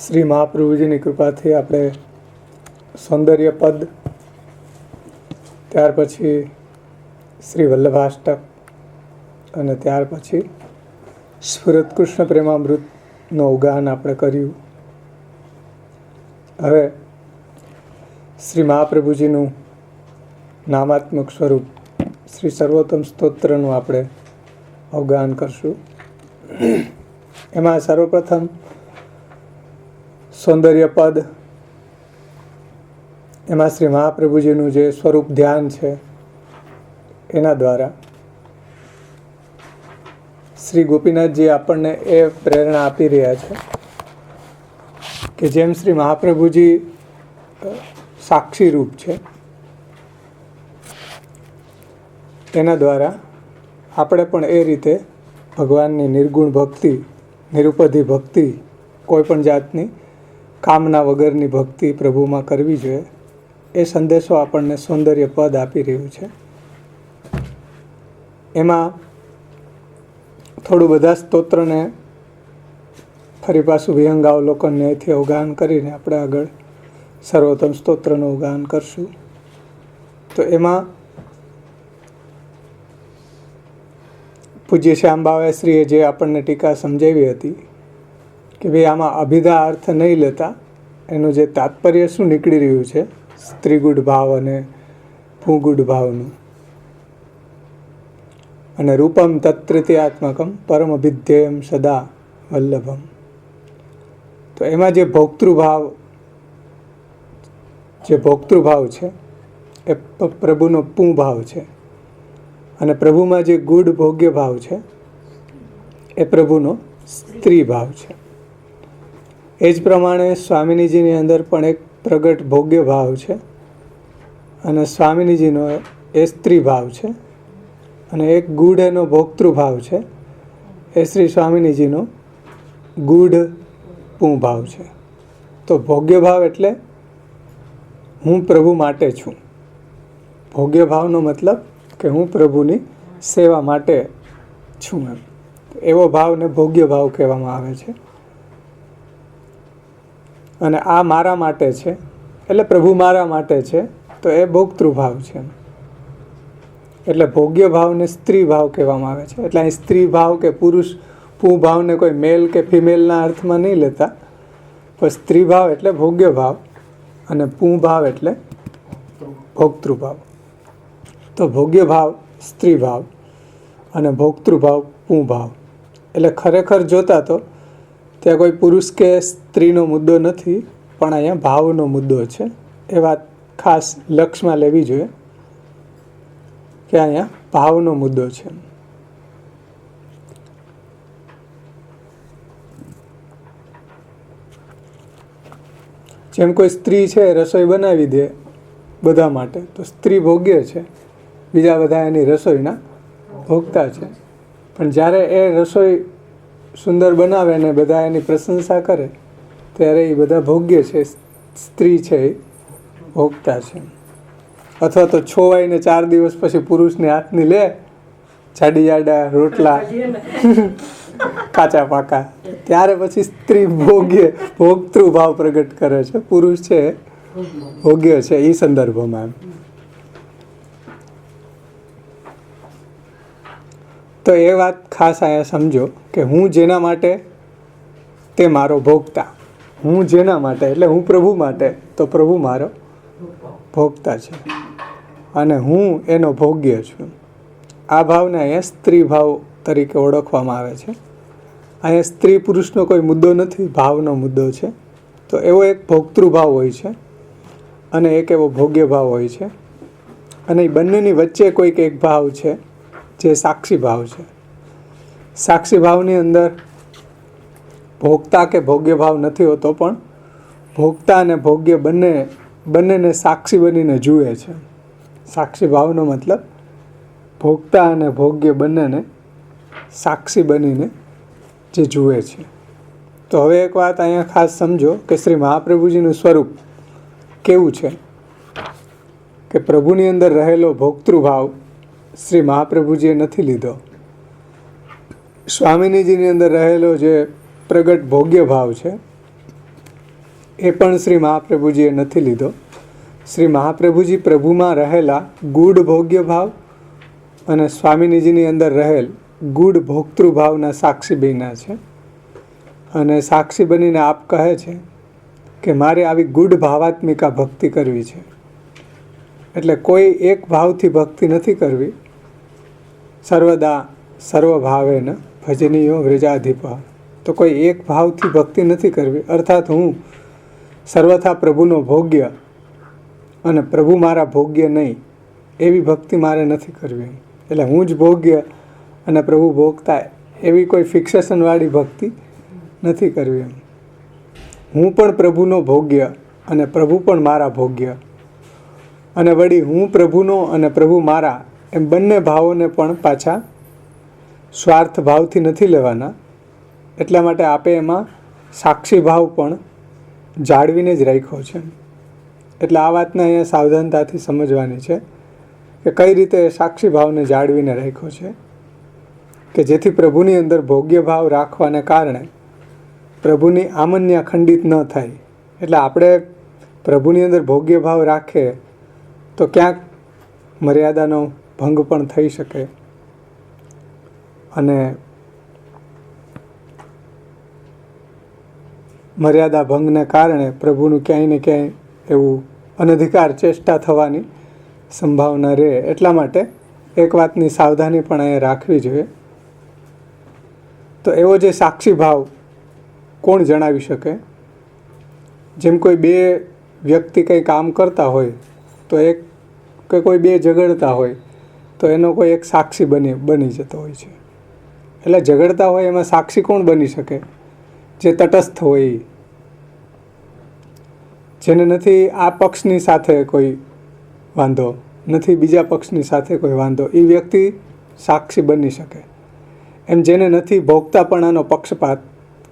શ્રી મહાપ્રભુજીની કૃપાથી આપણે સૌંદર્ય પદ, ત્યાર પછી શ્રી વલ્લભાષ્ટક અને ત્યાર પછી સ્ફુરત કૃષ્ણ પ્રેમામૃતનો ઉગાન આપણે કર્યું. હવે શ્રી મહાપ્રભુજીનું નામાત્મક સ્વરૂપ શ્રી સર્વોત્તમ સ્તોત્રનું આપણે અવગાન કરશું. એમાં સર્વપ્રથમ સૌંદર્ય પદ, એમાં શ્રી મહાપ્રભુજીનું જે સ્વરૂપ ધ્યાન છે એના દ્વારા શ્રી ગોપીનાથજી આપણને એ પ્રેરણા આપી રહ્યા છે કે જેમ શ્રી મહાપ્રભુજી સાક્ષી રૂપ છે, એના દ્વારા આપણે પણ એ રીતે ભગવાનની નિર્ગુણ ભક્તિ, નિરુપધિ ભક્તિ, કોઈ પણ જાતની કામના વગરની ભક્તિ પ્રભુમાં કરવી જોઈએ. એ સંદેશો આપણને સૌંદર્ય પદ આપી રહ્યું છે. એમાં થોડું બધા સ્તોત્રને ફરી પાછું વિહંગાવલોકન ન્યાયથી અવગાન કરીને આપણે આગળ સર્વોત્તમ સ્તોત્રનું અવગાન કરશું. તો એમાં પૂજ્ય શ્યામબાવાશ્રીએ જે આપણને ટીકા સમજાવી હતી કે ભાઈ આમાં અભિધા અર્થ નહીં લેતા એનું જે તાત્પર્ય શું નીકળી રહ્યું છે સ્ત્રીગુઢ ભાવ અને ભૂગુઢ ભાવનું, અને રૂપમ તત્તૃતીયાત્મકમ પરમ અભિધ્યેયમ સદા વલ્લભમ. તો એમાં જે ભોક્તૃભાવ છે એ પ્રભુનો પૂ ભાવ છે, અને પ્રભુમાં જે ગુઢ ભોગ્ય ભાવ છે એ પ્રભુનો સ્ત્રી ભાવ છે. એ જ પ્રમાણે સ્વામિનીજીની અંદર પણ એક પ્રગટ ભોગ્ય ભાવ છે, અને સ્વામિનીજીનો એ સ્ત્રી ભાવ છે, અને એક ગૂઢ એનો ભોક્તૃભાવ છે, એ શ્રી સ્વામિનીજીનો ગૂઢ પૂ ભાવ છે. તો ભોગ્ય ભાવ એટલે હું પ્રભુ માટે છું. ભોગ્ય ભાવનો મતલબ કે હું પ્રભુની સેવા માટે છું એમ. એવો ભાવને ભોગ્ય ભાવ કહેવામાં આવે છે. અને આ મારા માટે છે એટલે પ્રભુ મારા માટે છે, તો એ ભોક્તૃભાવ છે. એટલે ભોગ્ય ભાવને સ્ત્રી ભાવ કહેવામાં આવે છે. એટલે અહીં સ્ત્રી ભાવ કે પુરુષ પૂ ભાવને કોઈ મેલ કે ફિમેલના અર્થમાં નહીં લેતા, પણ સ્ત્રી ભાવ એટલે ભોગ્ય ભાવ અને પૂ ભાવ એટલે ભોક્તૃભાવ. તો ભોગ્ય ભાવ સ્ત્રી ભાવ અને ભોક્તૃભાવ પૂ ભાવ. એટલે ખરેખર જોતા તો ત્યાં કોઈ પુરુષ કે સ્ત્રીનો મુદ્દો નથી, પણ અહીંયા ભાવનો મુદ્દો છે. એ વાત ખાસ લક્ષમાં લેવી જોઈએ કે અહીંયા ભાવનો મુદ્દો છે. જેમ કોઈ સ્ત્રી છે રસોઈ બનાવી દે બધા માટે, તો સ્ત્રી ભોગ્ય છે, બીજા બધા એની રસોઈના ભોગતા છે. પણ જ્યારે એ રસોઈ સુંદર બનાવે ને બધા એની પ્રશંસા કરે ત્યારે એ બધા ભોગ્ય છે, સ્ત્રી છે એ ભોગતા છે. અથવા તો છોવાઈને 4 દિવસ પછી પુરુષની હાથની લે જાડી જાડા રોટલા કાચા પાકા, ત્યારે પછી સ્ત્રી ભોક્તૃભાવ પ્રગટ કરે છે. પુરુષ છે ભોગ્ય છે એ સંદર્ભમાં. તો એ વાત ખાસ અહીંયા સમજો કે હું જેના માટે તે મારો ભોગતા. હું જેના માટે એટલે હું પ્રભુ માટે, તો પ્રભુ મારો ભોગતા છે અને હું એનો ભોગ્ય છું. આ ભાવને અહીંયા સ્ત્રી ભાવ તરીકે ઓળખવામાં આવે છે. અહીંયા સ્ત્રી પુરુષનો કોઈ મુદ્દો નથી, ભાવનો મુદ્દો છે. તો એવો એક ભોક્તૃભાવ હોય છે અને એક એવો ભોગ્ય ભાવ હોય છે, અને એ બંનેની વચ્ચે કોઈક એક ભાવ છે જે સાક્ષી ભાવ છે. સાક્ષી ભાવની અંદર ભોગતા કે ભોગ્ય ભાવ નથી હોતો, પણ ભોગતા અને ભોગ્ય બંનેને સાક્ષી બનીને જુએ છે. સાક્ષી ભાવનો મતલબ ભોગતા અને ભોગ્ય બંનેને સાક્ષી બનીને જે જુએ છે. તો હવે એક વાત અહીંયા ખાસ સમજો કે શ્રી મહાપ્રભુજીનું સ્વરૂપ કેવું છે કે પ્રભુની અંદર રહેલો ભોક્તૃભાવ શ્રી મહાપ્રભુજીએ નથી લીધો. સ્વામિનીજીની અંદર રહેલો જે પ્રગટ ભોગ્ય ભાવ છે એ પણ શ્રી મહાપ્રભુજીએ નથી લીધો. શ્રી મહાપ્રભુજી પ્રભુમાં રહેલા ગૂઢ ભોગ્ય ભાવ અને સ્વામિનીજીની અંદર રહેલ ગૂઢ ભોક્તૃભાવના સાક્ષી બન્યા છે. અને સાક્ષી બનીને આપ કહે છે કે મારે આવી ગૂઢ ભાવાત્મિકા ભક્તિ કરવી છે. એટલે કોઈ એક ભાવથી ભક્તિ નથી કરવી. સર્વદા સર્વભાવેન ભજનીયો વ્રજાધિપ. તો કોઈ એક ભાવથી ભક્તિ નથી કરવી, અર્થાત હું સર્વથા પ્રભુનો ભોગ્ય અને પ્રભુ મારા ભોગ્ય નહીં, એવી ભક્તિ મારે નથી કરવી. એટલે હું જ ભોગ્ય અને પ્રભુ ભોગતા, એવી કોઈ ફિક્સેશનવાળી ભક્તિ નથી કરવી. હું પણ પ્રભુનો ભોગ્ય અને પ્રભુ પણ મારા ભોગ્ય, અને વળી હું પ્રભુનો અને પ્રભુ મારા, એમ બંને ભાવોને પણ પાછા સ્વાર્થ ભાવથી નથી લેવાના. એટલા માટે આપે એમાં સાક્ષી ભાવ પણ જાળવીને જ રાખ્યો છે. એટલે આ વાતને અહીંયા સાવધાનતાથી સમજવાની છે કે કઈ રીતે સાક્ષી ભાવને જાળવીને રાખ્યો છે, કે જેથી પ્રભુની અંદર ભોગ્ય ભાવ રાખવાને કારણે પ્રભુની આમન્યા ખંડિત ન થાય. એટલે આપણે પ્રભુની અંદર ભોગ્ય ભાવ રાખીએ તો ક્યાંક મર્યાદાનો ભંગ પણ થઈ શકે, અને મર્યાદા ભંગને કારણે પ્રભુનું ક્યાંય ને ક્યાંય એવું અનધિકાર ચેષ્ટા થવાની સંભાવના રહે. એટલા માટે એક વાતની સાવધાની પણ અહીંયા રાખવી જોઈએ. તો એવો જે સાક્ષી ભાવ કોણ જણાવી શકે? જેમ કોઈ બે વ્યક્તિ કંઈ કામ કરતા હોય તો એક કે કોઈ બે ઝઘડતા હોય તો એનો કોઈ એક સાક્ષી બની જતો હોય છે. એટલે ઝઘડતા હોય એમાં સાક્ષી કોણ બની શકે? જે તટસ્થ હોય, જેને નથી આ પક્ષની સાથે કોઈ વાંધો, નથી બીજા પક્ષની સાથે કોઈ વાંધો, એ વ્યક્તિ સાક્ષી બની શકે. એમ જેને નથી ભોગતાપણાનો પક્ષપાત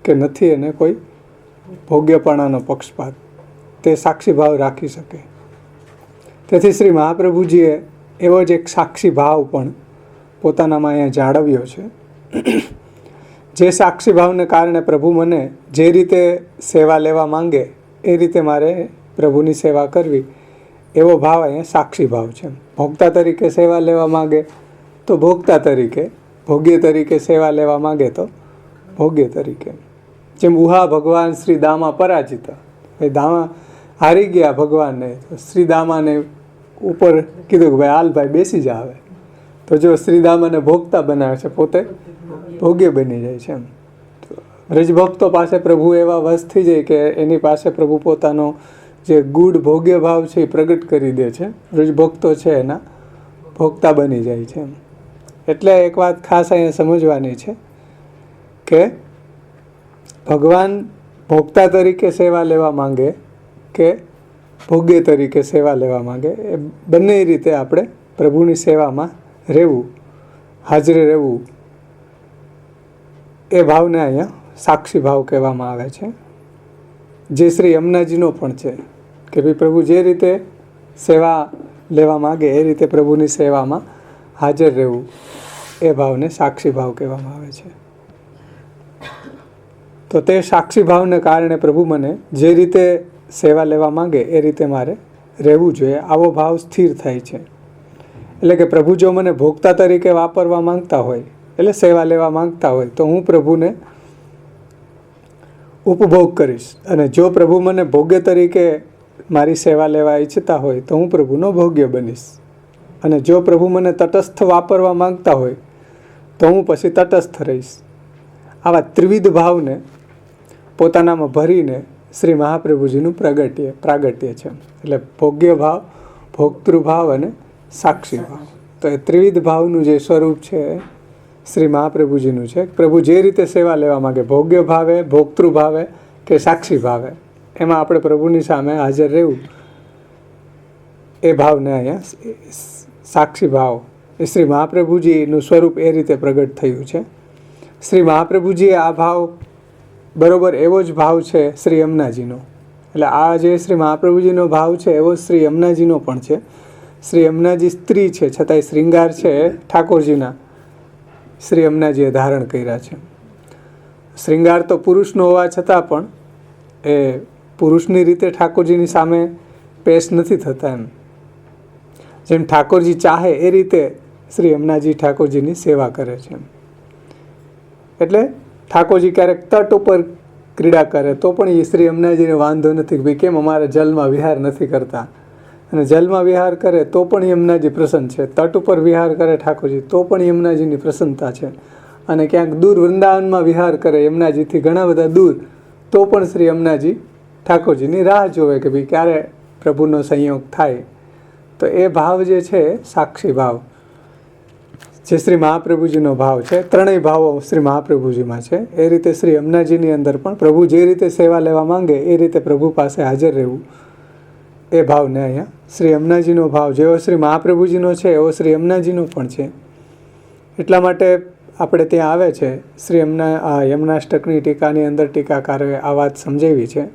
કે નથી એને કોઈ ભોગ્યપણાનો પક્ષપાત, તે સાક્ષી ભાવ રાખી શકે. તેથી શ્રી મહાપ્રભુજીએ એવો જ એક સાક્ષી ભાવ પણ પોતાનામાં અહીંયા જાળવ્યો છે. જે સાક્ષી ભાવને કારણે પ્રભુ મને જે રીતે સેવા લેવા માંગે એ રીતે મારે પ્રભુની સેવા કરવી, એવો ભાવ અહીંયા સાક્ષી ભાવ છે. ભોગતા તરીકે સેવા લેવા માગે તો ભોગતા તરીકે, ભોગ્ય તરીકે સેવા લેવા માગે તો ભોગ્ય તરીકે. જેમ ઉહા ભગવાન શ્રી દામા પરાજિતા, દામા હારી ગયા ભગવાનને, શ્રી દામાને ઉપર કીધું કે ભાઈ હાલ ભાઈ બેસી જા આવે. તો જો શ્રીદામાને ભોગતા બનાવે છે, પોતે ભોગ્ય બની જાય છે. એમ રજભક્તો પાસે પ્રભુ એવા વશ થઈ જાય કે એની પાસે પ્રભુ પોતાનો જે ગૂઢ ભોગ્ય ભાવ છે એ પ્રગટ કરી દે છે. રજભક્તો છે એના ભોગતા બની જાય છે. એટલે એક વાત ખાસ અહીંયા સમજવાની છે કે ભગવાન ભોગતા તરીકે સેવા લેવા માંગે કે ભોગ્ય તરીકે સેવા લેવા માંગે, એ બંને રીતે આપણે પ્રભુની સેવામાં રહેવું, હાજરે રહેવું, એ ભાવને અહીંયા સાક્ષી ભાવ કહેવામાં આવે છે. જે શ્રી યમુનાજીનો પણ છે કે ભાઈ પ્રભુ જે રીતે સેવા લેવા માગે એ રીતે પ્રભુની સેવામાં હાજર રહેવું, એ ભાવને સાક્ષી ભાવ કહેવામાં આવે છે. તો તે સાક્ષી ભાવને કારણે પ્રભુ મને જે રીતે સેવા લેવા માંગે એ રીતે મારે રહેવું જોઈએ, આવો ભાવ સ્થિર થાય છે. એટલે કે પ્રભુ જો મને ભોગતા તરીકે વાપરવા માંગતા હોય, એટલે સેવા લેવા માંગતા હોય, તો હું પ્રભુને ઉપભોગ કરીશ. અને જો પ્રભુ મને ભોગ્ય તરીકે મારી સેવા લેવા ઈચ્છતા હોય તો હું પ્રભુનો ભોગ્ય બનીશ. અને જો પ્રભુ મને તટસ્થ વાપરવા માંગતા હોય તો હું પછી તટસ્થ રહીશ. આવા ત્રિવિધ ભાવને પોતાનામાં ભરીને શ્રી મહાપ્રભુજીનું પ્રાગટ્ય છે. એટલે ભોગ્ય ભાવ, ભોક્તૃભાવ અને સાક્ષી ભાવ. તો એ ત્રિવિધ ભાવનું જે સ્વરૂપ છે શ્રી મહાપ્રભુજીનું છે. પ્રભુ જે રીતે સેવા લેવા માગે, ભોગ્ય ભાવે, ભોક્તૃ ભાવે કે સાક્ષી ભાવે, એમાં આપણે પ્રભુની સામે હાજર રહેવું, એ ભાવને અહીંયા સાક્ષી ભાવ, એ શ્રી મહાપ્રભુજીનું સ્વરૂપ એ રીતે પ્રગટ થયું છે. શ્રી મહાપ્રભુજીએ આ ભાવ બરોબર એવો જ ભાવ છે શ્રી યમુનાજીનો. એટલે આ જે શ્રી મહાપ્રભુજીનો ભાવ છે એવો શ્રી યમુનાજીનો પણ છે. શ્રી યમુનાજી સ્ત્રી છે, છતાંય શ્રૃંગાર છે ઠાકોરજીના શ્રી યમુનાજીએ ધારણ કર્યા છે. શ્રૃંગાર તો પુરુષનો હોવા છતાં પણ એ પુરુષની રીતે ઠાકોરજીની સામે પેશ નથી થતા. એમ જેમ ઠાકોરજી ચાહે એ રીતે શ્રી યમુનાજી ઠાકોરજીની સેવા કરે છે. એટલે ઠાકોરજી ક્યારેક તટ ઉપર ક્રીડા કરે તો પણ એ શ્રી યમુનાજીને વાંધો નથી કે ભાઈ કેમ અમારે જલમાં વિહાર નથી કરતા, અને જલમાં વિહાર કરે તો પણ યમુનાજી પ્રસન્ન છે. તટ ઉપર વિહાર કરે ઠાકોરજી તો પણ યમુનાજીની પ્રસન્નતા છે. અને ક્યાંક દૂર વૃંદાવનમાં વિહાર કરે યમુનાજીથી ઘણા બધા દૂર તો પણ શ્રી યમુનાજી ઠાકોરજીની રાહ જોવે કે ભાઈ ક્યારે પ્રભુનો સંયોગ થાય. તો એ ભાવ જે છે સાક્ષી ભાવ, જે શ્રી મહાપ્રભુજીનો ભાવ છે. ત્રણેય ભાવો શ્રી મહાપ્રભુજીમાં છે. એ રીતે શ્રી યમુનાજીની અંદર પણ પ્રભુ જે રીતે સેવા લેવા માંગે એ રીતે પ્રભુ પાસે હાજર રહેવું, એ ભાવને અહીંયા શ્રી યમુનાજીનો ભાવ જેવો શ્રી મહાપ્રભુજીનો છે એવો શ્રી યમુનાજીનો પણ છે. એટલા માટે આપણે ત્યાં આવે છે શ્રી યમુનાષ્ટકની ટીકાની અંદર ટીકાકારોએ આ વાત સમજાવી છે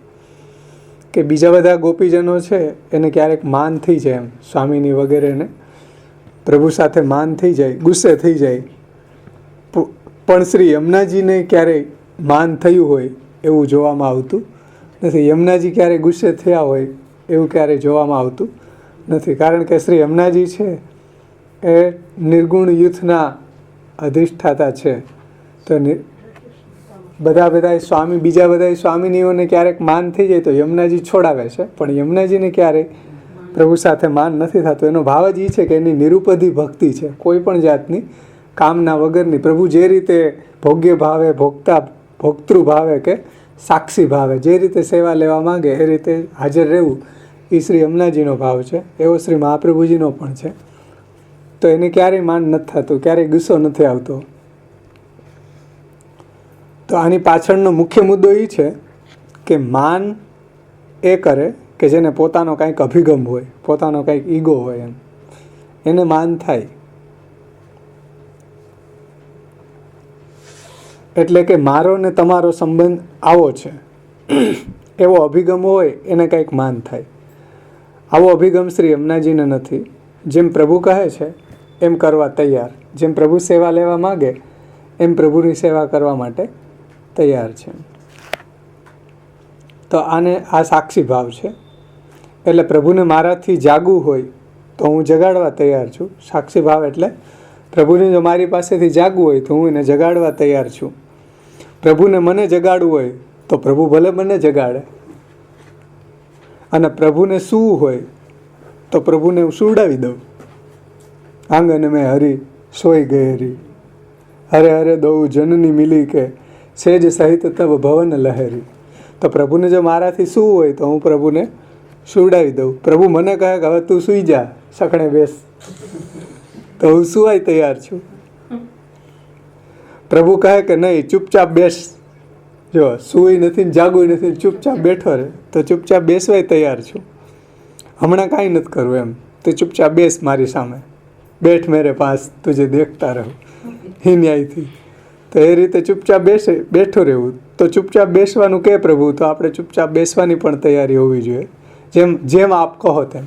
કે બીજા બધા ગોપીજનો છે એને ક્યારેક માન થઈ જાય, એમ સ્વામીની વગેરેને પ્રભુ સાથે માન થઈ જાય, ગુસ્સે થઈ જાય, પણ શ્રી યમુનાજીને ક્યારેય માન થયું હોય એવું જોવામાં આવતું નથી. યમુનાજી ક્યારેય ગુસ્સે થયા હોય એવું ક્યારેય જોવામાં આવતું નથી. કારણ કે શ્રી યમુનાજી છે એ નિર્ગુણ યુથના અધિષ્ઠાતા છે. તો બીજા બધા સ્વામિનીઓને ક્યારેક માન થઈ જાય તો યમુનાજી છોડાવે છે, પણ યમુનાજીને ક્યારેય પ્રભુ સાથે માન નથી થતું. એનો ભાવ જ એ છે કે એની નિરુપધિ ભક્તિ છે, કોઈ પણ જાતની કામના વગરની. પ્રભુ જે રીતે ભોગ્ય ભાવે, ભોક્તૃ ભાવે કે સાક્ષી ભાવે જે રીતે સેવા લેવા માંગે એ રીતે હાજર રહેવું, એ શ્રી યમુનાજીનો ભાવ છે. એવો શ્રી મહાપ્રભુજીનો પણ છે. તો એને ક્યારેય માન નથી થતું, ક્યારેય ગુસ્સો નથી આવતો. તો આની પાછળનો મુખ્ય મુદ્દો એ છે કે માન એ કરે કે જેને પોતાનો કંઈક અભિગમ હોય, પોતાનો કંઈક ઈગો હોય, એમ એને માન થાય. એટલે કે મારો ને તમારો સંબંધ આવો છે એવો અભિગમ હોય એને કંઈક માન થાય. આવો અભિગમ શ્રી યમુનાજીને નથી. જેમ પ્રભુ કહે છે એમ કરવા તૈયાર, જેમ પ્રભુ સેવા લેવા માગે એમ પ્રભુની સેવા કરવા માટે તૈયાર છે. તો આ સાક્ષી ભાવ છે. એટલે પ્રભુને મારાથી જાગવું હોય તો હું જગાડવા તૈયાર છું. સાક્ષી ભાવ એટલે પ્રભુને જો મારી પાસેથી જાગવું હોય તો હું એને જગાડવા તૈયાર છું. પ્રભુને મને જગાડવું હોય તો પ્રભુ ભલે મને જગાડે, અને પ્રભુને સૂવું હોય તો પ્રભુને હું સુવડાવી દઉં. આંગન મેં હરી સોઈ ગઈ હરી, હરે હરે દઉં જનની મિલી કે સેજ સહિત તબ ભવન લહેરી. તો પ્રભુને જો મારાથી સૂવું હોય તો હું પ્રભુને સુવડાવી દઉં. પ્રભુ મને કહે કે હવે તું સૂઈ જા, સખણે બેસ, તો હું સુવાય તૈયાર છું. પ્રભુ કહે કે નહીં ચૂપચાપ બેસ, જો સૂઈ નથી જાગવું નથી, ચૂપચાપ બેઠો રહે, તો ચૂપચાપ બેસવાય તૈયાર છું. હમણાં કાંઈ નથી કરવું, એમ તો ચૂપચાપ બેસ મારી સામે, બેઠ મેરે પાસ તુજે દેખતા રહું, હી ન્યાયથી. તો એ રીતે ચૂપચાપ બેઠો રહેવું. તો ચૂપચાપ બેસવાનું કે પ્રભુ, તો આપણે ચૂપચાપ બેસવાની પણ તૈયારી હોવી જોઈએ. જેમ આપ કહો તેમ.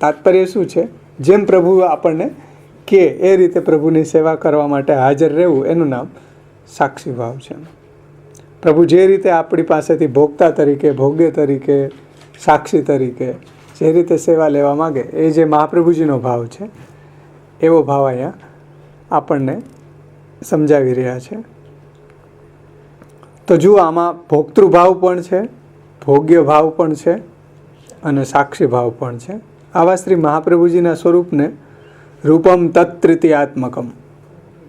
તાત્પર્ય શું છે? જેમ પ્રભુ આપણને કે એ રીતે પ્રભુની સેવા કરવા માટે હાજર રહેવું, એનું નામ સાક્ષી ભાવ છે. પ્રભુ જે રીતે આપણી પાસેથી ભોગતા તરીકે, ભોગ્ય તરીકે, સાક્ષી તરીકે જે રીતે સેવા લેવા માગે, એ જે મહાપ્રભુજીનો ભાવ છે એવો ભાવ અહીંયા આપણને સમજાવી રહ્યા છે. તો જુઓ, આમાં ભોક્તૃભાવ પણ છે, ભોગ્ય ભાવ પણ છે અને સાક્ષી ભાવ પણ છે. આવા શ્રી મહાપ્રભુજીના સ્વરૂપને રૂપમ તત્તૃતીયાત્મકમ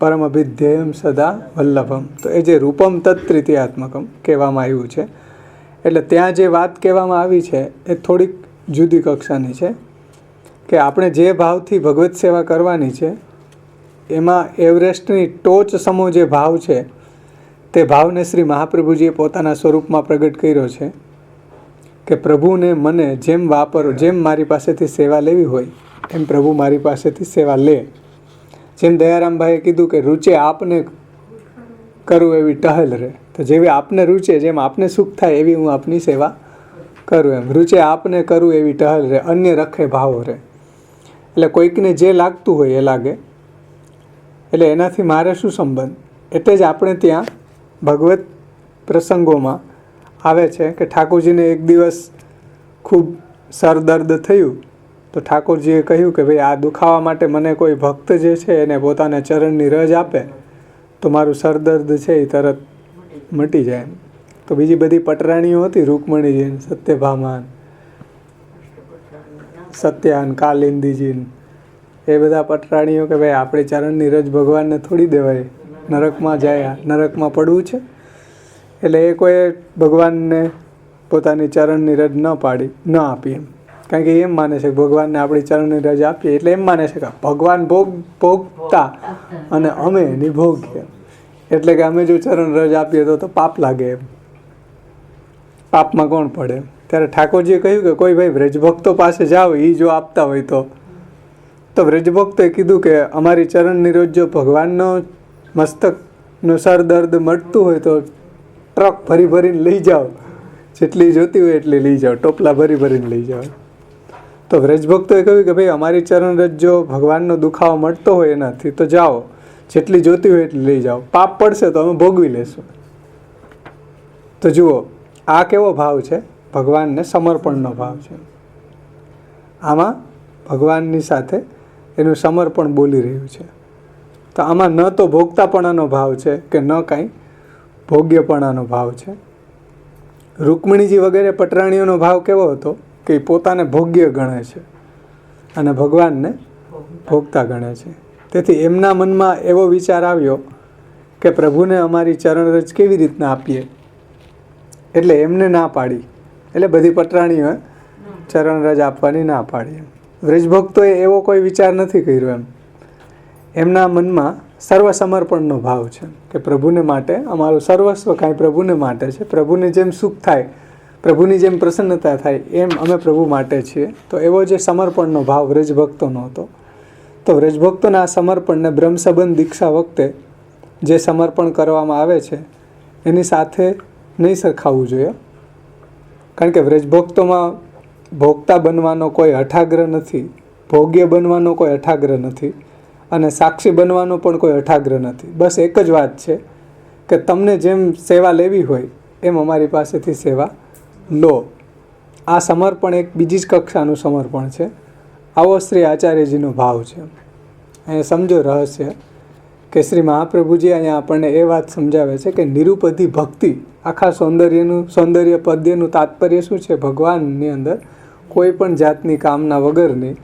પરમ અભિધ્યેયમ સદા વલ્લભમ. તો એ જે રૂપમ તત્તૃતીયાત્મકમ કહેવામાં આવ્યું છે, એટલે ત્યાં જે વાત કહેવામાં આવી છે એ થોડીક જુદી કક્ષાની છે. કે આપણે જે ભાવથી ભગવત સેવા કરવાની છે એમાં એવરેસ્ટની ટોચ સમો જે ભાવ છે તે ભાવને શ્રી મહાપ્રભુજીએ પોતાના સ્વરૂપમાં પ્રગટ કર્યો છે કે પ્રભુને મને જેમ મારી પાસેથી સેવા લેવી હોય એમ પ્રભુ મારી પાસેથી સેવા લે. જેમ દયારામભાઈએ કીધું કે રૂચે આપને કરું એવી ટહલ રહે, તો જેવી આપને રૂચે, જેમ આપને સુખ થાય એવી હું આપની સેવા કરું. એમ રૂચે આપને કરું એવી ટહલ રહે, અન્ય રખે ભાવો રહે. એટલે કોઈકને જે લાગતું હોય એ લાગે, એટલે એનાથી મારે શું સંબંધ. એટલે જ આપણે ત્યાં ભગવત પ્રસંગોમાં આવે છે કે ઠાકોરજીને એક દિવસ ખૂબ સરદર્દ થયું તો ઠાકોરજીએ કહ્યું કે ભાઈ આ દુખાવા માટે મને કોઈ ભક્ત જે છે એને પોતાના ચરણની રજ આપે તો મારું સરદર્દ છે એ તરત મટી જાય. તો બીજી બધી પટરાણીઓ હતી, રૂકમણીજી, સત્યભામાન, સત્યાન, કાલિંદીજી, એ બધા પટરાણીઓ કે ભાઈ આપણે ચરણની રજ ભગવાનને થોડી દેવાય, નરકમાં જાય, નરકમાં પડવું છે. એટલે એ કોઈ ભગવાનને પોતાની ચરણની રજ ન આપી એમ. કારણ કે એમ માને છે કે ભગવાનને આપણી ચરણની રજ આપીએ એટલે એમ માને છે કે ભગવાન ભોગતા અને અમે એની ભોગીએ. એટલે કે અમે જો ચરણ રજ આપીએ તો પાપ લાગે એમ, પાપમાં કોણ પડે. ત્યારે ઠાકોરજીએ કહ્યું કે કોઈ ભાઈ વ્રજભક્તો પાસે જાઓ, એ જો આપતા હોય તો વ્રજભક્તોએ કીધું કે અમારી ચરણની રજ જો ભગવાનનો મસ્તકનો સર દર્દ મળતું હોય તો ટ્રક ભરી ભરીને લઈ જાઓ, જેટલી જોતી હોય એટલી લઈ જાઓ, ટોપલા ભરી ભરીને લઈ જાઓ. તો વ્રજભક્તોએ કહ્યું કે ભાઈ અમારી ચરણ રજ જો ભગવાનનો દુખાવો મળતો હોય એનાથી તો જાઓ, જેટલી જોતી હોય એટલી લઈ જાઓ, પાપ પડશે તો અમે ભોગવી લેશું. તો જુઓ આ કેવો ભાવ છે, ભગવાનને સમર્પણનો ભાવ છે. આમાં ભગવાનની સાથે એનું સમર્પણ બોલી રહ્યું છે. તો આમાં ન તો ભોગતાપણાનો ભાવ છે કે ન કાંઈ ભોગ્યપણાનો ભાવ છે. રૂકમણીજી વગેરે પટરાણીઓનો ભાવ કેવો હતો કે એ પોતાને ભોગ્ય ગણે છે અને ભગવાનને ભોગતા ગણે છે. તેથી એમના મનમાં એવો વિચાર આવ્યો કે પ્રભુને અમારી ચરણરજ કેવી રીતના આપીએ, એટલે એમને ના પાડી. એટલે બધી પટરાણીઓએ ચરણરજ આપવાની ના પાડી. વ્રજભક્તોએ એવો કોઈ વિચાર નથી કર્યો એમ. એમના મનમાં સર્વસમર્પણનો ભાવ છે કે પ્રભુને માટે અમારું સર્વસ્વ કાંઈ પ્રભુને માટે છે. પ્રભુને જેમ સુખ થાય, પ્રભુની જેમ પ્રસન્નતા થાય એમ અમે પ્રભુ માટે છીએ. તો એવો જે સમર્પણનો ભાવ વ્રજભક્તોનો હતો. તો વ્રજભક્તોના આ સમર્પણને બ્રહ્મસંબંધ દીક્ષા વખતે જે સમર્પણ કરવામાં આવે છે એની સાથે નહીં સરખાવવું જોઈએ. કારણ કે વ્રજભક્તોમાં ભોગતા બનવાનો કોઈ હઠાગ્રહ નથી, ભોગ્ય બનવાનો કોઈ હઠાગ્રહ નથી અને સાક્ષી બનવાનો પણ કોઈ હઠાગ્રહ નથી. બસ એક જ વાત છે કે તમને જેમ સેવા લેવી હોય એમ અમારી પાસેથી સેવા લો. આ સમર્પણ એક બીજી જ કક્ષાનું સમર્પણ છે. આવો શ્રી આચાર્યજીનો ભાવ છે. અહીંયા સમજો રહસ્ય કે શ્રી મહાપ્રભુજી અહીંયા આપણને એ વાત સમજાવે છે કે નિરુપધિ ભક્તિ, આખા સૌંદર્ય પદ્યનું તાત્પર્ય શું છે? ભગવાનની અંદર કોઈ પણ જાતની કામના વગરની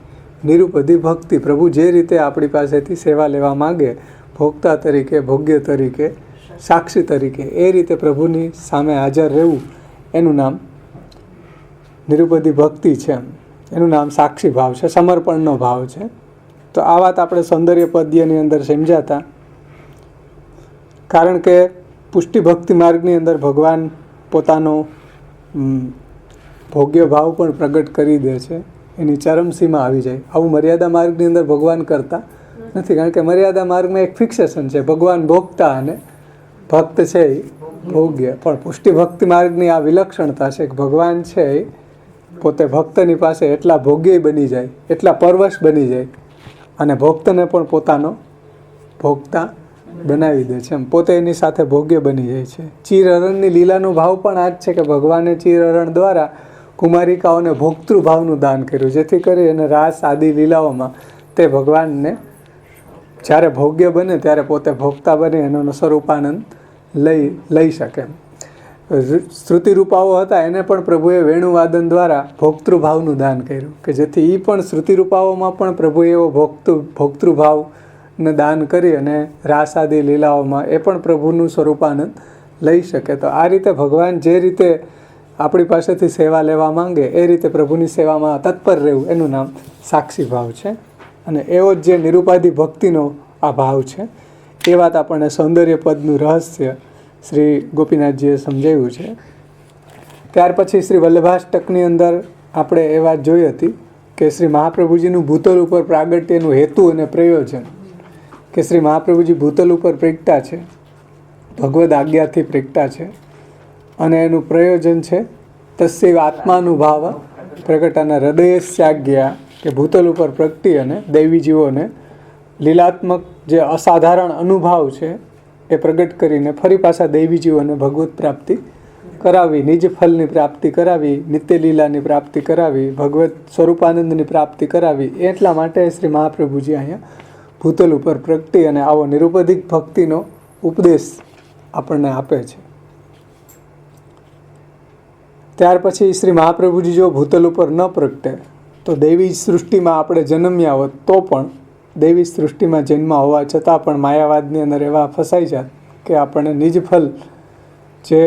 નિરુપધિ ભક્તિ. પ્રભુ જે રીતે આપણી પાસેથી સેવા લેવા માગે, ભોગતા તરીકે, ભોગ્ય તરીકે, સાક્ષી તરીકે, એ રીતે પ્રભુની સામે હાજર રહેવું, એનું નામ નિરુપધિ ભક્તિ છે. એનું નામ સાક્ષી ભાવ છે, સમર્પણનો ભાવ છે. તો આ વાત આપણે સૌંદર્ય પદ્યની અંદર સમજાતા. કારણ કે પુષ્ટિ ભક્તિ માર્ગની અંદર ભગવાન પોતાનો ભોગ્ય ભાવ પણ પ્રગટ કરી દે છે, એની ચરમસીમા આવી જાય. આવું મર્યાદા માર્ગની અંદર ભગવાન કરતા નથી. કારણ કે મર્યાદા માર્ગમાં એક ફિક્સેશન છે, ભગવાન ભોગતા અને ભક્ત છે એ ભોગ્ય. પણ પુષ્ટિ ભક્તિ માર્ગની આ વિલક્ષણતા છે કે ભગવાન છે એ પોતે ભક્તની પાસે એટલા ભોગ્ય બની જાય, એટલા પરવશ બની જાય અને ભક્તને પણ પોતાનો ભોગતા બનાવી દે છે. એમ પોતે એની સાથે ભોગ્ય બની જાય છે. ચીરહરણની લીલાનો ભાવ પણ આ જ છે કે ભગવાને ચીરહરણ દ્વારા કુમારિકાઓને ભોક્તૃભાવનું દાન કર્યું, જેથી કરી અને રાસ આદિ લીલાઓમાં તે ભગવાનને જ્યારે ભોગ્ય બને ત્યારે પોતે ભોગતા બને એનો સ્વરૂપાનંદ લઈ શકે. શ્રુતિરૂપાઓ હતા એને પણ પ્રભુએ વેણુવાદન દ્વારા ભોક્તૃભાવનું દાન કર્યું કે જેથી એ પણ શ્રુતિરૂપાઓમાં પણ પ્રભુએ એવો ભોક્તૃભાવને દાન કરી અને રાસ આદિ લીલાઓમાં એ પણ પ્રભુનું સ્વરૂપાનંદ લઈ શકે. તો આ રીતે ભગવાન જે રીતે આપણી પાસેથી સેવા લેવા માંગે એ રીતે પ્રભુની સેવામાં તત્પર રહેવું, એનું નામ સાક્ષી ભાવ છે. અને એવો જ જે નિરુપાધિ ભક્તિનો આ ભાવ છે એ વાત આપણને સૌંદર્ય પદનું રહસ્ય શ્રી ગોપીનાથજીએ સમજાવ્યું છે. ત્યાર પછી શ્રી વલ્લભાષ્ટકની અંદર આપણે એ વાત જોઈ હતી કે શ્રી મહાપ્રભુજીનું ભૂતલ ઉપર પ્રાગટ્યનું હેતુ અને પ્રયોજન, કે શ્રી મહાપ્રભુજી ભૂતલ ઉપર પ્રગટા છે, ભગવદ આજ્ઞાથી પ્રગટા છે અને એનું પ્રયોજન છે તસ્ય આત્માનુભાવ પ્રગટાના હૃદયસ્યાજ્ઞા, કે ભૂતલ ઉપર પ્રગટી અને દૈવી જીવોને લીલાત્મક જે અસાધારણ અનુભાવ છે એ પ્રગટ કરીને ફરી પાછા દૈવી જીવોને ભગવત પ્રાપ્તિ કરાવી, નિજ ફલની પ્રાપ્તિ કરાવી, નિત્ય લીલાની પ્રાપ્તિ કરાવી, ભગવત સ્વરૂપાનંદની પ્રાપ્તિ કરાવી. એટલા માટે શ્રી મહાપ્રભુજી અહીંયા ભૂતલ ઉપર પ્રગટી અને આવો નિરુપધિક ભક્તિનો ઉપદેશ આપણને આપે છે. ત્યાર પછી શ્રી મહાપ્રભુજી જો ભૂતલ ઉપર ન પ્રગટે તો દૈવી સૃષ્ટિમાં આપણે જન્મ્યા હોત તો પણ દૈવી સૃષ્ટિમાં જન્મ હોવા છતાં પણ માયાવાદની અંદર એવા ફસાઈ જાત કે આપણને નિજ ફલ જે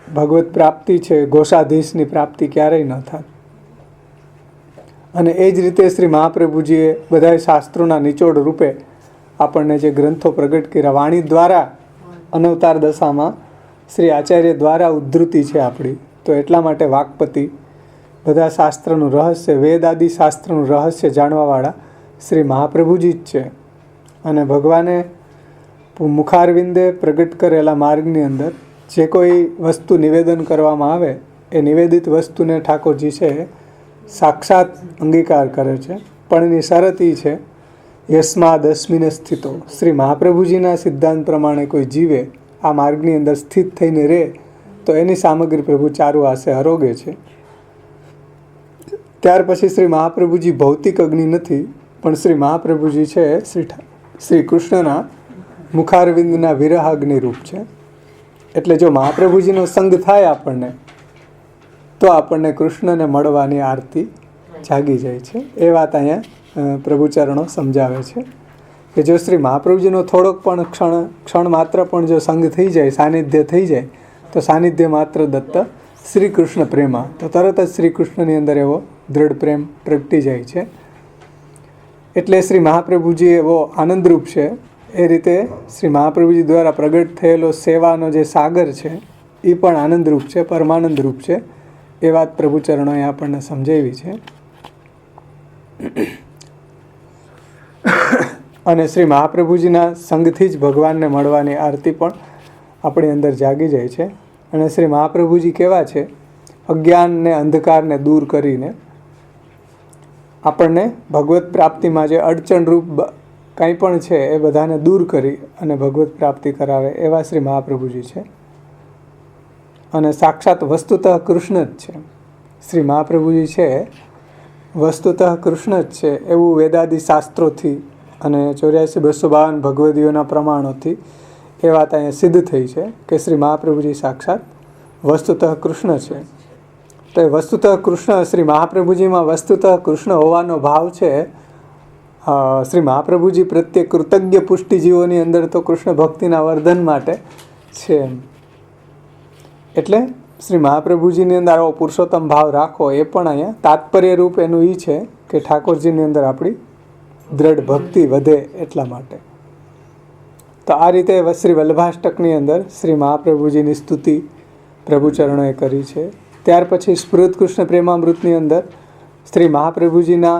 ભગવત પ્રાપ્તિ છે, ઘોષાધીશની પ્રાપ્તિ ક્યારેય ન થાય. અને એ જ રીતે શ્રી મહાપ્રભુજીએ બધા શાસ્ત્રોના નિચોડ રૂપે આપણને જે ગ્રંથો પ્રગટ કર્યા, વાણી દ્વારા અનવતાર દશામાં શ્રી આચાર્ય દ્વારા ઉદ્ધૃતિ છે આપણી, તો એટલા માટે વાકપતિ બધા શાસ્ત્રનું રહસ્ય, વેદ આદિ શાસ્ત્રનું રહસ્ય જાણવાવાળા શ્રી મહાપ્રભુજી જ છે. અને ભગવાને મુખારવિંદે પ્રગટ કરેલા માર્ગની અંદર જે કોઈ વસ્તુ નિવેદન કરવામાં આવે એ નિવેદિત વસ્તુને ઠાકોરજી છે સાક્ષાત અંગીકાર કરે છે. પણ એની શરત એ છે, યસ્માદ અસ્મિન સ્થિતો, શ્રી મહાપ્રભુજીના સિદ્ધાંત પ્રમાણે કોઈ જીવે આ માર્ગની અંદર સ્થિત થઈને રહે તો એની સામગ્રી પ્રભુ ચારુ હાસે આરોગે છે. ત્યાર પછી શ્રી મહાપ્રભુજી ભૌતિક અગ્નિ નથી, પણ શ્રી મહાપ્રભુજી છે શ્રી કૃષ્ણના મુખારવિંદના વિરહાગ્નિ રૂપ છે. એટલે જો મહાપ્રભુજીનો સંગ થાય આપણને તો આપણને કૃષ્ણને મળવાની આરતી જાગી જાય છે. એ વાત અહીંયા પ્રભુચરણો સમજાવે છે કે જો શ્રી મહાપ્રભુજીનો થોડોક પણ ક્ષણ માત્ર પણ જો સંગ થઈ જાય, સાનિધ્ય થઈ જાય, તો સાનિધ્ય માત્ર દત્ત શ્રી કૃષ્ણ પ્રેમા, તો તરત જ શ્રી કૃષ્ણની અંદર એવો દૃઢ પ્રેમ પ્રગટી જાય છે. એટલે શ્રી મહાપ્રભુજી એવો આનંદરૂપ છે. એ રીતે શ્રી મહાપ્રભુજી દ્વારા પ્રગટ થયેલો સેવાનો જે સાગર છે એ પણ આનંદરૂપ છે, પરમાનંદ રૂપ છે. એ વાત પ્રભુચરણોએ આપણને સમજાવી છે. અને શ્રી મહાપ્રભુજીના સંગથી જ ભગવાનને મળવાની આરતી પણ આપણી અંદર જાગી જાય છે. અને શ્રી મહાપ્રભુજી કેવા છે, અજ્ઞાનને અંધકારને દૂર કરીને આપણને ભગવત પ્રાપ્તિમાં જે અડચણરૂપ કંઈ પણ છે એ બધાને દૂર કરી અને ભગવત પ્રાપ્તિ કરાવે એવા શ્રી મહાપ્રભુજી છે. અને સાક્ષાત વસ્તુતઃ કૃષ્ણ જ છે. શ્રી મહાપ્રભુજી છે વસ્તુતઃ કૃષ્ણ જ છે એવું વેદાદિ શાસ્ત્રોથી અને 84,252 ભગવદીઓના પ્રમાણોથી એ વાત અહીંયા સિદ્ધ થઈ છે કે શ્રી મહાપ્રભુજી સાક્ષાત વસ્તુતઃ કૃષ્ણ છે. તો એ વસ્તુતઃ કૃષ્ણ, શ્રી મહાપ્રભુજીમાં વસ્તુતઃ કૃષ્ણ હોવાનો ભાવ છે શ્રી મહાપ્રભુજી પ્રત્યે કૃતજ્ઞ પુષ્ટિજીવોની અંદર તો કૃષ્ણ ભક્તિના વર્ધન માટે છે. એટલે શ્રી મહાપ્રભુજીની અંદર આવો પુરુષોત્તમ ભાવ રાખો એ પણ અહીંયા તાત્પર્ય રૂપ એનું એ છે કે ઠાકોરજીની અંદર આપણી દ્રઢ ભક્તિ વધે એટલા માટે. તો આ રીતે શ્રી વલ્લભાષ્ટકની અંદર શ્રી મહાપ્રભુજીની સ્તુતિ પ્રભુચરણોએ કરી છે. ત્યાર પછી સ્ફુરત કૃષ્ણ પ્રેમામૃતની અંદર શ્રી મહાપ્રભુજીના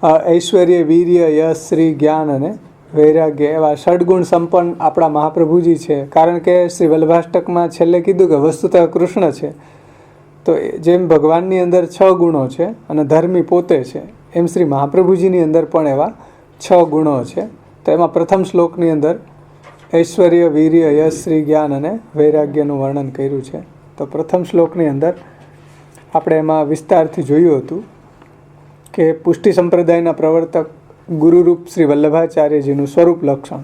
ઐશ્વર્ય, વીર્ય, યશ, શ્રી, જ્ઞાન અને વૈરાગ્ય એવા ષડગુણ સંપન્ન આપણા મહાપ્રભુજી છે. કારણ કે શ્રી વલ્લભાષ્ટકમાં છેલ્લે કીધું કે વસ્તુતઃ કૃષ્ણ છે. તો જેમ ભગવાનની અંદર 6 ગુણો છે અને ધર્મી પોતે છે, એમ શ્રી મહાપ્રભુજીની અંદર પણ એવા 6 ગુણો છે. તો એમાં પ્રથમ શ્લોકની અંદર ઐશ્વર્ય, વીર્ય, યશ, શ્રી, જ્ઞાન અને વૈરાગ્યનું વર્ણન કર્યું છે. તો પ્રથમ શ્લોકની અંદર આપણે એમાં વિસ્તારથી જોયું હતું કે પુષ્ટિ સંપ્રદાયના પ્રવર્તક ગુરુરૂપ શ્રી વલ્લભાચાર્યજીનું સ્વરૂપ લક્ષણ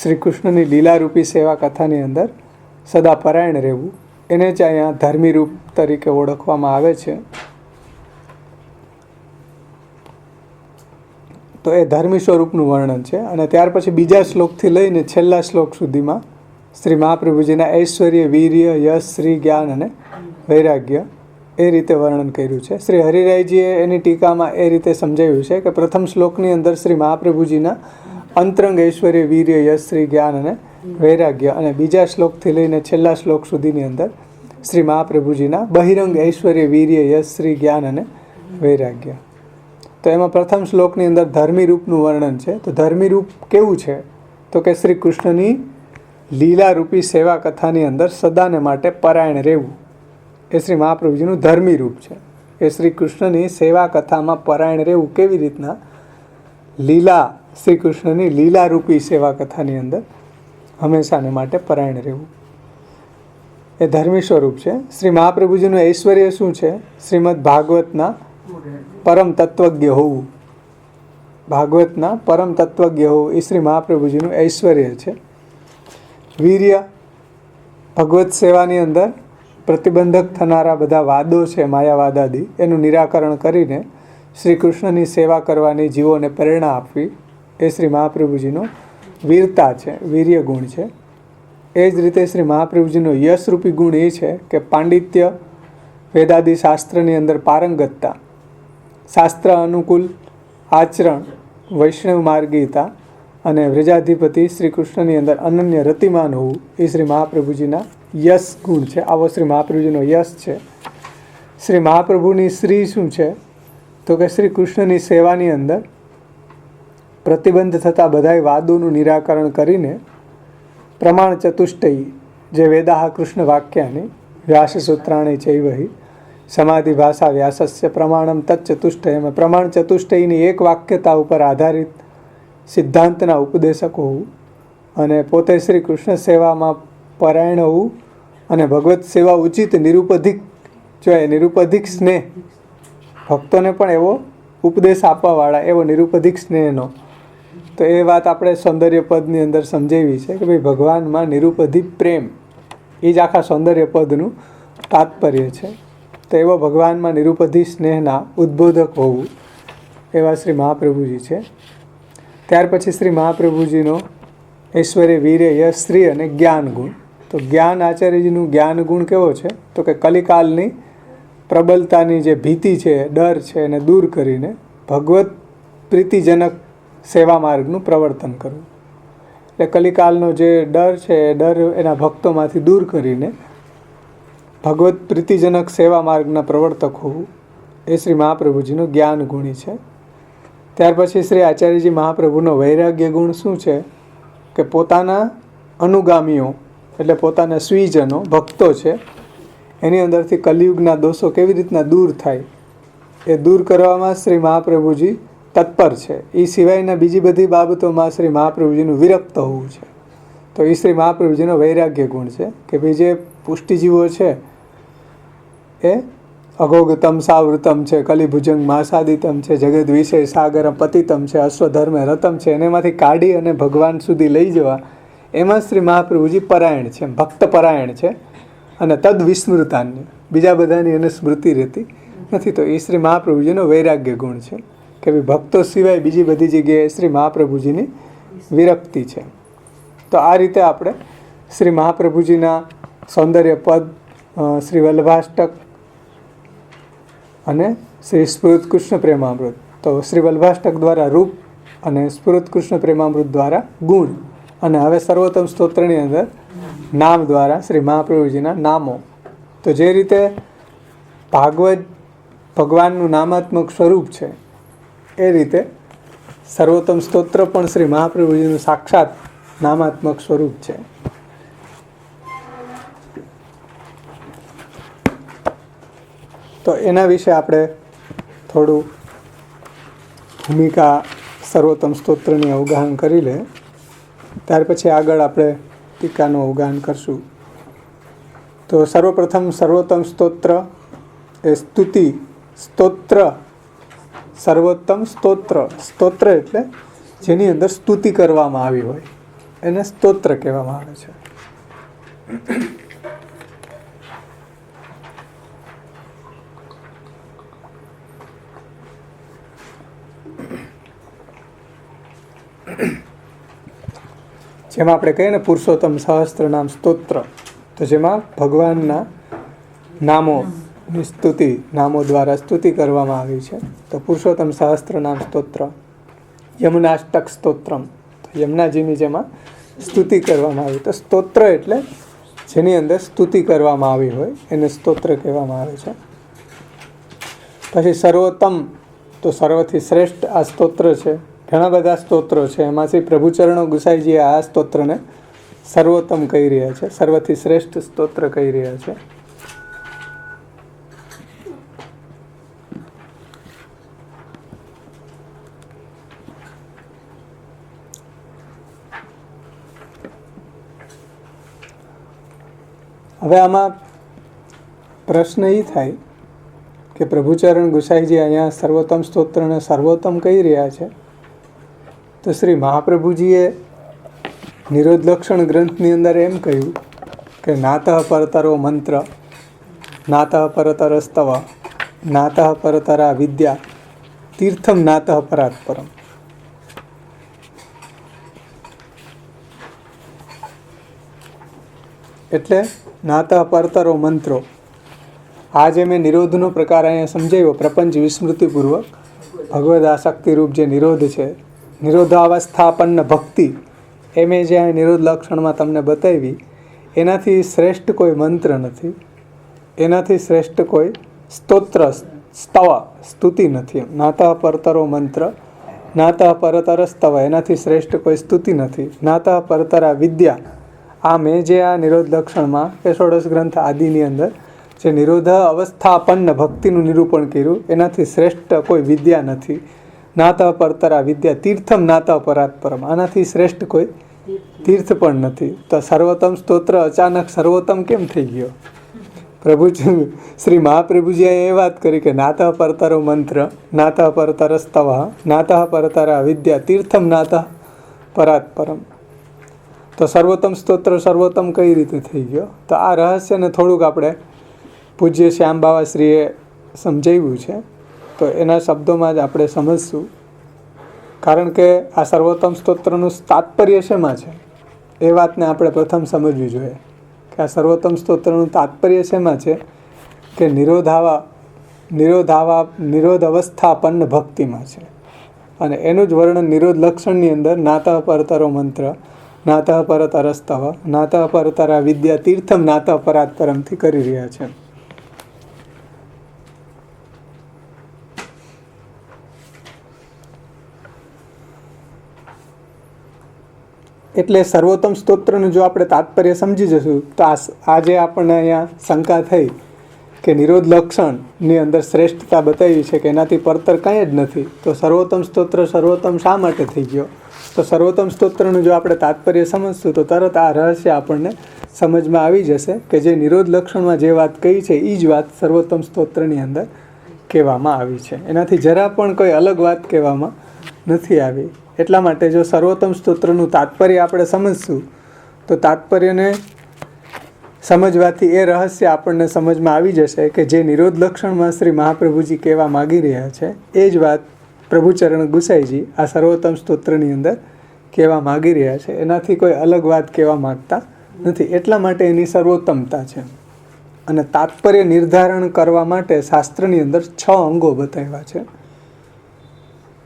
શ્રી કૃષ્ણની લીલારૂપી સેવા કથાની અંદર સદા પરાયણ રહેવું, એને જ અહીંયા ધર્મી રૂપ તરીકે ઓળખવામાં આવે છે. તો એ ધર્મી સ્વરૂપનું વર્ણન છે. અને ત્યાર પછી બીજા શ્લોકથી લઈને છેલ્લા શ્લોક સુધીમાં શ્રી મહાપ્રભુજીના ઐશ્વર્ય, વીર્ય, યશ, શ્રી, જ્ઞાન અને વૈરાગ્ય એ રીતે વર્ણન કર્યું છે. શ્રી હરિરાયજીએ એની ટીકામાં એ રીતે સમજાવ્યું છે કે પ્રથમ શ્લોકની અંદર શ્રી મહાપ્રભુજીના અંતરંગ ઐશ્વર્ય, વીર્ય, યશ, શ્રી, જ્ઞાન અને વૈરાગ્ય, અને બીજા શ્લોકથી લઈને છેલ્લા શ્લોક સુધીની અંદર શ્રી મહાપ્રભુજીના બહિરંગ ઐશ્વર્ય, વીર્ય, યશ, શ્રી, જ્ઞાન અને વૈરાગ્ય. તો એમાં પ્રથમ શ્લોકની અંદર ધર્મી રૂપનું વર્ણન છે. તો ધર્મી રૂપ કેવું છે તો કે શ્રી કૃષ્ણની લીલારૂપી સેવા કથાની અંદર સદાને માટે પરાયણ રહેવું એ શ્રી મહાપ્રભુજીનું ધર્મી રૂપ છે. એ શ્રી કૃષ્ણની સેવા કથામાં પરાયણ રહેવું કેવી રીતના? લીલા, શ્રી કૃષ્ણની લીલારૂપી સેવા કથાની અંદર હંમેશાને માટે પરાયણ રહેવું. એ ધર્મી સ્વરૂપ છે. શ્રી મહાપ્રભુજીનું ઐશ્વર્ય શું છે? શ્રીમદ ભાગવતના પરમ તત્વજ્ઞ હોવું. ભાગવતના પરમ તત્વજ્ઞ હોવું એ શ્રી મહાપ્રભુજીનું ઐશ્વર્ય છે. વીર્ય, ભગવત સેવાની અંદર પ્રતિબંધક થનારા બધા વાદો છે, માયાવાદાદી, એનું નિરાકરણ કરીને શ્રી કૃષ્ણની સેવા કરવાની જીવોને પ્રેરણા આપવી એ શ્રી મહાપ્રભુજીનો વીરતા છે, વીર્ય ગુણ છે. એ જ રીતે શ્રી મહાપ્રભુજીનો યશરૂપી ગુણ એ છે કે પાંડિત્ય, વેદાદી શાસ્ત્રની અંદર પારંગતતા, શાસ્ત્ર અનુકૂળ આચરણ, વૈષ્ણવ માર્ગીતા અને વ્રજાધિપતિ શ્રી કૃષ્ણની અંદર અનન્ય રતિમાન હોવું એ શ્રી મહાપ્રભુજીના યશ ગુણ છે. આવો શ્રી મહાપ્રભુજીનો યશ છે. શ્રી મહાપ્રભુની શ્રી શું છે? તો કે શ્રી કૃષ્ણની સેવાની અંદર પ્રતિબંધ થતા બધાય વાદોનું નિરાકરણ કરીને પ્રમાણ ચતુષ્ટયી, જે વેદાહ કૃષ્ણ વાક્યાની વ્યાસસૂત્રાણી ચૈવહી સમાધિ ભાષા વ્યાસસ્ય પ્રમાણમ તચ્ચતુષ્ટયમ, પ્રમાણ ચતુષ્ટયની એક વાક્યતા ઉપર આધારિત સિદ્ધાંતના ઉપદેશક હોવું અને પોતે શ્રી કૃષ્ણ સેવામાં પરાયણ હોવું અને ભગવત સેવા ઉચિત નિરુપધિક જોઈએ, નિરુપધિક સ્નેહ, ભક્તોને પણ એવો ઉપદેશ આપવાવાળા એવો નિરુપધિક સ્નેહનો. તો એ વાત આપણે સૌંદર્ય પદની અંદર સમજાવી છે કે ભાઈ ભગવાનમાં નિરુપધિક પ્રેમ એ જ આખા સૌંદર્ય પદનું તાત્પર્ય છે. તો એવો ભગવાનમાં નિરુપધિ સ્નેહના ઉદ્બોધક હોવું એવા શ્રી મહાપ્રભુજી છે. ત્યાર પછી શ્રી મહાપ્રભુજીનો ઐશ્વર્ય, વીર્ય, યશ, શ્રી અને જ્ઞાન ગુણ. તો જ્ઞાન આચાર્યજીનું જ્ઞાન ગુણ કેવો છે? તો કે કલિકાલની પ્રબલતાની જે ભીતિ છે, ડર છે, એને દૂર કરીને ભગવત પ્રીતિજનક સેવા માર્ગનું પ્રવર્તન કરવું. એટલે કલિકાલનો જે ડર છે એ ડર એના ભક્તોમાંથી દૂર કરીને ભગવત પ્રીતિજનક સેવા માર્ગના પ્રવર્તક હોવું એ શ્રી મહાપ્રભુજીનો જ્ઞાન ગુણી છે. ત્યાર પછી શ્રી આચાર્યજી મહાપ્રભુનો વૈરાગ્ય ગુણ શું છે? કે પોતાના અનુગામીઓ એટલે પોતાના સ્વીજનો, ભક્તો છે, એની અંદરથી કલિયુગના દોષો કેવી રીતના દૂર થાય એ દૂર કરવામાં શ્રી મહાપ્રભુજી તત્પર છે. એ સિવાયના બીજી બધી બાબતોમાં શ્રી મહાપ્રભુજીનું વિરક્ત હોવું છે. તો એ શ્રી મહાપ્રભુજીનો વૈરાગ્ય ગુણ છે કે ભાઈ જે પુષ્ટિજીવો છે એ અઘોગતમ સાવૃતમ છે, કલિભુજંગ માસાદિતમ છે, જગદ વિષય સાગરમ પતિતમ છે, અશ્વધર્મે રતમ છે, એનેમાંથી કાઢી અને ભગવાન સુધી લઈ જવા એમાં શ્રી મહાપ્રભુજી પરાયણ છે, ભક્ત પરાયણ છે. અને તદ વિસ્મૃતાન્ય, બીજા બધાની એને સ્મૃતિ રહેતી નથી. તો એ શ્રી મહાપ્રભુજીનો વૈરાગ્ય ગુણ છે કે ભાઈ ભક્તો સિવાય બીજી બધી જગ્યાએ શ્રી મહાપ્રભુજીની વિરક્તિ છે. તો આ રીતે આપણે શ્રી મહાપ્રભુજીના સૌંદર્ય પદ, શ્રી વલ્લભાષ્ટક અને શ્રી સ્ફુરત કૃષ્ણ પ્રેમામૃત, તો શ્રી વલ્લભાષ્ટક દ્વારા રૂપ અને સ્ફુરત કૃષ્ણ પ્રેમામૃત દ્વારા ગુણ, અને હવે સર્વોત્તમ સ્તોત્રની અંદર નામ દ્વારા શ્રી મહાપ્રભુજીના નામો. તો જે રીતે ભાગવત ભગવાનનું નામાત્મક સ્વરૂપ છે એ રીતે સર્વોત્તમ સ્તોત્ર પણ શ્રી મહાપ્રભુજીનું સાક્ષાત નામાત્મક સ્વરૂપ છે. તો એના વિશે આપણે થોડું ભૂમિકા સર્વોત્તમ સ્તોત્રની અવગાહન કરી લે, ત્યાર પછી આગળ આપણે ટીકાનું અવગાહન કરશું. તો સર્વપ્રથમ સર્વોત્તમ સ્તોત્ર એ સ્તુતિ સ્તોત્ર, સર્વોત્તમ સ્તોત્ર, સ્તોત્ર એટલે જેની અંદર સ્તુતિ કરવામાં આવી હોય એને સ્તોત્ર કહેવામાં આવે છે. જેમાં આપણે કહીએ ને પુરુષોત્તમ સહસ્ત્ર નામ સ્તોત્ર, તો જેમાં ભગવાનના નામોની સ્તુતિ, નામો દ્વારા સ્તુતિ કરવામાં આવી છે. તો પુરુષોત્તમ સહસ્ત્ર નામ સ્તોત્ર, યમુનાષ્ટક સ્તોત્રમ, યમુનાજીની જેમાં સ્તુતિ કરવામાં આવી. તો સ્તોત્ર એટલે જેની અંદર સ્તુતિ કરવામાં આવી હોય એને સ્તોત્ર કહેવામાં આવે છે. પછી સર્વોત્તમ, તો સર્વથી શ્રેષ્ઠ આ સ્તોત્ર છે. ઘણા બધા સ્તોત્રો છે, એમાંથી પ્રભુચરણો ગુસાઈજી આ સ્તોત્રને સર્વોત્તમ કહી રહ્યા છે, સર્વથી શ્રેષ્ઠ સ્તોત્ર કહી રહ્યા છે. હવે આમાં પ્રશ્ન એ થાય કે પ્રભુચરણ ગુસાઈજી અહીંયા સર્વોત્તમ સ્તોત્રને સર્વોત્તમ કહી રહ્યા છે, તો શ્રી મહાપ્રભુજીએ નિરોધ લક્ષણ ગ્રંથની અંદર એમ કહ્યું કે નાતઃ પરતરો મંત્ર, નાતઃ પરતરસ્તવ, નાતઃ પરતરા વિદ્યા, તીર્થમ નાતઃ પરાત પરમ. એટલે નાતઃ પરતરો મંત્રો, આ જે મેં નિરોધનો પ્રકાર અહીંયા સમજાવ્યો પ્રપંચ વિસ્મૃતિપૂર્વક, ભગવદ આસક્તિરૂપ જે નિરોધ છે, નિરોધાવસ્થાપન્ન ભક્તિ, એ મેં જે આ નિરોધ લક્ષણમાં તમને બતાવી, એનાથી શ્રેષ્ઠ કોઈ મંત્ર નથી, એનાથી શ્રેષ્ઠ કોઈ સ્તોત્ર સ્તવ સ્તુતિ નથી. નાતઃ પરતરો મંત્ર, નાતઃ પરતર સ્તવ, એનાથી શ્રેષ્ઠ કોઈ સ્તુતિ નથી. નાતઃ પરતરા વિદ્યા, આ મેં જે આ નિરોધ લક્ષણમાં કે ષોડશ ગ્રંથ આદિની અંદર જે નિરોધ અવસ્થાપન્ન ભક્તિનું નિરૂપણ કર્યું, એનાથી શ્રેષ્ઠ કોઈ વિદ્યા નથી. નાતઃ પરતરા વિદ્યા, તીર્થમ નાતઃ પરાત પરમ, આનાથી શ્રેષ્ઠ કોઈ તીર્થ પણ નથી. તો સર્વોત્તમ સ્તોત્ર અચાનક સર્વોત્તમ કેમ થઈ ગયો? પ્રભુ શ્રી મહાપ્રભુજીએ એ વાત કરી કે નાતઃ પરતરો મંત્ર, નાતઃ પરતર સ્તવ, નાતઃ પરતરા વિદ્યા, તીર્થમ નાતઃ પરાત પરમ. તો સર્વોત્તમ સ્તોત્ર સર્વોત્તમ કઈ રીતે થઈ ગયો? તો આ રહસ્યને થોડુંક આપણે પૂજ્ય શ્યામ બાવાશ્રીએ સમજાવ્યું છે, તો એના શબ્દોમાં જ આપણે સમજશું. કારણ કે આ સર્વોત્તમ સ્તોત્રનું તાત્પર્ય શેમાં છે એ વાતને આપણે પ્રથમ સમજવી જોઈએ કે આ સર્વોત્તમ સ્તોત્રનું તાત્પર્ય શેમાં છે કે નિરોધ અવસ્થાપન્ન ભક્તિમાં છે. અને એનું જ વર્ણન નિરોધ લક્ષણની અંદર નાતઃ પરતરો મંત્ર, નાતઃ પરતરસ્તવ, નાતઃ પરતરા વિદ્યા, તીર્થમ નાતઃ પરાત પરમથી કરી રહ્યા છે. એટલે સર્વોત્તમ સ્તોત્રનું જો આપણે તાત્પર્ય સમજી જશું તો આજે આપણને અહીંયા શંકા થઈ કે નિરોધ લક્ષણની અંદર શ્રેષ્ઠતા બતાવી છે કે એનાથી પરતર કાંઈ જ નથી, તો સર્વોત્તમ સ્તોત્ર સર્વોત્તમ શા માટે થઈ ગયો? તો સર્વોત્તમ સ્તોત્રનું જો આપણે તાત્પર્ય સમજશું તો તરત આ રહસ્ય આપણને સમજમાં આવી જશે કે જે નિરોધ લક્ષણમાં જે વાત કહી છે એ જ વાત સર્વોત્તમ સ્તોત્રની અંદર કહેવામાં આવી છે. એનાથી જરા પણ કોઈ અલગ વાત કહેવામાં નથી આવી. એટલા માટે જો સર્વોત્તમ સ્તોત્રનું તાત્પર્ય આપણે સમજશું તો તાત્પર્યને સમજવાથી એ રહસ્ય આપણને સમજમાં આવી જશે કે જે નિરોધ લક્ષણમાં શ્રી મહાપ્રભુજી કહેવા માગી રહ્યા છે એ જ વાત પ્રભુચરણ ગુસાઈજી આ સર્વોત્તમ સ્તોત્રની અંદર કહેવા માગી રહ્યા છે. એનાથી કોઈ અલગ વાત કહેવા માગતા નથી. એટલા માટે એની સર્વોત્તમતા છે. અને તાત્પર્ય નિર્ધારણ કરવા માટે શાસ્ત્રની અંદર 6 અંગો બતાવ્યા છે.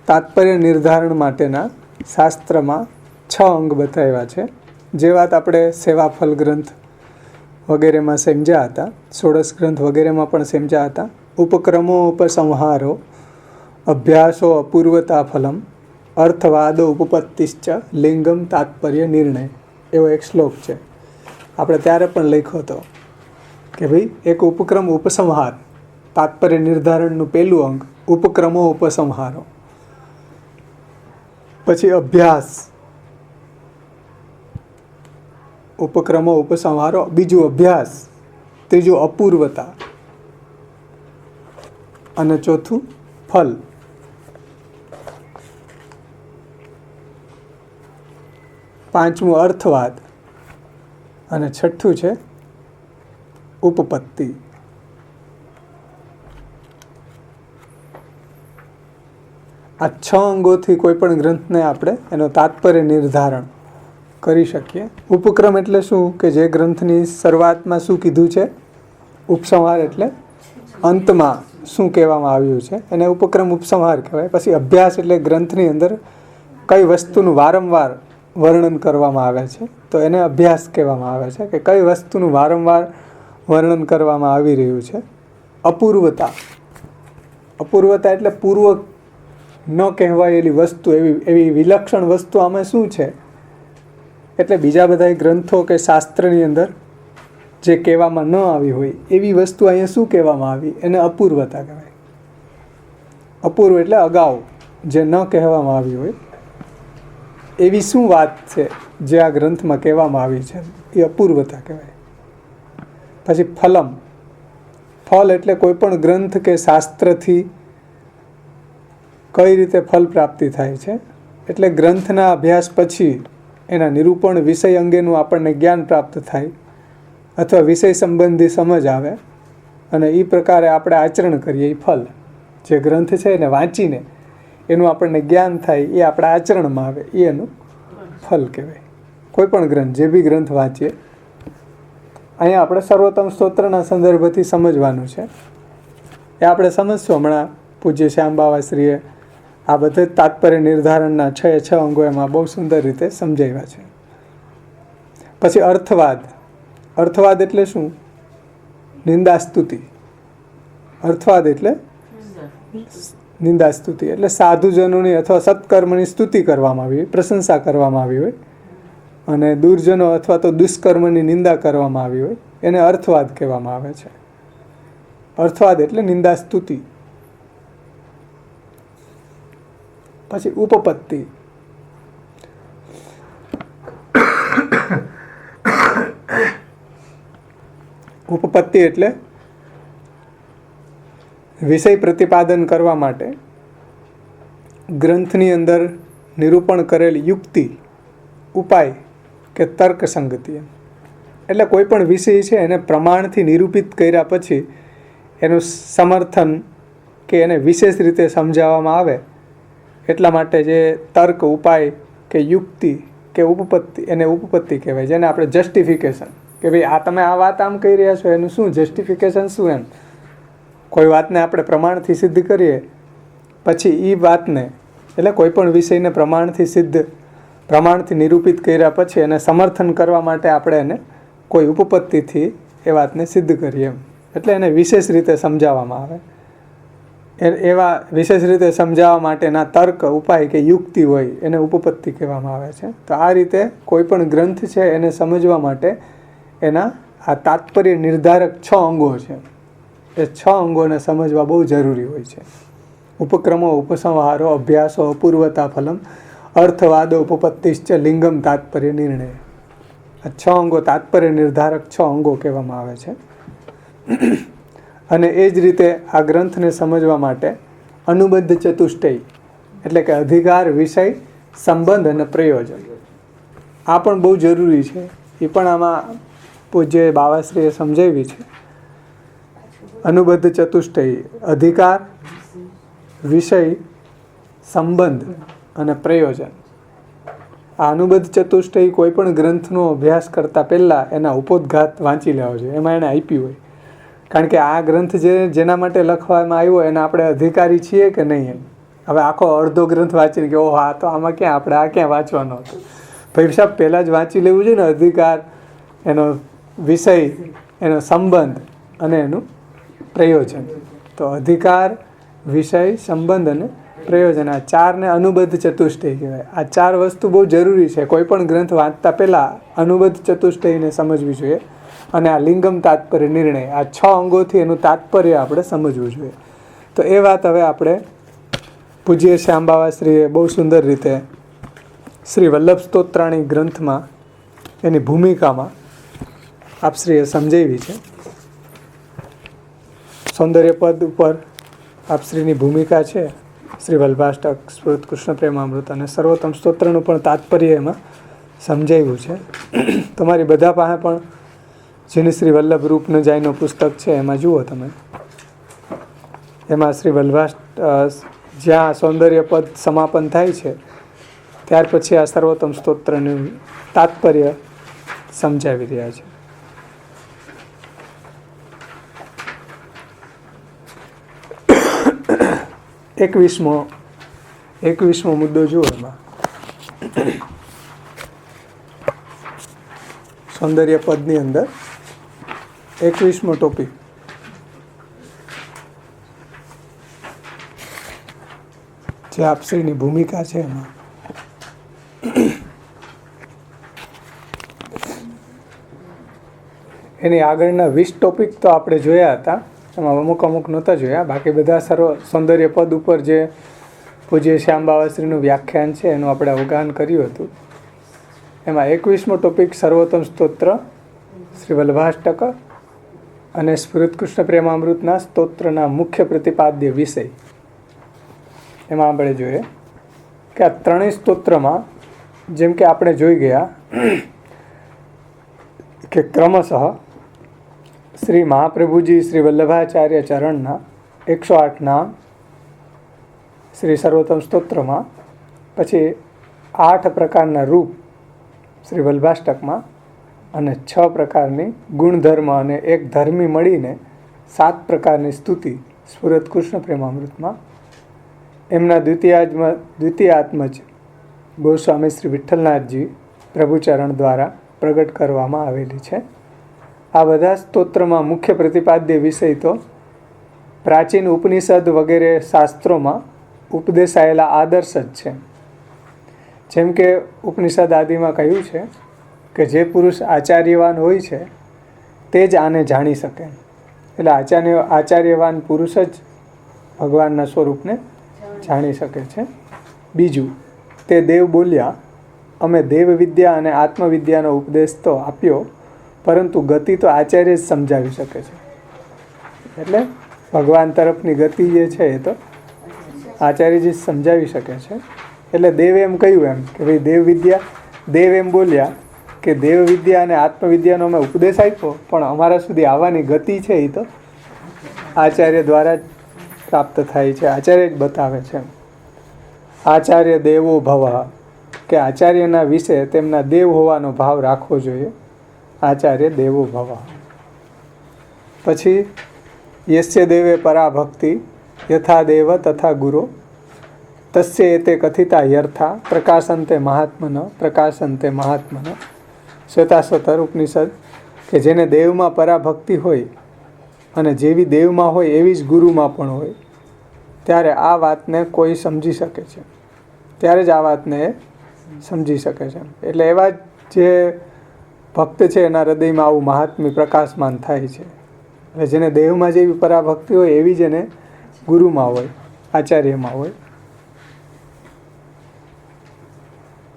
તાત્પર્ય નિર્ધારણ માટેના શાસ્ત્રમાં 6 અંગ બતાવ્યા છે. જે વાત આપણે સેવાફલ ગ્રંથ વગેરેમાં સમજ્યા હતા, ષોડશ ગ્રંથ વગેરેમાં પણ સમજ્યા હતા. ઉપક્રમો ઉપસંહારો, અભ્યાસો અપૂર્વતા ફલમ, અર્થવાદો ઉપપત્તિશ્ચ, લિંગમ તાત્પર્ય નિર્ણય, એવો એક શ્લોક છે. આપણે ત્યારે પણ લખ્યો હતો કે ભાઈ એક ઉપક્રમ ઉપસંહાર, તાત્પર્ય નિર્ધારણનું પહેલું અંગ ઉપક્રમો ઉપસંહારો, પછી અભ્યાસ, ઉપક્રમો ઉપસંહારો, બીજું અભ્યાસ, ત્રીજું અપૂર્વતા અને ચોથું ફલ. પાંચમું અર્થવાદ અને છઠ્ઠું છે ઉપપત્તિ. આ 6 અંગોથી કોઈ પણ ગ્રંથને આપણે એનો તાત્પર્ય નિર્ધારણ કરી શકીએ. ઉપક્રમ એટલે શું કે જે ગ્રંથની શરૂઆતમાં શું કીધું છે, ઉપસંહાર એટલે અંતમાં શું કહેવામાં આવ્યું છે, એને ઉપક્રમ ઉપસંહાર કહેવાય. પછી અભ્યાસ એટલે ગ્રંથની અંદર કઈ વસ્તુનું વારંવાર વર્ણન કરવામાં આવે છે તો એને અભ્યાસ કહેવામાં આવે છે કે કઈ વસ્તુનું વારંવાર વર્ણન કરવામાં આવી રહ્યું છે. અપૂર્વતા, અપૂર્વતા એટલે પૂર્વ ન કહેવાયેલી વસ્તુ, એવી વિલક્ષણ વસ્તુ આમાં શું છે, એટલે બીજા બધા ગ્રંથો કે શાસ્ત્રની અંદર જે કહેવામાં ન આવી હોય એવી વસ્તુ અહીંયા શું કહેવામાં આવી, એને અપૂર્વતા કહેવાય. અપૂર્વ એટલે અગાઉ જે ન કહેવામાં આવી હોય એવી શું વાત છે જે આ ગ્રંથમાં કહેવામાં આવી છે, એ અપૂર્વતા કહેવાય. પછી ફલમ. ફલ એટલે કોઈ પણ ગ્રંથ કે શાસ્ત્રથી કઈ રીતે ફલ પ્રાપ્તિ થાય છે, એટલે ગ્રંથના અભ્યાસ પછી એના નિરૂપણ વિષય અંગેનું આપણને જ્ઞાન પ્રાપ્ત થાય અથવા વિષય સંબંધી સમજ આવે અને એ પ્રકારે આપણે આચરણ કરીએ. એ ફલ જે ગ્રંથ છે એને વાંચીને એનું આપણને જ્ઞાન થાય, એ આપણા આચરણમાં આવે, એ એનું ફલ કહેવાય. કોઈ પણ ગ્રંથ, જે બી ગ્રંથ વાંચીએ, અહીંયા આપણે સર્વોત્તમ સ્તોત્રના સંદર્ભથી સમજવાનું છે. એ આપણે સમજશું. હમણાં પૂજ્ય શ્યામ બાવાશ્રીએ આ બધા તાત્પર્ય નિર્ધારણના 6 અંગો એમાં બહુ સુંદર રીતે સમજાવ્યા છે. પછી અર્થવાદ. અર્થવાદ એટલે શું? નિંદા સ્તુતિ. અર્થવાદ એટલે નિંદા સ્તુતિ એટલે સાધુજનોની અથવા સત્કર્મની સ્તુતિ કરવામાં આવી હોય, પ્રશંસા કરવામાં આવી હોય, અને દુર્જનો અથવા તો દુષ્કર્મની નિંદા કરવામાં આવી હોય, એને અર્થવાદ કહેવામાં આવે છે. અર્થવાદ એટલે નિંદા સ્તુતિ. પછી ઉપપત્તિ. ઉપપત્તિ એટલે વિષય પ્રતિપાદન કરવા માટે ગ્રંથની અંદર નિરૂપણ કરેલ યુક્તિ, ઉપાય કે તર્ક સંગતિ. એટલે કોઈ પણ વિષય છે એને પ્રમાણથી નિરૂપિત કર્યા પછી એનું સમર્થન કે એને વિશેષ રીતે સમજાવવામાં આવે, એટલા માટે જે તર્ક, ઉપાય કે યુક્તિ કે ઉપપત્તિ, એને ઉપપત્તિ કહેવાય. જેને આપણે જસ્ટિફિકેશન, કે ભાઈ આ તમે આ વાત આમ કહી રહ્યા છો, એનું શું જસ્ટિફિકેશન શું? એમ કોઈ વાતને આપણે પ્રમાણથી સિદ્ધ કરીએ પછી એ વાતને, એટલે કોઈ પણ વિષયને પ્રમાણથી નિરૂપિત કર્યા પછી એને સમર્થન કરવા માટે આપણે એને કોઈ ઉપપત્તિથી એ વાતને સિદ્ધ કરીએ એમ. એટલે એને વિશેષ રીતે સમજાવવામાં આવે. એવા વિશેષ રીતે સમજાવવા માટેના તર્ક, ઉપાય કે યુક્તિ હોય એને ઉપપત્તિ કહેવામાં આવે છે. તો આ રીતે કોઈ પણ ગ્રંથ છે એને સમજવા માટે એના આ તાત્પર્ય નિર્ધારક 6 અંગો છે. એ 6 અંગોને સમજવા બહુ જરૂરી હોય છે. ઉપક્રમો, ઉપસંહારો, અભ્યાસો, અપૂર્વતા ફલમ, અર્થવાદો, ઉપપત્તિશ્ચ લિંગમ તાત્પર્ય નિર્ણય. આ 6 અંગો તાત્પર્ય નિર્ધારક 6 અંગો કહેવામાં આવે છે. અને એ જ રીતે આ ગ્રંથને સમજવા માટે અનુબદ્ધ ચતુષ્ટય એટલે કે અધિકાર, વિષય, સંબંધ અને પ્રયોજન, આ પણ બહુ જરૂરી છે. એ પણ આમાં પૂજ્ય બાવાશ્રીએ સમજાવી છે. અનુબદ્ધ ચતુષ્ટય અધિકાર, વિષય, સંબંધ અને પ્રયોજન. આ અનુબદ્ધ ચતુષ્ટય કોઈ પણ ગ્રંથનો અભ્યાસ કરતાં પહેલાં એના ઉપોદ્ઘાત વાંચી લેવો જોઈએ. એમાં એને આપ્યું હોય, કારણ કે આ ગ્રંથ જેના માટે લખવામાં આવ્યો એના આપણે અધિકારી છીએ કે નહીં એમ. હવે આખો અડધો ગ્રંથ વાંચીને કે ઓહ આ તો આમાં ક્યાં આપણે આ ક્યાં વાંચવાનો હતો. ભાઈ સાહેબ પહેલાં જ વાંચી લેવું જોઈએ ને. અધિકાર, એનો વિષય, એનો સંબંધ અને એનું પ્રયોજન. તો અધિકાર, વિષય, સંબંધ અને પ્રયોજન, આ 4ને અનુબદ્ધ ચતુષ્ટય કહેવાય. આ 4 વસ્તુ બહુ જરૂરી છે. કોઈ પણ ગ્રંથ વાંચતા પહેલાં અનુબદ્ધ ચતુષ્ટયને સમજવી જોઈએ. અને આ લિંગમ તાત્પર્ય નિર્ણય, આ 6 અંગોથી એનું તાત્પર્ય આપણે સમજવું જોઈએ. તો એ વાત હવે આપણે પૂજ્ય શ્યામ બાવાશ્રીએ બહુ સુંદર રીતે શ્રી વલ્લભ સ્તોત્રાણી ગ્રંથમાં એની ભૂમિકામાં આપશ્રીએ સમજાવી છે. સૌંદર્ય પદ ઉપર આપશ્રીની ભૂમિકા છે. શ્રી વલ્ભાષ્ટક, સ્ફુરત કૃષ્ણ પ્રેમામૃત અને સર્વોત્તમ સ્તોત્રનું પણ તાત્પર્ય એમાં સમજાવ્યું છે. તમારી બધા પાસે પણ જેની શ્રી વલ્લભ રૂપન જાયનો પુસ્તક છે એમાં જુઓ તમે. એમાં શ્રી જ્યાં સૌંદર્ય પદ સમાપન થાય છે ત્યાર પછી આ સર્વોત્તમ સ્તોત્રનું તાત્પર્ય સમજાવી રહ્યા છે. એકવીસમો મુદ્દો જુઓ. એમાં સૌંદર્ય પદની અંદર 21મો ટોપિક. જે આપશ્રીની ભૂમિકા છે એમાં એની આગળના 20 ટોપિક તો આપણે જોયા હતા. એમાં અમુક નહોતા જોયા. બાકી બધા સૌંદર્ય પદ ઉપર જે પૂજ્ય શ્યામ બાવાશ્રીનું વ્યાખ્યાન છે એનું આપણે અવગાહન કર્યું હતું. એમાં 21મો ટોપિક સર્વોત્તમ સ્તોત્ર શ્રી વલ્ભાષ્ટક અને સ્ફુરત કૃષ્ણ પ્રેમામૃતના સ્તોત્રના મુખ્ય પ્રતિપાદ્ય વિષય, એમાં આપણે જોઈએ કે આ ત્રણેય સ્તોત્રમાં જેમ કે આપણે જોઈ ગયા કે ક્રમશઃ શ્રી મહાપ્રભુજી શ્રી વલ્લભાચાર્ય ચરણના 108 નામ શ્રી સર્વોત્તમ સ્તોત્રમાં, પછી 8 પ્રકારના રૂપ શ્રી વલ્લભાષ્ટકમાં, અને 6 પ્રકારની ગુણધર્મ અને એક ધર્મી મળીને 7 પ્રકારની સ્તુતિ સ્ફુરત કૃષ્ણ પ્રેમામૃતમાં એમના દ્વિતીયાત્મજ ગોસ્વામી શ્રી વિઠ્ઠલનાથજી પ્રભુચરણ દ્વારા પ્રગટ કરવામાં આવેલી છે. આ બધા સ્તોત્રમાં મુખ્ય પ્રતિપાદ્ય વિષય તો પ્રાચીન ઉપનિષદ વગેરે શાસ્ત્રોમાં ઉપદેશાયેલા આદર્શ જ છે. જેમ કે ઉપનિષદ આદિમાં કહ્યું છે કે જે પુરુષ આચાર્યવાન હોય છે તે જ આને જાણી શકે. એટલે આચાર્યવાન પુરુષ જ ભગવાનના સ્વરૂપને જાણી શકે છે. બીજું, તે દેવ બોલ્યા, અમે દેવ વિદ્યા અને આત્મવિદ્યાનો ઉપદેશ તો આપ્યો, પરંતુ ગતિ તો આચાર્ય જ સમજાવી શકે છે. એટલે ભગવાન તરફની ગતિ જે છે એ તો આચાર્યજી સમજાવી શકે છે. એટલે દેવ એમ કહ્યું એમ કે ભાઈ દેવ એમ બોલ્યા કે દેવ વિદ્યા અને આત્મવિદ્યાનો અમે ઉપદેશ આપ્યો, પણ અમારા સુધી આવવાની ગતિ છે એ તો આચાર્ય દ્વારા જ પ્રાપ્ત થાય છે, આચાર્ય જ બતાવે છે. આચાર્ય દેવો ભવ, કે આચાર્યના વિશે તેમના દેવ હોવાનો ભાવ રાખવો જોઈએ. આચાર્ય દેવો ભવ. પછી યસ્ય દેવે પરાભક્તિ યથા દેવ તથા ગુરો તસ્ય એતે કથિતા યર્થા પ્રકાશંતે મહાત્મન. શ્વેતાશ્વતર ઉપનિષદ, કે જેને દેવમાં પરાભક્તિ હોય અને જેવી દેવમાં હોય એવી જ ગુરુમાં પણ હોય, ત્યારે આ વાતને કોઈ સમજી શકે છે, ત્યારે જ આ વાતને સમજી શકે છે. એટલે એવા જે ભક્ત છે એના હૃદયમાં આવું મહાત્મ્ય પ્રકાશમાન થાય છે. એટલે જેને દેવમાં જેવી પરાભક્તિ હોય એવી જ એને ગુરુમાં હોય, આચાર્યમાં હોય,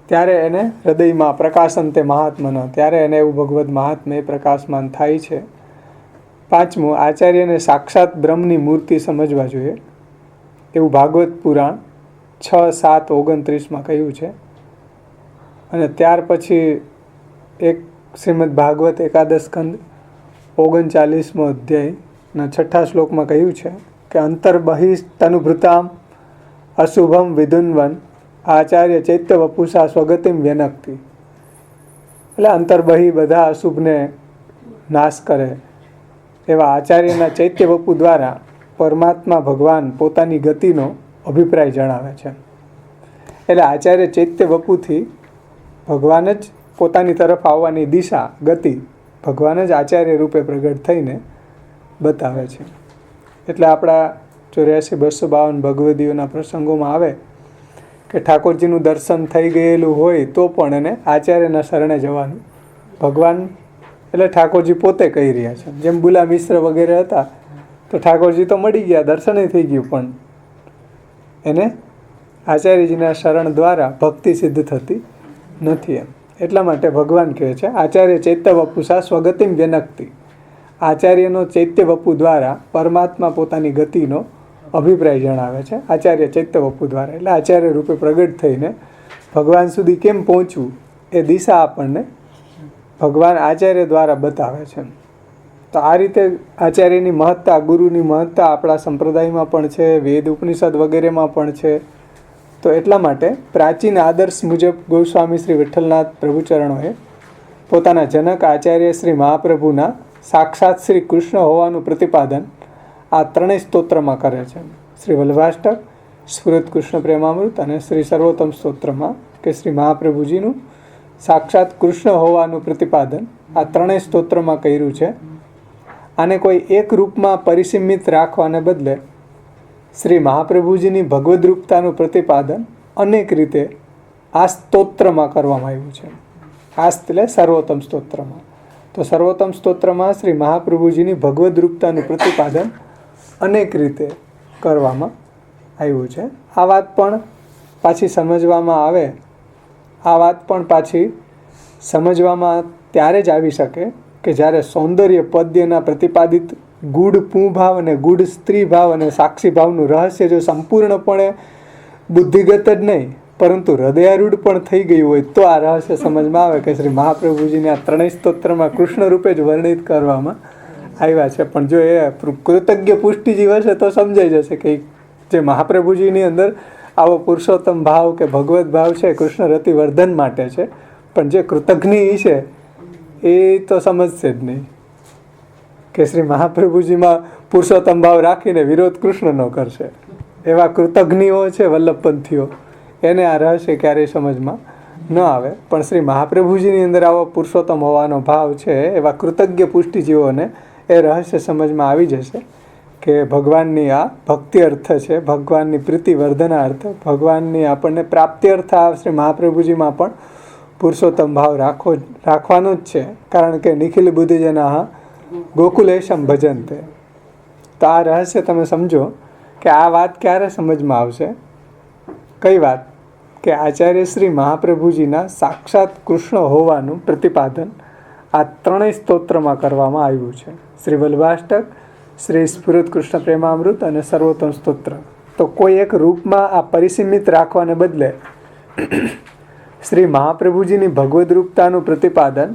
ત્યારે એને હૃદયમાં પ્રકાશંતે મહાત્મનો, ત્યારે એને એવું ભગવદ્ મહાત્મ્ય પ્રકાશમાન થાય છે. પાંચમું, આચાર્યને સાક્ષાત બ્રહ્મની મૂર્તિ સમજવા જોઈએ એવું ભાગવત પુરાણ 6:7-29 કહ્યું છે. અને ત્યાર પછી એક શ્રીમદ ભાગવત એકાદશ સ્કંદ 39મો અધ્યાયના 6 શ્લોકમાં કહ્યું છે કે અંતર્બહિ તનુભૃતામ અશુભમ વિધુન્વન આચાર્ય ચૈત્ય વપુષા સ્વગતિમ વ્યનક્તિ. એટલે અંતર્બહિ બધા અશુભને નાશ કરે એવા આચાર્યના ચૈત્ય વપુ દ્વારા પરમાત્મા ભગવાન પોતાની ગતિનો અભિપ્રાય જણાવે છે. એટલે આચાર્ય ચૈત્ય વપુથી ભગવાન જ પોતાની તરફ આવવાની દિશા, ગતિ ભગવાન જ આચાર્ય રૂપે પ્રગટ થઈને બતાવે છે. એટલે આપણા 84-252 ભગવદીઓના પ્રસંગોમાં આવે કે ઠાકોરજીનું દર્શન થઈ ગયેલું હોય તો પણ એને આચાર્યના શરણે જવાનું ભગવાન, એટલે ઠાકોરજી પોતે કહી રહ્યા છે. જેમ બુલા મિશ્ર વગેરે હતા તો ઠાકોરજી તો મળી ગયા, દર્શન થઈ ગયું, પણ એને આચાર્યજીના શરણ દ્વારા ભક્તિ સિદ્ધ થતી નથી. એમ એટલા માટે ભગવાન કહે છે આચાર્ય ચૈત્ય વપુષા સ્વગતિમ વ્યનક્તિ. આચાર્યનો ચૈત્ય વપુ દ્વારા પરમાત્મા પોતાની ગતિનો અભિપ્રાય જણાવે છે, આચાર્ય ચૈત્ય વપુ દ્વારા. એટલે આચાર્ય રૂપે પ્રગટ થઈને ભગવાન સુધી કેમ પહોંચવું એ દિશા આપણને ભગવાન આચાર્ય દ્વારા બતાવે છે. તો આ રીતે આચાર્યની મહત્તા, ગુરુની મહત્તા આપણા સંપ્રદાયમાં પણ છે, વેદ ઉપનિષદ વગેરેમાં પણ છે. તો એટલા માટે પ્રાચીન આદર્શ મુજબ ગોસ્વામી શ્રી વિઠ્ઠલનાથ પ્રભુચરણોએ પોતાના જનક આચાર્ય શ્રી મહાપ્રભુના સાક્ષાત શ્રી કૃષ્ણ હોવાનું પ્રતિપાદન આ ત્રણેય સ્તોત્રમાં કરે છે. શ્રી વલ્લભાષ્ટક, સ્ફુરત કૃષ્ણ પ્રેમામૃત અને શ્રી સર્વોત્તમ સ્તોત્રમાં કે શ્રી મહાપ્રભુજીનું સાક્ષાત કૃષ્ણ હોવાનું પ્રતિપાદન આ ત્રણેય સ્તોત્રમાં કર્યું છે. આને કોઈ એક રૂપમાં પરિસીમિત રાખવાને બદલે શ્રી મહાપ્રભુજીની ભગવદ્ રૂપતાનું પ્રતિપાદન અનેક રીતે આ સ્તોત્રમાં કરવામાં આવ્યું છે. આ એટલે સર્વોત્તમ સ્તોત્રમાં. તો સર્વોત્તમ સ્તોત્રમાં શ્રી મહાપ્રભુજીની ભગવદ્ રૂપતાનું પ્રતિપાદન અનેક રીતે કરવામાં આવ્યું છે. આ વાત પણ પાછી સમજવામાં ત્યારે જ આવી શકે કે જ્યારે સૌંદર્ય પદ્યના પ્રતિપાદિત ગૂઢ પુંભાવ અને ગૂઢ સ્ત્રી ભાવ અને સાક્ષી ભાવનું રહસ્ય જો સંપૂર્ણપણે બુદ્ધિગત જ નહીં પરંતુ હૃદયારૂઢ પણ થઈ ગયું હોય તો આ રહસ્ય સમજમાં આવે કે શ્રી મહાપ્રભુજીને આ ત્રણેય સ્તોત્રમાં કૃષ્ણ રૂપે જ વર્ણિત કરવામાં આવ્યા છે. પણ જો એ કૃતજ્ઞ પુષ્ટિજીવ હશે તો સમજાઈ જશે કે જે મહાપ્રભુજીની અંદર આવો પુરુષોત્તમ ભાવ કે ભગવત ભાવ છે કૃષ્ણ રતિવર્ધન માટે છે, પણ જે કૃતજ્ઞ છે એ તો સમજશે જ નહીં કે શ્રી મહાપ્રભુજીમાં પુરુષોત્તમ ભાવ રાખીને વિરોધ કૃષ્ણનો કરશે. એવા કૃતજ્ઞો છે વલ્લભપંથીઓ, એને આ રહસ્ય ક્યારેય સમજમાં ન આવે. પણ શ્રી મહાપ્રભુજીની અંદર આવો પુરુષોત્તમ હોવાનો ભાવ છે એવા કૃતજ્ઞ પુષ્ટિજીવોને એ રહસ્ય સમજમાં આવી જશે કે ભગવાનની આ ભક્તિ અર્થ છે, ભગવાનની પ્રીતિ વર્ધના અર્થ, ભગવાનની આપણને પ્રાપ્તિ અર્થ આ શ્રી મહાપ્રભુજીમાં પણ પુરુષોત્તમ ભાવ રાખવાનો જ છે. કારણ કે નિખિલ બુદ્ધિજના ગોકુલેશમ ભજનતે. તો આ રહસ્ય તમે સમજો કે આ વાત ક્યારે સમજમાં આવશે. કઈ વાત? કે આચાર્ય શ્રી મહાપ્રભુજીના સાક્ષાત કૃષ્ણ હોવાનું પ્રતિપાદન આ ત્રણેય સ્તોત્રમાં કરવામાં આવ્યું છે. શ્રી વલ્લભાષ્ટક, શ્રી સ્ફુરત કૃષ્ણ પ્રેમામૃત અને સર્વોત્તમ સ્તોત્ર. તો કોઈ એક રૂપમાં આ પરિસીમિત રાખવાને બદલે શ્રી મહાપ્રભુજીની ભગવદ રૂપતાનું પ્રતિપાદન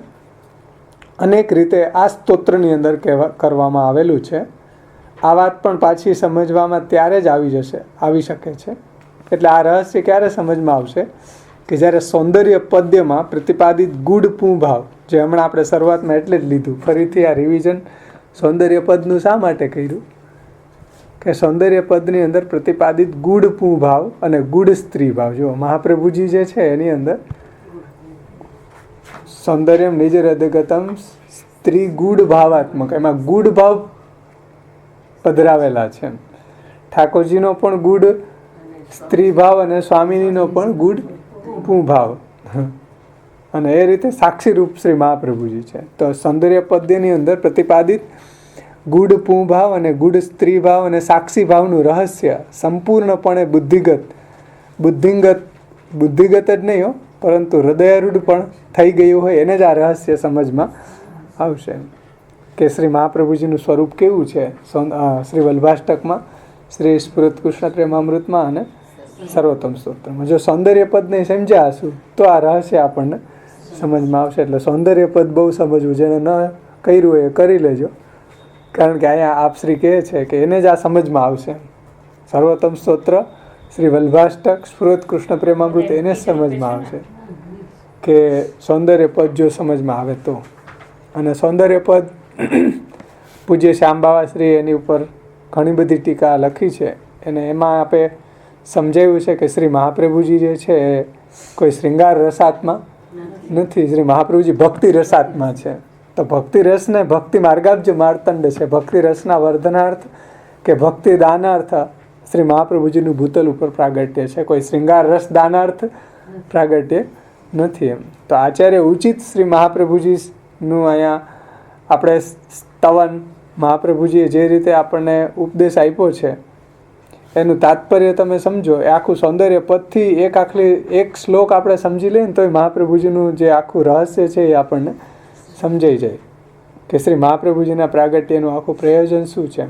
અનેક રીતે આ સ્તોત્રની અંદર કરવામાં આવેલું છે. આ વાત પણ પાછી સમજવામાં ત્યારે જ આવી શકે છે. એટલે આ રહસ્ય ક્યારે સમજમાં આવશે કે જ્યારે સૌંદર્ય પદ્યમાં પ્રતિપાદિત ગૂઢ પુંભાવ, જે હમણાં આપણે શરૂઆતમાં એટલે જ લીધું, ફરીથી આ રિવિઝન સૌંદર્ય પદનું શા માટે કર્યું કે સૌંદર્ય પદની અંદર પ્રતિપાદિત ગૂઢ પુંભાવ અને ગૂઢ સ્ત્રી ભાવ. જો મહાપ્રભુજી જે છે એની અંદર સૌંદર્યમ નિજ હૃદયગતમ સ્ત્રી ગૂઢ ભાવાત્મક, એમાં ગૂઢ ભાવ પધરાવેલા છે. ઠાકોરજીનો પણ ગૂઢ સ્ત્રી ભાવ અને સ્વામિનીનો પણ ગૂઢ પુંભાવ, અને એ રીતે સાક્ષી રૂપ શ્રી મહાપ્રભુજી છે. તો સૌંદર્ય પદ્યની અંદર પ્રતિપાદિત ગૂઢ પુંભાવ અને ગૂઢ સ્ત્રી ભાવ અને સાક્ષી ભાવનું રહસ્ય સંપૂર્ણપણે બુદ્ધિગત જ નહીં હો, પરંતુ હૃદયારૂઢ પણ થઈ ગયું હોય એને જ આ રહસ્ય સમજમાં આવશે કે શ્રી મહાપ્રભુજીનું સ્વરૂપ કેવું છે. શ્રી વલ્લભાષ્ટકમાં, શ્રી સ્ફુરત કૃષ્ણ પ્રેમામૃતમાં અને સર્વોત્તમ સ્તોત્રમાં જો સૌંદર્ય પદને સમજ્યા હશું તો આ રહસ્ય આપણને સમજમાં આવશે. એટલે સૌંદર્ય પદ બહુ સમજવું, જેને ન કર્યું એ કરી લેજો, કારણ કે અહીંયા આપ શ્રી કહે છે કે એને જ આ સમજમાં આવશે. સર્વોત્તમ સ્તોત્ર, શ્રી વલ્લભાષ્ટક, સ્ફુરત કૃષ્ણ પ્રેમામૃત એને જ સમજમાં આવશે કે સૌંદર્ય પદ જો સમજમાં આવે તો. અને સૌંદર્ય પદ પૂજ્ય શ્યામબાવાશ્રી એની ઉપર ઘણી બધી ટીકા લખી છે, અને એમાં આપણે સમજાવ્યું છે કે શ્રી મહાપ્રભુજી જે છે એ કોઈ શૃંગાર રસાત્મા નથી, શ્રી મહાપ્રભુજી ભક્તિ રસાત્મા છે. તો ભક્તિ રસને ભક્તિ માર્ગાબ્જ માર્તંડ છે. ભક્તિ રસના વર્ધનાર્થ કે ભક્તિ દાનાર્થ શ્રી મહાપ્રભુજીનું ભૂતલ ઉપર પ્રાગટ્ય છે, કોઈ શૃંગાર રસ દાનાર્થ પ્રાગટ્ય નથી. એમ તો આચાર્ય ઉચિત શ્રી મહાપ્રભુજીનું અહીંયા આપણે સ્તવન, મહાપ્રભુજીએ જે રીતે આપણને ઉપદેશ આપ્યો છે એનું તાત્પર્ય તમે સમજો. એ આખું સૌંદર્ય પદથી એક શ્લોક આપણે સમજી લઈએ ને તો મહાપ્રભુજીનું જે આખું રહસ્ય છે એ આપણને સમજાઈ જાય કે શ્રી મહાપ્રભુજીના પ્રાગટ્યનું આખું પ્રયોજન શું છે.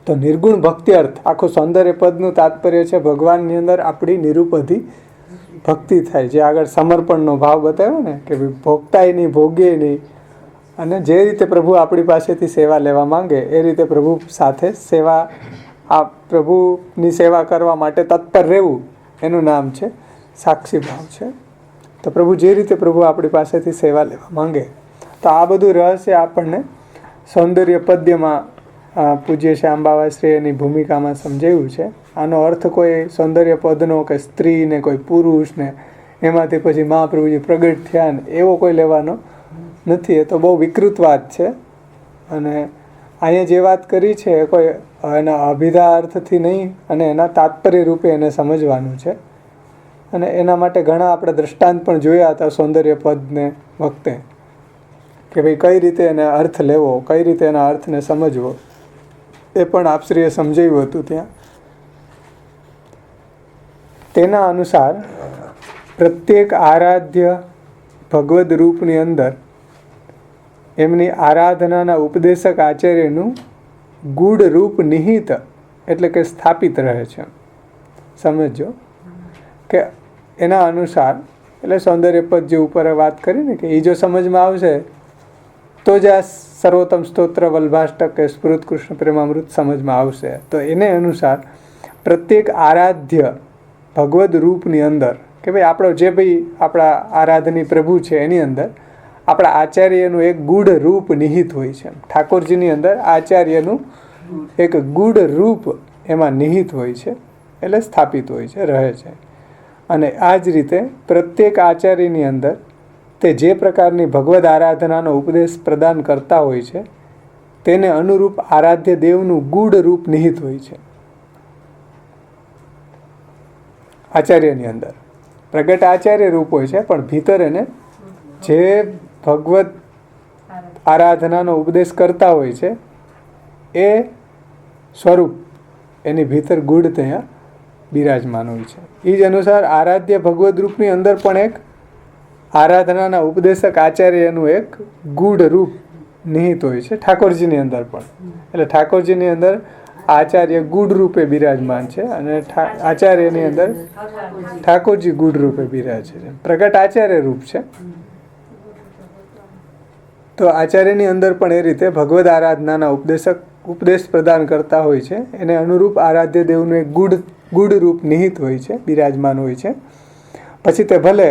તો નિર્ગુણ ભક્તિ અર્થ આખું સૌંદર્ય પદનું તાત્પર્ય છે ભગવાનની અંદર આપણી નિરુપધિ ભક્તિ થાય. જે આગળ સમર્પણનો ભાવ બતાવ્યો ને કે ભોગતાય નહીં, ભોગે નહીં, અને જે રીતે પ્રભુ આપણી પાસેથી સેવા લેવા માંગે એ રીતે પ્રભુ સાથે સેવા, આ પ્રભુની સેવા કરવા માટે તત્પર રહેવું, એનું નામ છે સાક્ષી ભાવ છે. તો પ્રભુ જે રીતે પ્રભુ આપણી પાસેથી સેવા લેવા માંગે, તો આ બધું રહસ્ય આપણને સૌંદર્ય પદ્યમાં પૂજ્ય શ્યામબાવાશ્રી એની ભૂમિકામાં સમજાવ્યું છે. આનો અર્થ કોઈ સૌંદર્ય પદનો કે સ્ત્રી ને કોઈ પુરુષ ને એમાંથી પછી મહાપ્રભુજી પ્રગટ થયા ને એવો કોઈ લેવાનો નથી. એ તો બહુ વિકૃત વાત છે. અને અહીંયા જે વાત કરી છે એ કોઈ એના અભિધા અર્થથી નહીં, અને એના તાત્પર્ય રૂપે એને સમજવાનું છે. અને એના માટે ઘણા આપણે દ્રષ્ટાંત પણ જોયા હતા સૌંદર્ય પદને વખતે કે ભાઈ કઈ રીતે એને અર્થ લેવો, કઈ રીતે એના અર્થને સમજવો, એ પણ આપશ્રીએ સમજાવ્યું હતું ત્યાં. તેના અનુસાર પ્રત્યેક આરાધ્ય ભગવદ રૂપની અંદર એમની આરાધનાના ઉપદેશક આચાર્યનું ગૂઢ રૂપ નિહિત એટલે કે સ્થાપિત રહે છે. સમજો કે એના અનુસાર, એટલે સૌંદર્યપદ જે ઉપર વાત કરી ને, કે એ જો સમજમાં આવશે તો જ આ સર્વોત્તમ સ્તોત્ર વલ્ભાષ્ટક કે સ્ફુરત કૃષ્ણ પ્રેમામૃત સમજમાં આવશે. તો એને અનુસાર પ્રત્યેક આરાધ્ય ભગવદ રૂપની અંદર, કે ભાઈ આપણો જે ભાઈ આપણા આરાધની પ્રભુ છે એની અંદર આપણા આચાર્યનું એક ગૂઢ રૂપ નિહિત હોય છે. ઠાકોરજીની અંદર આચાર્યનું એક ગૂઢ રૂપ એમાં નિહિત હોય છે, એટલે સ્થાપિત હોય છે, રહે છે. અને આ જ રીતે પ્રત્યેક આચાર્યની અંદર તે જે પ્રકારની ભગવદ આરાધનાનો ઉપદેશ પ્રદાન કરતા હોય છે તેને અનુરૂપ આરાધ્ય દેવનું ગૂઢ રૂપ નિહિત હોય છે. આચાર્યની અંદર પ્રગટ આચાર્ય રૂપ હોય છે, પણ ભીતર એને જે ભગવદ આરાધનાનો ઉપદેશ કરતા હોય છે એ સ્વરૂપ એની ભીતર ગૂઢ ત્યાં બિરાજમાન હોય છે. એ જ અનુસાર આરાધ્ય ભગવદ રૂપની અંદર પણ એક આરાધનાના ઉપદેશક આચાર્યનું એક ગૂઢ રૂપ નિહિત હોય છે ઠાકોરજીની અંદર પણ. એટલે ઠાકોરજીની અંદર આચાર્ય ગૂઢ રૂપે બિરાજમાન છે અને આચાર્યની અંદર ઠાકોરજી ગૂઢ રૂપે બિરાજે છે. પ્રગટ આચાર્ય રૂપ છે. તો આચાર્યની અંદર પણ એ રીતે ભગવદ આરાધનાના ઉપદેશ પ્રદાન કરતા હોય છે, એને અનુરૂપ આરાધ્ય દેવનું એક ગૂઢ રૂપ નિહિત હોય છે, બિરાજમાન હોય છે. પછી તે ભલે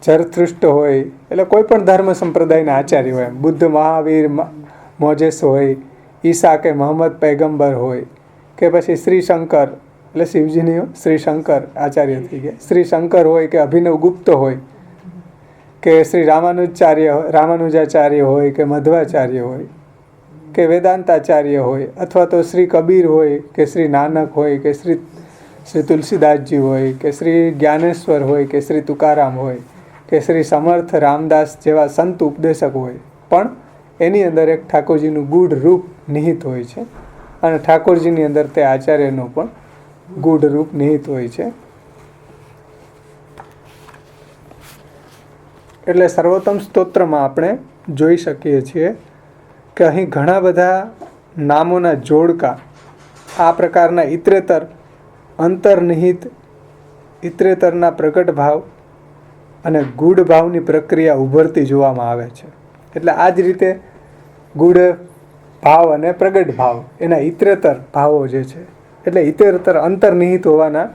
જરથૃષ્ટ હોય, એટલે કોઈ પણ ધર્મ સંપ્રદાયના આચાર્ય હોય, બુદ્ધ, મહાવીર, મોજેસ હોય, ઈસા કે મોહમ્મદ પૈગંબર હોય, કે પછી શ્રી શંકર, એટલે શિવજીની શ્રી શંકર આચાર્ય થઈ ગયા, શ્રી શંકર હોય કે અભિનવ ગુપ્ત હોય, કે શ્રી રામાનુજાચાર્ય હોય કે મધ્વાચાર્ય હોય કે વેદાંતાચાર્ય હોય, અથવા તો શ્રી કબીર હોય કે શ્રી નાનક હોય કે શ્રી તુલસીદાસજી હોય કે શ્રી જ્ઞાનેશ્વર હોય કે શ્રી તુકારામ હોય કે શ્રી સમર્થ રામદાસ જેવા સંત ઉપદેશક હોય, પણ એની અંદર એક ઠાકોરજીનું ગૂઢ રૂપ નિહિત હોય છે અને ઠાકોરજીની અંદર તે આચાર્યનું પણ ગૂઢ રૂપ નિહિત હોય છે. એટલે સર્વોત્તમ સ્તોત્રમાં આપણે જોઈ શકીએ છીએ કે અહીં ઘણા બધા નામોના જોડકા આ પ્રકારના ઇતરેતર અંતર્નિહિત ઇતરેતરના પ્રગટ ભાવ અને ગૂઢ ભાવની પ્રક્રિયા ઉભરતી જોવામાં આવે છે. એટલે આ જ રીતે ગૂઢ ભાવ અને પ્રગટ ભાવ એના ઇતરેતર ભાવો જે છે, એટલે ઇતરેતર અંતર્નિહિત હોવાના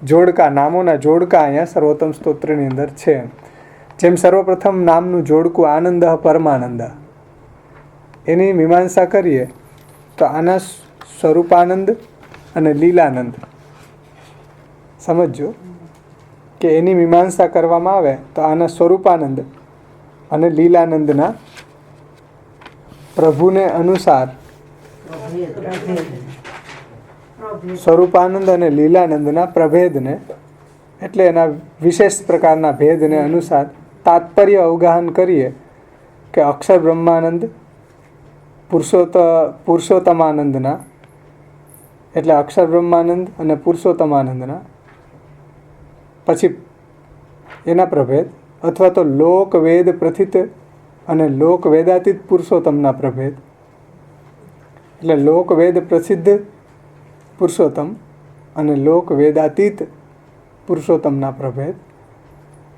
જોડકા, નામોના જોડકા અહીંયા સર્વોત્તમ સ્તોત્રની અંદર છે. જેમ સર્વપ્રથમ નામનું જોડકું આનંદ પરમાનંદ, એની મીમાંસા કરીએ તો આના સ્વરૂપાનંદ અને લીલાનંદ સમજો કે એની મીમાંસા કરવામાં આવે તો આના સ્વરૂપાનંદ અને લીલાનંદના પ્રભુને અનુસાર સ્વરૂપાનંદ અને લીલાનંદના પ્રભેદને, એટલે એના વિશેષ પ્રકારના ભેદને અનુસાર તાત્પર્ય અવગાહન કરીએ કે અક્ષર બ્રહ્માનંદ પુરુષોત્તમાનંદના, એટલે અક્ષર બ્રહ્માનંદ અને પુરુષોત્તમાનંદના પછી એના પ્રભેદ, અથવા તો લોક વેદ પ્રથિત અને લોક વેદાતીત પુરુષોત્તમના પ્રભેદ, એટલે લોક વેદ પ્રસિદ્ધ પુરુષોત્તમ અને લોક વેદાતીત પુરુષોત્તમના પ્રભેદ,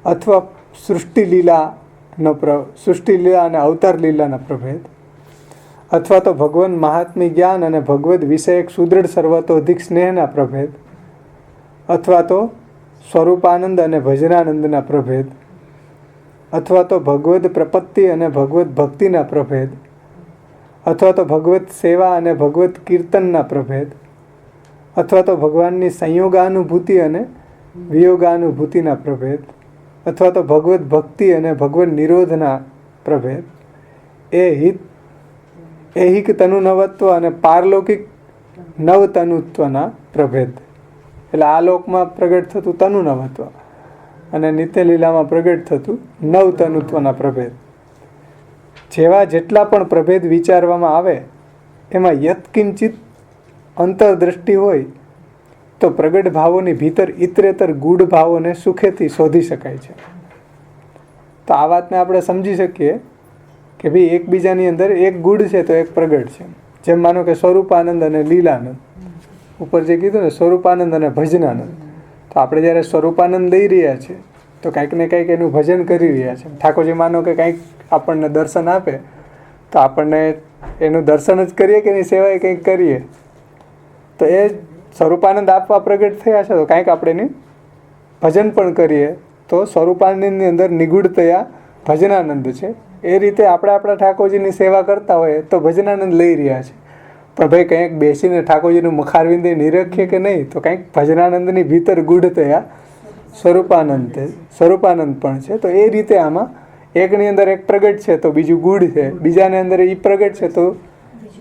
અથવા સૃષ્ટિ લીલા અને અવતાર લીલાના પ્રભેદ, અથવા તો ભગવાન મહાત્મ્ય જ્ઞાન અને ભગવદ વિષયક સુદૃઢ સર્વતોધિક સ્નેહના પ્રભેદ, અથવા તો સ્વરૂપાનંદ અને ભજનાનંદના પ્રભેદ, અથવા તો ભગવદ પ્રપત્તિ અને ભગવદ ભક્તિના પ્રભેદ, અથવા તો ભગવત સેવા અને ભગવત કીર્તનના પ્રભેદ, અથવા તો ભગવાનની સંયોગાનુભૂતિ અને વિયોગાનુભૂતિના પ્રભેદ, અથવા તો ભગવત ભક્તિ અને ભગવત નિરોધના પ્રભેદ, ઐહિક તનુનવત્વ અને પારલૌકિક નવતનુત્વના પ્રભેદ, એટલે આ લોકમાં પ્રગટ થતું તનુનવત્વ અને નિત્યલીલામાં પ્રગટ થતું નવતનુત્વના પ્રભેદ, જેવા જેટલા પણ પ્રભેદ વિચારવામાં આવે એમાં યત્કિંચિત અંતરદ્રષ્ટિ હોય તો પ્રગટ ભાવોની ભીતર ઇતરેતર ગૂઢ ભાવોને સુખેથી શોધી શકાય છે. તો આ વાતને આપણે સમજી શકીએ કે ભાઈ એકબીજાની અંદર એક ગુડ છે તો એક પ્રગટ છે. જેમ માનો કે સ્વરૂપાનંદ અને લીલાનંદ, ઉપર જે કીધું ને સ્વરૂપાનંદ અને ભજનાનંદ, તો આપણે જ્યારે સ્વરૂપાનંદ લઈ રહ્યા છીએ તો કાંઈક ને કાંઈક એનું ભજન કરી રહ્યા છે. ઠાકોરજી માનો કે કાંઈક આપણને દર્શન આપે તો આપણને એનું દર્શન જ કરીએ કે એની સેવાય કંઈક કરીએ, તો એ સ્વરૂપાનંદ આપવા પ્રગટ થયા છે તો કાંઈક આપણે એની ભજન પણ કરીએ તો સ્વરૂપાનંદની અંદર નિગૂઢતયા ભજનાનંદ છે. એ રીતે આપણે આપણા ઠાકોરજીની સેવા કરતા હોઈએ તો ભજનાનંદ લઈ રહ્યા છે. પણ ભાઈ કંઈક બેસીને ઠાકોરજીનું મુખારવિંદે નિરખીએ કે નહીં, તો કંઈક ભજનાનંદની ભીતર ગૂઢતયા સ્વરૂપાનંદ પણ છે. તો એ રીતે આમાં એકની અંદર એક પ્રગટ છે તો બીજું ગૂઢ છે, બીજાની અંદર એ પ્રગટ છે તો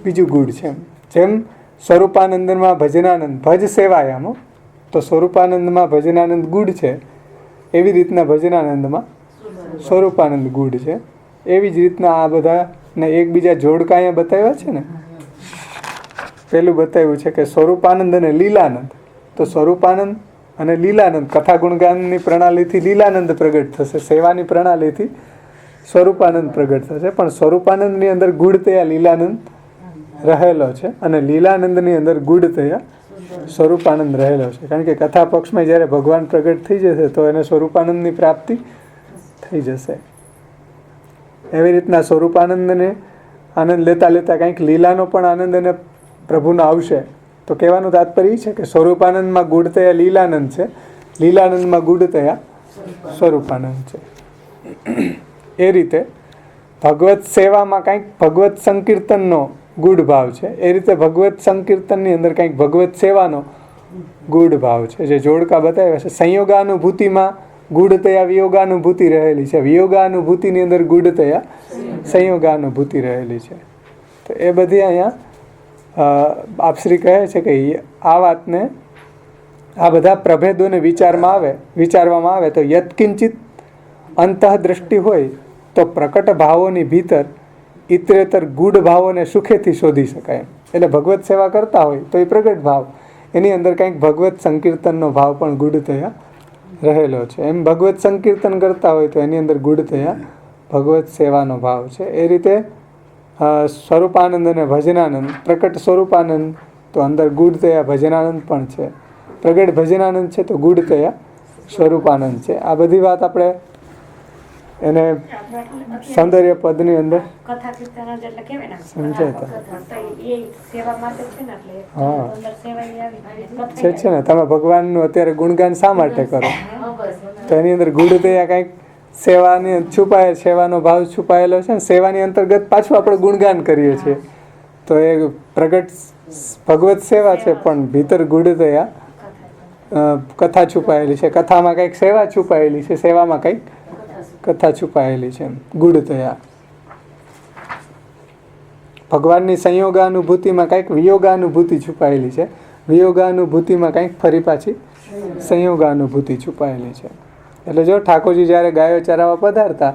બીજું ગૂઢ છે. જેમ સ્વરૂપાનંદમાં ભજનાનંદ ભજ સેવાયામાં, તો સ્વરૂપાનંદમાં ભજનાનંદ ગૂઢ છે, એવી રીતના ભજનાનંદમાં સ્વરૂપાનંદ ગૂઢ છે. એવી જ રીતના આ બધાને એકબીજા જોડકા અહીંયા બતાવ્યા છે ને. પેલું બતાવ્યું છે કે સ્વરૂપાનંદ અને લીલાનંદ, તો સ્વરૂપાનંદ અને લીલાનંદ કથા ગુણગાનની પ્રણાલીથી લીલાનંદ પ્રગટ થશે, સેવાની પ્રણાલીથી સ્વરૂપાનંદ પ્રગટ થશે. પણ સ્વરૂપાનંદની અંદર ગૂઢતયા લીલાનંદ રહેલો છે અને લીલાનંદની અંદર ગૂઢતયા સ્વરૂપાનંદ રહેલો છે. કારણ કે કથા પક્ષમાં જ્યારે ભગવાન પ્રગટ થઈ જશે તો એને સ્વરૂપાનંદની પ્રાપ્તિ થઈ જશે. એવી રીતના સ્વરૂપાનંદને આનંદ લેતા લેતા કંઈક લીલાનો પણ આનંદ એને પ્રભુનો આવશે. તો કહેવાનું તાત્પર્ય એ છે કે સ્વરૂપાનંદમાં ગૂઢતયા લીલાનંદ છે, લીલાનંદમાં ગૂઢતયા સ્વરૂપાનંદ છે. એ રીતે ભગવત સેવામાં કંઈક ભગવત સંકીર્તનનો ગૂઢ ભાવ છે, એ રીતે ભગવત સંકીર્તનની અંદર કંઈક ભગવત સેવાનો ગૂઢ ભાવ છે. જે જોડકા બતાવ્યા છે, સંયોગાનુભૂતિમાં ગૂઢતયા વિયોગાનુભૂતિ રહેલી છે, વિયોગાનુભૂતિની અંદર ગૂઢતયા સંયોગાનુભૂતિ રહેલી છે. તો એ બધી અહીંયા આપશ્રી કહે છે કે આ વાતને, આ બધા પ્રભેદોને વિચારવામાં આવે તો યત્કિંચિત અંતઃદ્રષ્ટિ હોય તો પ્રકટ ભાવોની ભીતર ઇતરેતર ગૂઢ ભાવોને સુખેથી શોધી શકાય. એટલે ભગવત સેવા કરતા હોય તો એ પ્રગટ ભાવ, એની અંદર કંઈક ભગવત સંકીર્તનનો ભાવ પણ ગૂઢતયા રહેલો છે. એમ ભગવત સંકીર્તન કરતા હોય તો એની અંદર ગૂઢતયા ભગવત સેવાનો ભાવ છે. એ રીતે સ્વરૂપાનંદ અને ભજનાનંદ, પ્રકટ સ્વરૂપાનંદ તો અંદર ગૂઢતયા ભજનાનંદ પણ છે, પ્રગટ ભજનાનંદ છે તો ગૂઢતયા સ્વરૂપાનંદ છે. આ બધી વાત આપણે એને સૌંદર્ય પદની અંદર સમજાય. હા છે ને, તમે ભગવાનનું અત્યારે ગુણગાન શા માટે કરો? તો એની અંદર ગૂઢતયા કંઈક સેવાની છુપાય, સેવાનો ભાવ છુપાયેલો છે ને. સેવાની અંતર્ગત પાછું આપણે ગુણગાન કરીએ છીએ તો એ પ્રગટ ભગવત સેવા છે, પણ ભીતર ગૂઢતયા કથા છુપાયેલી છે. કથામાં કંઈક સેવા છુપાયેલી છે, સેવામાં કંઈક કથા છુપાયેલી છે. ગૂઢતયા ભગવાનની સંયોગાનુભૂતિમાં કંઈક વિયોગાનુભૂતિ છુપાયેલી છે, વિયોગાનુભૂતિમાં કંઈક ફરી પાછી સંયોગાનુભૂતિ છુપાયેલી છે. એટલે જો ઠાકોરજી જ્યારે ગાયો ચરાવવા પધારતા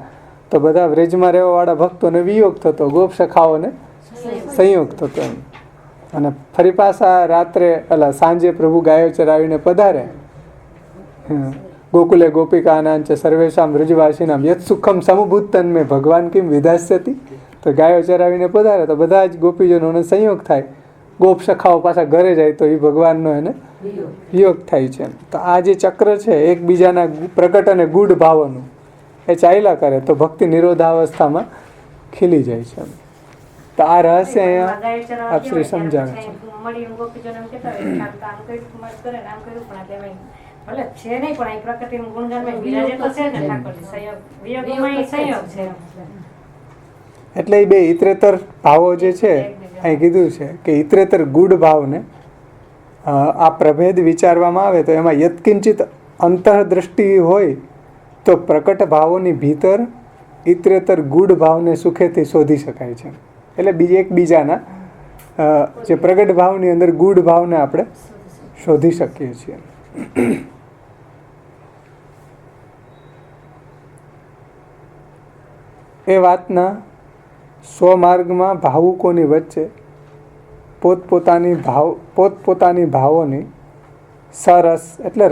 તો બધા વ્રજમાં રહેવાવાળા ભક્તોને વિયોગ થતો, ગોપ સખાઓને સંયોગ થતો એમ. અને ફરી પાછા રાત્રે સાંજે પ્રભુ ગાયો ચરાવીને પધારે, ગોકુલે ગોપિકાનાં ચ સર્વેશામ વ્રજવાસીનામ યત સુખમ સમભૂતન મેં ભગવાન કિમ વિધાસ્યતિ. તો ગાયો ચરાવીને પધારે તો બધા જ ગોપીજનોને સંયોગ થાય, ગોપ સખાઓ પાછા ઘરે જાય તો એ ભગવાનનો એને વિયોગ થાય છે. તો આ જે ચક્ર છે એકબીજાના પ્રગટ અને ગૂઢ ભાવોનું, એ ચાલ્યા કરે તો ભક્તિ નિરોધાવસ્થામાં ખીલી જાય છે. તો આ રહસ્ય અહીંયા આપશ્રી સમજાવે છે. એટલે એ બે ઇતરેતર ભાવો જે છે અહીં કીધું છે કે ઇતરેતર ગૂઢ ભાવને આ પ્રભેદ વિચારવામાં આવે તો એમાં યત્કિંચિત અંતઃદ્રષ્ટિ હોય તો પ્રકટ ભાવોની ભીતર ઇતરેતર ગૂઢ ભાવને સુખેથી શોધી શકાય છે. એટલે એકબીજાના જે પ્રગટ ભાવની અંદર ગૂઢ ભાવને આપણે શોધી શકીએ છીએ. એ વાતના સ્વમાર્ગમાં ભાવુકોની વચ્ચે પોતપોતાની ભાવોની સરસ એટલે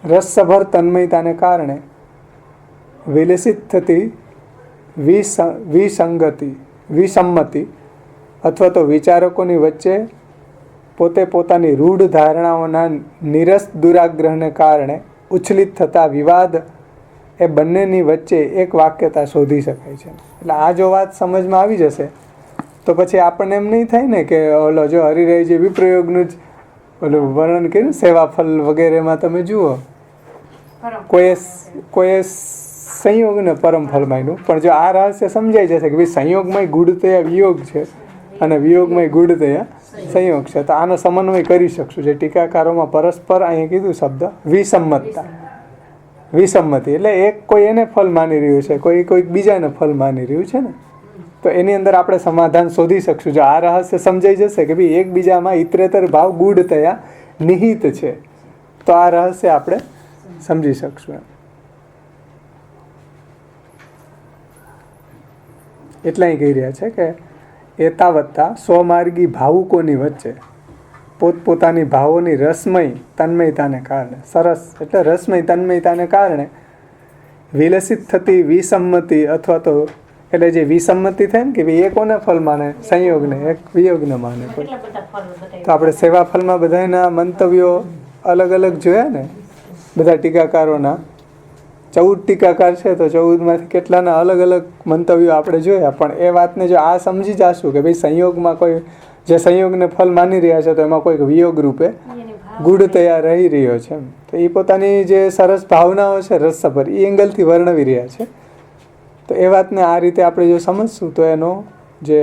રસસભર તન્મયતાને કારણે વિલસિત થતી વિસંમતિ અથવા તો વિચારકોની વચ્ચે પોતે પોતાની રૂઢ ધારણાઓના નીરસ દુરાગ્રહને કારણે ઉછલિત થતા વિવાદ એ બંનેની વચ્ચે એક વાક્યતા શોધી શકાય છે. એટલે આ જો વાત સમજમાં આવી જશે તો પછી આપણને એમ નહીં થાય ને કે ઓલો જો હરિરાય જે વિપ્રયોગનું જ ઓલું વર્ણન કર્યું સેવાફલ વગેરેમાં તમે જુઓ કોઈએ સંયોગને પરમ ફળ માન્યું, પણ જો આ રહસ્ય સમજાઈ જશે કે ભાઈ સંયોગમાં ગુઢતયા વિયોગ છે અને વિયોગમાં ગુઢતયા સંયોગ છે, તો આનો સમન્વય કરી શકશું. જે ટીકાકારોમાં પરસ્પર અહીંયા કીધું શબ્દ વિસંમતિ એટલે એક કોઈ એને ફળ માની રહ્યું છે, કોઈક બીજાને ફળ માની રહ્યું છે ને, તો એની અંદર આપણે સમાધાન શોધી શકશું. જો આ રહસ્ય સમજાઈ જશે કે ભાઈ એકબીજામાં ઇતરેતર ભાવ ગુઢતયા નિહિત છે, તો આ રહસ્ય આપણે સમજી શકશું. એટલા કહી રહ્યા છે કે એતાવત્તા સ્વમાર્ગી ભાવુકોની વચ્ચે પોતપોતાની ભાવોની રસમય તન્મયતાને કારણે, સરસ એટલે રસમય તન્મયતાને કારણે વિલસિત થતી વિસંમતિ અથવા તો એટલે જે વિસંમતિ થાય ને કે ભાઈ એ કોને ફળ માને, સંયોગને, એક વિયોગને માને. તો આપણે સેવા ફળમાં બધાના મંતવ્યો અલગ અલગ જોયા ને, બધા ટીકાકારોના 14 ટીકાકાર છે, તો 14માંથી કેટલાના અલગ અલગ મંતવ્યો આપણે જોયા. પણ એ વાતને જો આ સમજી જાશું કે ભાઈ સંયોગમાં કોઈ જે સંયોગને ફળ માની રહ્યા છે, તો એમાં કોઈક વિયોગ રૂપે ગુઢતયા રહી રહ્યો છે, તો એ પોતાની જે સરસ ભાવનાઓ છે રસસભર, એ એંગલથી વર્ણવી રહ્યા છે. તો એ વાતને આ રીતે આપણે જો સમજશું તો એનો જે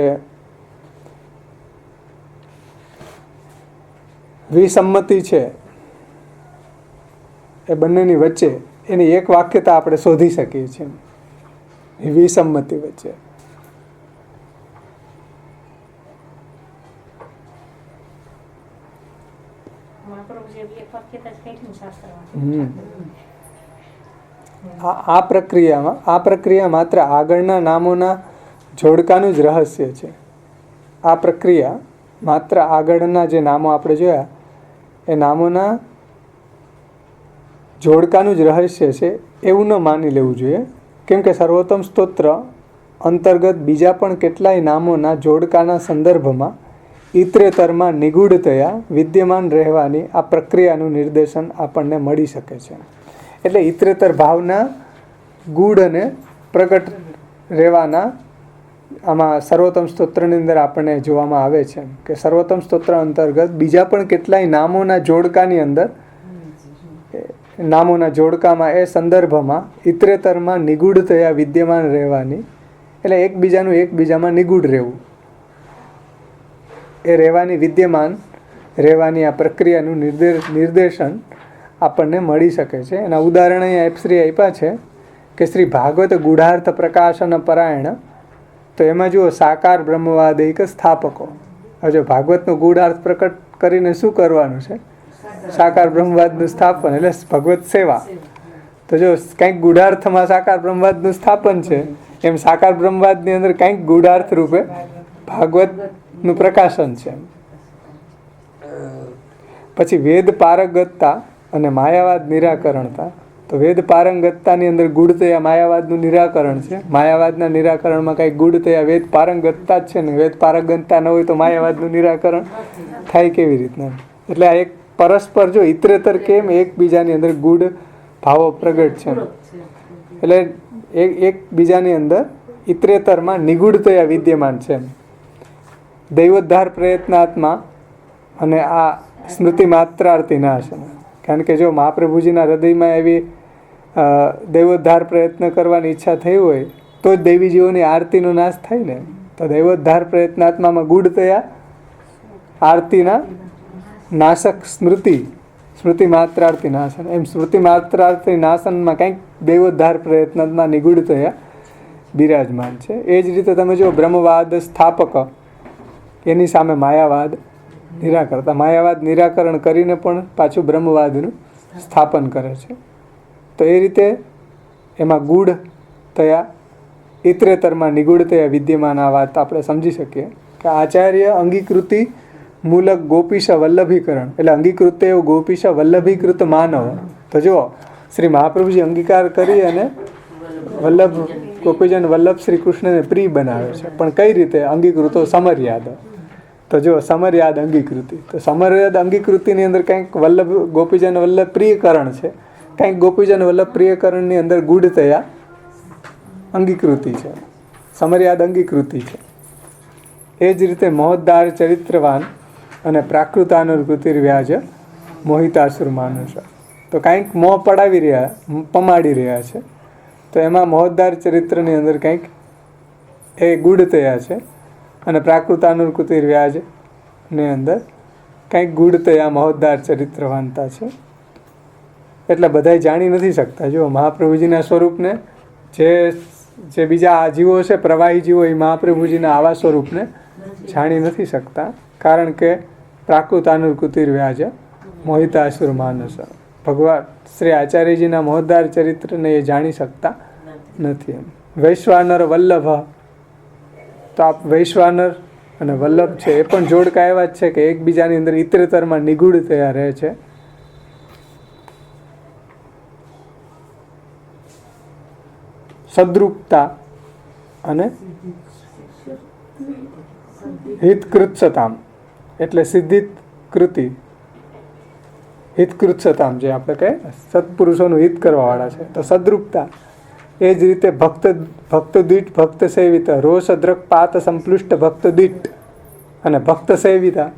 વિસંમતિ છે એ બંનેની વચ્ચે એની એક વાક્યતા આપણે શોધી શકીએ છીએ, એ વિસંમતિ વચ્ચે. આ પ્રક્રિયા માત્ર આગળના નામોના જોડકાનું જ રહસ્ય છે. આ પ્રક્રિયા માત્ર આગળના જે નામો આપણે જોયા એ નામોના જોડકાનું જ રહસ્ય છે એવું ન માની લેવું જોઈએ. કેમ કે સર્વોત્તમ સ્તોત્ર અંતર્ગત બીજા પણ કેટલાય નામોના જોડકાના સંદર્ભમાં ઇતરેતરમાં નિગૂઢતયા વિદ્યમાન રહેવાની આ પ્રક્રિયાનું નિર્દેશન આપણને મળી શકે છે. એટલે ઇતરેતર ભાવના ગૂઢ અને પ્રગટ રહેવાના આમાં સર્વોત્તમ સ્તોત્રની અંદર આપણને જોવામાં આવે છે કે સર્વોત્તમ સ્તોત્ર અંતર્ગત બીજા પણ કેટલાય નામોના જોડકાની અંદર નામોના જોડકામાં એ સંદર્ભમાં ઇતરેતરમાં નિગૂઢતયા વિદ્યમાન રહેવાની, એટલે એકબીજામાં નિગૂઢ રહેવું, એ રહેવાની વિદ્યમાન રહેવાની આ પ્રક્રિયાનું નિર્દેશન આપણને મળી શકે છે. એના ઉદાહરણ અહીંયા શ્રી આપ્યા છે કે શ્રી ભાગવત ગૂઢાર્થ પ્રકાશન પરાયણ, તો એમાં જુઓ સાકાર બ્રહ્મવાદિક સ્થાપકો. હવે જો ભાગવતનો ગૂઢાર્થ પ્રકટ કરીને શું કરવાનું છે, સાકાર બ્રહ્મવાદનું સ્થાપન એટલે ભગવત સેવા. તો જો કંઈક ગૂઢાર્થમાં સાકાર બ્રહ્મવાદનું સ્થાપન છે, એમ સાકાર બ્રહ્મવાદની અંદર કંઈક ગૂઢાર્થ રૂપે ભાગવતનું પ્રકાશન છે. પછી વેદ પારંગતતા અને માયાવાદ નિરાકરણતા. તો વેદ પારંગતતાની અંદર ગુઢતયા માયાવાદનું નિરાકરણ છે. માયાવાદના નિરાકરણમાં કંઈક ગુઢતયા વેદ પારંગતતા જ છે ને, વેદ પારંગતતા ન હોય તો માયાવાદનું નિરાકરણ થાય કેવી રીતના? એટલે આ એક પરસ્પર જો ઇતરેતર કેમ એકબીજાની અંદર ગૂઢ ભાવો પ્રગટ છે, એટલે એકબીજાની અંદર ઇતરેતરમાં નિગૂઢતયા વિદ્યમાન છે. દૈવોદ્ધાર પ્રયત્નાત્મા અને આ સ્મૃતિ માત્રાર્થી નાશ. કારણ કે જો મહાપ્રભુજીના હૃદયમાં એવી દૈવોદ્ધાર પ્રયત્ન કરવાની ઈચ્છા થઈ હોય તો જ દૈવી જીવોની આરતીનો નાશ થાય ને. તો દૈવોદ્ધાર પ્રયત્નાત્મામાં ગુઢતયા આરતીના નાશક સ્મૃતિ માત્રાર્થી નાશન. એમ સ્મૃતિ માત્રાર્થી નાશનમાં કંઈક દૈવોદ્ધાર પ્રયત્નમાં નિગૂઢતયા બિરાજમાન છે. એ જ રીતે તમે જો બ્રહ્મવાદ સ્થાપક, એની સામે માયાવાદ નિરાકરતા. માયાવાદ નિરાકરણ કરીને પણ પાછું બ્રહ્મવાદનું સ્થાપન કરે છે. તો એ રીતે એમાં ગૂઢતયા ઇતરેતરમાં નિગૂઢતયા વિદ્યમાન આ વાત આપણે સમજી શકીએ કે આચાર્ય અંગીકૃતિ મૂલક ગોપીશ વલ્લભીકરણ, એટલે અંગીકૃત એવું ગોપીશ વલ્લભીકૃત માનવ. તો જુઓ શ્રી મહાપ્રભુજી અંગીકાર કરી અને વલ્લભ ગોપીજન વલ્લભ શ્રી કૃષ્ણને પ્રિય બનાવે છે, પણ કઈ રીતે? અંગીકૃતો સમર્યાદ. તો જો સમર્યાદ અંગીકૃતિ, તો સમર્યાદ અંગીકૃતિની અંદર કંઈક ગોપીજન વલ્લભ પ્રિયકરણ છે, કંઈક ગોપીજન વલ્લભ પ્રિયકરણની અંદર ગૂઢતયા અંગીકૃતિ છે, સમર્યાદ અંગીકૃતિ છે. એ જ રીતે મહોદ્ધાર ચરિત્રવાન અને પ્રાકૃતાનુકૃતિ વ્યાજ મોહિતાસુર માનુષ. તો કંઈક મોહ પમાડી રહ્યા છે, તો એમાં મહોદ્ધાર ચરિત્રની અંદર કંઈક એ ગૂઢતયા છે, અને પ્રાકૃતાનુકૃતિ વ્યાજની અંદર કંઈક ગૂઢતયા મહોદ્ધાર ચરિત્રવાનતા છે. એટલે બધાય જાણી નથી શકતા. જો મહાપ્રભુજીના સ્વરૂપને જે બીજા જીવો છે, પ્રવાહી જીવો, એ મહાપ્રભુજીના આવા સ્વરૂપને જાણી નથી શકતા, કારણ કે પ્રાકૃતાનુકૃતિ વ્યાજ મોહિતાસુર માનસ. ભગવાન શ્રી આચાર્યજીના મહોદ્ધાર ચરિત્રને એ જાણી શકતા નથી. વૈશ્વાનર વલ્લભ, તો આ વૈશ્વાનર અને વલ્લભ છે એ પણ જોડકા એવા જ છે કે એકબીજાની અંદર ઇતરેતરમાં નિગૂઢ થયા રહે છે. સદ્રુપતા અને હિતકૃત્સતામ, એટલે સિદ્ધિત કૃતિ, હિતકૃત્સતામ, જે આપણે કહીએ સત્પુરુષોનું હિત કરવાવાળા છે. તો સદ્રુપતા, એ જ રીતે ભક્તદીઠ ભક્ત સેવિતા, રોષદ્રક પાત સંપૃષ્ટ ભક્તદીઠ અને ભક્ત સેવિતા,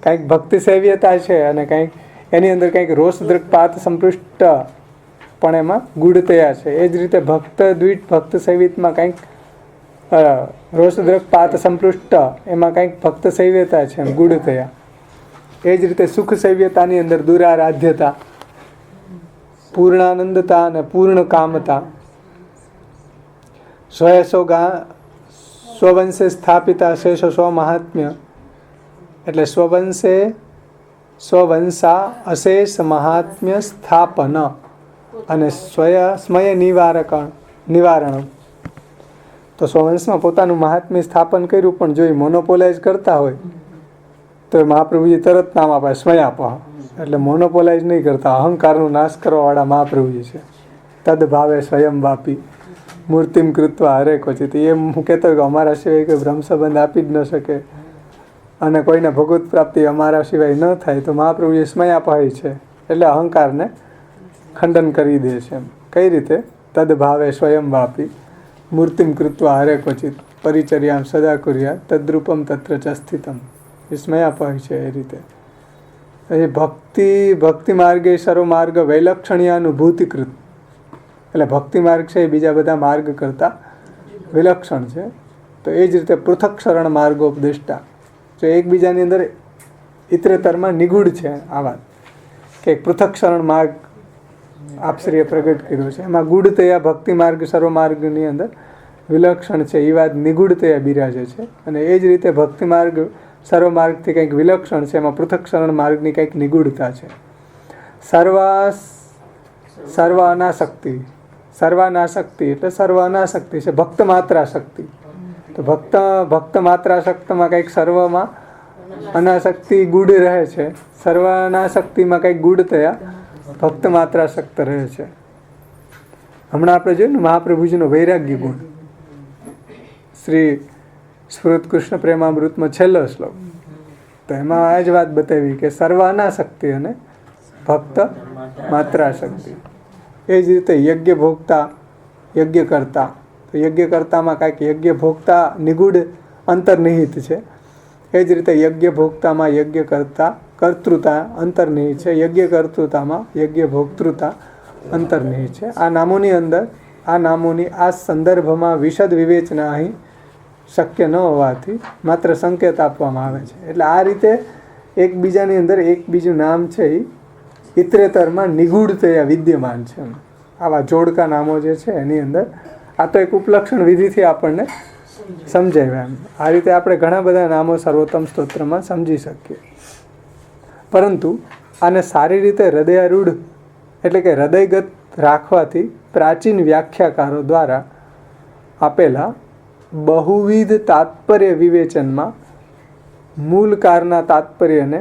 કંઈક ભક્તિ સેવ્યતા છે અને કંઈક એની અંદર કંઈક રોષદ્રક પાત સંપૃષ્ટ પણ એમાં ગૂઢતયા છે. એ જ રીતે ભક્તદ્વીટ ભક્ત સેવિતમાં કંઈક રોષદ્રક પાત સંપૃષ્ટ, એમાં કંઈક ભક્ત સેવ્યતા છે એમ ગૂઢતયા. એ જ રીતે સુખ સેવ્યતાની અંદર દુરારાધ્યતા, પૂર્ણાનંદતા અને પૂર્ણ કામતા, સ્વવંશે સ્થાપિતા શેષ સ્વમહાત્મ્ય, એટલે સ્વવંશા અશેષ મહાત્મ્ય સ્થાપન અને સ્મય નિવારણ. તો સ્વવંશમાં પોતાનું મહાત્મ્ય સ્થાપન કર્યું, પણ જો એ મોનોપોલાઇઝ કરતા હોય તો મહાપ્રભુજી તરત નામ આપે સ્મયાપહ, એટલે મોનોપોલાઇઝ નહીં કરતા, અહંકારનો નાશ કરવાવાળા મહાપ્રભુજી છે. તદ ભાવે સ્વયં વાપી મૂર્તિમ કૃત્વા હરે ક્વચિત. એ હું કહેતો કે અમારા સિવાય કોઈ બ્રહ્મ સંબંધ આપી જ ન શકે અને કોઈને ભગવત પ્રાપ્તિ અમારા સિવાય ન થાય, તો મહાપ્રભુજી સ્મયાપહી છે, એટલે અહંકારને ખંડન કરી દે છે. એમ કઈ રીતે? તદ ભાવે સ્વયં વાપી મૂર્તિમ કૃત્વા હરે ક્વચિત પરિચર્યામ સદા કુર્યા તદ્રૂપમ તત્ર ચ સ્થિતમ. એ સ્મયાપહી છે. એ રીતે એ ભક્તિ માર્ગે સર્વમાર્ગ વૈલક્ષણ્યાનુભૂતિકૃત, એટલે ભક્તિ માર્ગ છે એ બીજા બધા માર્ગ કરતાં વિલક્ષણ છે. તો એ જ રીતે પૃથક શરણ માર્ગોપદેષ્ટા, જો એકબીજાની અંદર ઇતરેતરમાં નિગૂઢ છે આ વાત, કે પૃથક શરણ માર્ગ આપશ્રીએ પ્રગટ કર્યો છે, એમાં ગૂઢતયા ભક્તિ માર્ગ સર્વમાર્ગની અંદર વિલક્ષણ છે એ વાત નિગૂઢતયા બિરાજે છે. અને એ જ રીતે ભક્તિ માર્ગ સર્વમાર્ગથી કંઈક વિલક્ષણ છે, એમાં પૃથક શરણ માર્ગની કંઈક નિગૂઢતા છે. સર્વાનાશક્તિ એટલે સર્વ અનાસક્તિ છે, ભક્ત માત્રાશક્તિ. તો ભક્ત માત્રાશક્તમાં કંઈક સર્વમાં અનાસક્તિ ગૂઢ રહે છે, સર્વાનાશક્તિમાં કંઈક ગૂઢતયા ભક્ત માત્રાશક્ત રહે છે. હમણાં આપણે જોયું ને મહાપ્રભુજીનો વૈરાગ્ય ગુણ, શ્રી સ્ફુરત કૃષ્ણ પ્રેમામૃતમાં છેલ્લો શ્લોક, તો એમાં આ જ વાત બતાવી કે સર્વ અનાસક્તિ અને ભક્ત માત્રાશક્તિ. એ જ રીતે યજ્ઞ ભોગતા, યજ્ઞ કરતા, તો યજ્ઞ કરતામાં કાંઈક યજ્ઞ ભોગતા નિગૂઢ અંતર્નિહિત છે. એ જ રીતે યજ્ઞ ભોગતામાં યજ્ઞ કરતા કર્તૃતા અંતર્નિહિત છે, યજ્ઞ કર્તૃતામાં યજ્ઞ ભોક્તૃતા અંતર્નિહિત છે. આ નામોની અંદર આ નામોની આ સંદર્ભમાં વિશદ વિવેચના અહીં શક્ય ન હોવાથી માત્ર સંકેત આપવામાં આવે છે. એટલે આ રીતે એકબીજાની અંદર એક બીજું નામ છે એ ઇતરેતરમાં નિગૂઢતયા વિદ્યમાન છે. આવા જોડકા નામો જે છે એની અંદર આ તો એક ઉપલક્ષણ વિધિથી આપણને સમજાવ્યા. આ રીતે આપણે ઘણા બધા નામો સર્વોત્તમ સ્તોત્રમાં સમજી શકીએ. પરંતુ આને સારી રીતે હૃદયારૂઢ એટલે કે હૃદયગત રાખવાથી પ્રાચીન વ્યાખ્યાકારો દ્વારા આપેલા બહુવિધ તાત્પર્ય વિવેચનમાં મૂલકારના તાત્પર્યને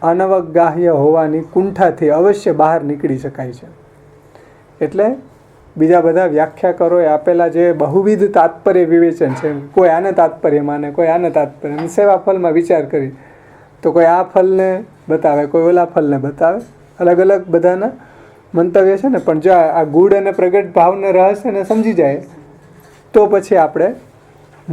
અનવગાહ્ય હોવાની કુંઠાથી અવશ્ય બહાર નીકળી શકાય છે. એટલે બીજા બધા વ્યાખ્યાકારોએ આપેલા જે બહુવિધ તાત્પર્ય વિવેચન છે, કોઈ આને તાત્પર્ય માને, કોઈ આને તાત્પર્ય, સેવા ફલમાં વિચાર કરી તો કોઈ આ ફલને બતાવે, કોઈ ઓલા ફલને બતાવે, અલગ અલગ બધાના મંતવ્ય છે ને. પણ જો આ ગૂઢ અને પ્રગટ ભાવને રહસ્યને સમજી જાય તો પછી આપણે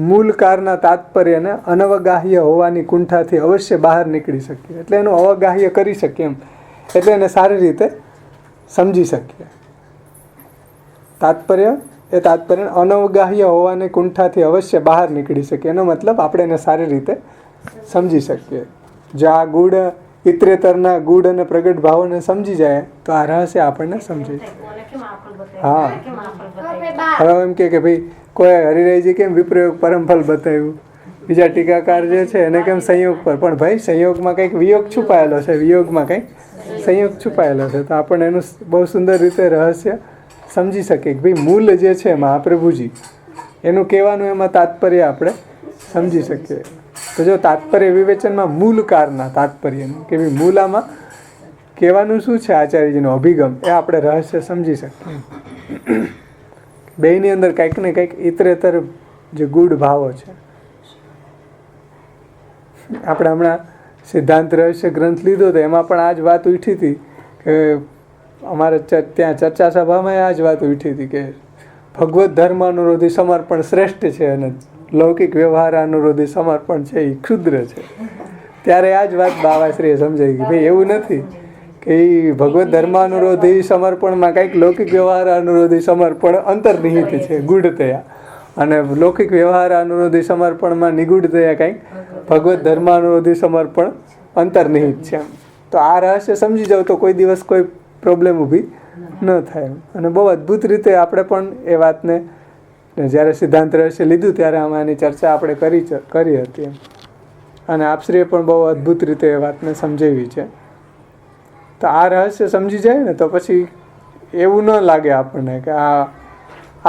મૂલકારના તાત્પર્યને અનવગાહ્ય હોવાની કુંઠાથી અવશ્ય બહાર નીકળી શકીએ. એટલે એનું અવગાહ્ય કરી શકીએ એમ, એટલે એને સારી રીતે સમજી શકીએ. તાત્પર્ય અનવગાહ્ય હોવાની કુંઠાથી અવશ્ય બહાર નીકળી શકીએ. એનો મતલબ આપણે એને સારી રીતે સમજી શકીએ. જો આ ગૂઢ ઇતરેતરના ગૂઢ અને પ્રગટ ભાવોને સમજી જાય તો આ રહસ્ય આપણને સમજી જાય. હા, હવે એમ કે ભાઈ કોઈ હરિરાયજી કેમ વિપ્રયોગ પરમફલ બતાવ્યું, બીજા ટીકાકાર જે છે એને કેમ સંયોગ પર, પણ ભાઈ સંયોગમાં કંઈક વિયોગ છુપાયેલો છે, વિયોગમાં કંઈક સંયોગ છુપાયેલો છે. તો આપણને એનું બહુ સુંદર રીતે રહસ્ય સમજી શકીએ કે ભાઈ મૂળ જે છે મહાપ્રભુજી એનું કહેવાનું એમાં તાત્પર્ય આપણે સમજી શકીએ. તો જો તાત્પર્ય વિવેચનમાં મૂલકારના તાત્પર્યનું કે ભાઈ મૂલામાં કહેવાનું શું છે આચાર્યજીનો અભિગમ, એ આપણે રહસ્ય સમજી શકીએ. બેયની અંદર કંઈક ને કંઈક ઇતરેતર જે ગૂઢ ભાવો છે. આપણે હમણાં સિદ્ધાંત રહસ્ય ગ્રંથ લીધો તો એમાં પણ આ જ વાત ઉઠી હતી કે અમારે ત્યાં ચર્ચા સભામાં આ જ વાત ઉઠી હતી કે ભગવત ધર્મ અનુરોધી સમર્પણ શ્રેષ્ઠ છે અને લૌકિક વ્યવહાર અનુરોધી સમર્પણ છે એ ક્ષુદ્ર છે. ત્યારે આ જ વાત બાવાશ્રીએ સમજાવી કે ભાઈ એવું નથી કે એ ભગવત ધર્માનુરોધી સમર્પણમાં કંઈક લૌકિક વ્યવહાર અનુરોધી સમર્પણ અંતર્નિહિત છે ગૂઢતયા, અને લૌકિક વ્યવહાર અનુરોધી સમર્પણમાં નિગૂઢતયા કંઈક ભગવત ધર્માનુરોધી સમર્પણ અંતર્નિહિત છે. તો આ રહસ્ય સમજી જાવ તો કોઈ દિવસ કોઈ પ્રોબ્લેમ ઊભી ન થાય. અને બહુ અદ્ભુત રીતે આપણે પણ એ વાતને જ્યારે સિદ્ધાંત રહસ્ય લીધું ત્યારે આમાં એની ચર્ચા આપણે કરી હતી અને આપશ્રીએ પણ બહુ અદ્ભુત રીતે એ વાતને સમજાવી છે. તો આ રહસ્ય સમજી જાય ને તો પછી એવું ન લાગે આપણને કે આ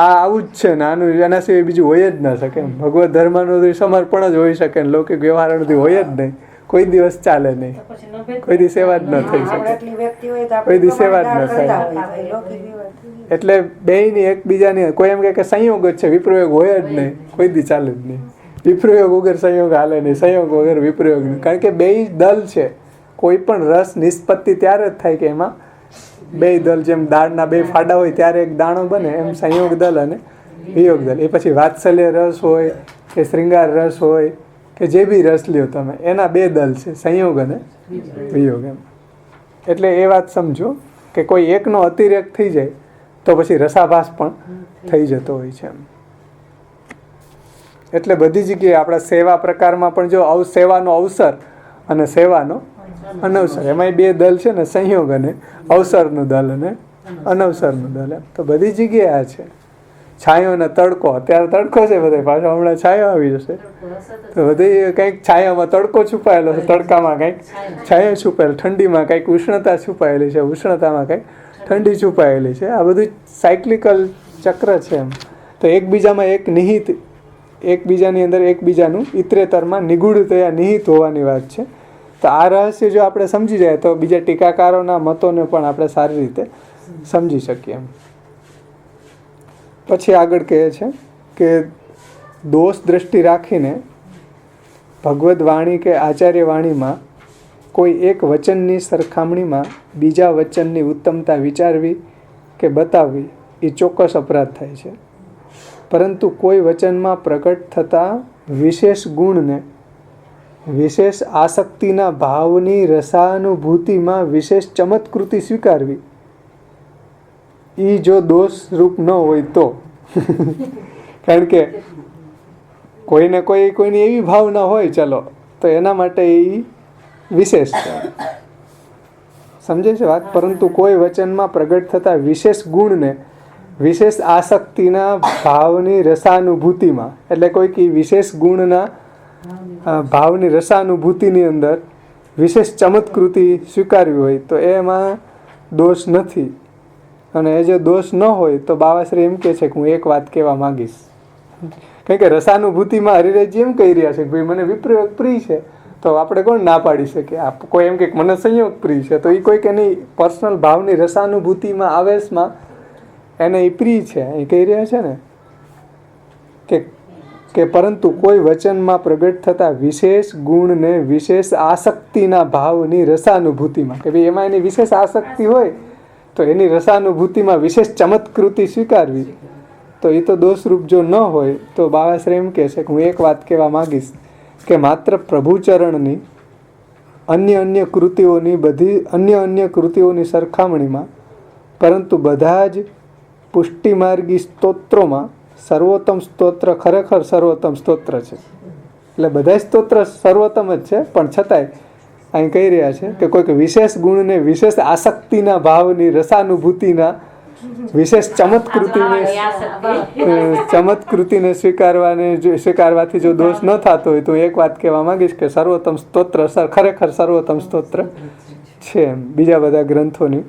આવું જ છે ને આનું એના સિવાય બીજું હોય જ ન શકે એમ. ભગવત ધર્મનું સમર્પણ જ હોઈ શકે ને લૌકિક વ્યવહારનું હોય જ નહીં, કોઈ દિવસ ચાલે નહીં, કોઈ દી સેવા જ ન થઈ શકે, કોઈ દી સેવા જ ન થાય. એટલે બેયની એકબીજાની કોઈ એમ કે સંયોગ જ છે, વિપ્રયોગ હોય જ નહીં, કોઈ દી ચાલે જ નહીં. વિપ્રયોગ વગર સંયોગ હાલે નહીં, સંયોગ વગર વિપ્રયોગ નહીં. કારણ કે બેય દલ છે. કોઈ પણ રસ નિષ્પત્તિ ત્યારે જ થાય કે એમાં બે દલ, જેમ દાળના બે ફાડા હોય ત્યારે એક દાણો બને, એમ સંયોગ દલ અને વિયોગ દલ. એ પછી વાત્સલ્ય રસ હોય કે શ્રૃંગાર રસ હોય કે જે બી રસ લ્યો તમે, એના બે દલ છે, સંયોગ અને વિયોગ એમ. એટલે એ વાત સમજો કે કોઈ એકનો અતિરેક થઈ જાય તો પછી રસાભાસ પણ થઈ જતો હોય છે એમ. એટલે બધી જગ્યાએ આપણા સેવા પ્રકારમાં પણ જો સેવાનો અવસર અને સેવાનો અનવસર, એમાંય બે દલ છે ને, સંયોગ અને અવસરનું દલ અને અનવસરનું દલ એમ. તો બધી જગ્યાએ આ છે. છાયો અને તડકો, અત્યારે તડકો છે બધે, પાછો હમણાં છાયો આવી જશે તો બધી કંઈક છાયામાં તડકો છુપાયેલો છે, તડકામાં કંઈક છાયો છુપાયેલો, ઠંડીમાં કંઈક ઉષ્ણતા છુપાયેલી છે, ઉષ્ણતામાં કંઈક ઠંડી છુપાયેલી છે. આ બધું સાયક્લિકલ ચક્ર છે એમ. તો એકબીજામાં એક નિહિત, એકબીજાની અંદર એકબીજાનું ઇતરેતરમાં નિગૂઢતયા નિહિત હોવાની વાત છે. તો આ રહસ્ય જો આપણે સમજી જાય તો બીજા ટીકાકારોના મતોને પણ આપણે સારી રીતે સમજી શકીએ એમ. પછી આગળ કહે છે કે દોષ દ્રષ્ટિ રાખીને ભગવદ્ વાણી કે આચાર્ય વાણીમાં કોઈ એક વચનની સરખામણીમાં બીજા વચનની ઉત્તમતા વિચારવી કે બતાવવી એ ચોક્કસ અપરાધ થાય છે. પરંતુ કોઈ વચનમાં પ્રગટ થતા વિશેષ ગુણને વિશેષ આસક્તિના ભાવની રસાનુભૂતિમાં વિશેષ ચમત્કૃતિ સ્વીકારવી એ જો દોષરૂપ ન હોય તો કારણ કે કોઈને કોઈની એવી ભાવના હોય ચલો તો એના માટે એ વિશેષ છે, સમજે છે વાત. પરંતુ કોઈ વચનમાં પ્રગટ થતા વિશેષ ગુણને વિશેષ આસક્તિના ભાવની રસાનુભૂતિમાં, એટલે કોઈક વિશેષ ગુણના ભાવની રસાનુભૂતિની અંદર વિશેષ ચમત્કૃતિ સ્વીકારવી હોય તો એમાં દોષ નથી. અને એ જે દોષ ન હોય તો બાવાશ્રી એમ કહે છે કે હું એક વાત કહેવા માંગીશ. કારણ કે રસાનુભૂતિમાં હરિરાજજી એમ કહી રહ્યા છે કે ભાઈ મને વિપ્રયોગ પ્રિય છે, તો આપણે કોણ ના પાડી શકીએ. કોઈ એમ કે મને સંયોગ પ્રિય છે, તો એ કોઈક એની પર્સનલ ભાવની રસાનુભૂતિમાં આવેશમાં એને એ પ્રિય છે. એ કહી રહ્યા છે ને કે પરંતુ કોઈ વચનમાં પ્રગટ થતા વિશેષ ગુણને વિશેષ આસક્તિના ભાવની રસાનુભૂતિમાં, કે ભાઈ એમાં એની વિશેષ આસક્તિ હોય તો એની રસાનુભૂતિમાં વિશેષ ચમત્કૃતિ સ્વીકારવી, તો એ તો દોષરૂપ જો ન હોય તો બાવાશ્રી એમ કહે છે કે હું એક વાત કહેવા માગીશ કે માત્ર પ્રભુચરણની અન્ય કૃતિઓની સરખામણીમાં, પરંતુ બધા જ પુષ્ટિમાર્ગી સ્તોત્રોમાં સર્વોત્તમ સ્તોત્ર ખરેખર સર્વોત્તમ સ્તોત્ર છે. એટલે બધા સ્તોત્ર સર્વોત્તમ જ છે, પણ છતાંય અહીં કહી રહ્યા છે કે કોઈક વિશેષ ગુણને વિશેષ આસક્તિના ભાવની રસાનુભૂતિના વિશેષ ચમત્કૃતિને સ્વીકારવાથી જો દોષ ન થતો હોય તો એક વાત કહેવા માંગીશ કે સર્વોત્તમ સ્તોત્ર ખરેખર સર્વોત્તમ સ્તોત્ર છે બીજા બધા ગ્રંથોની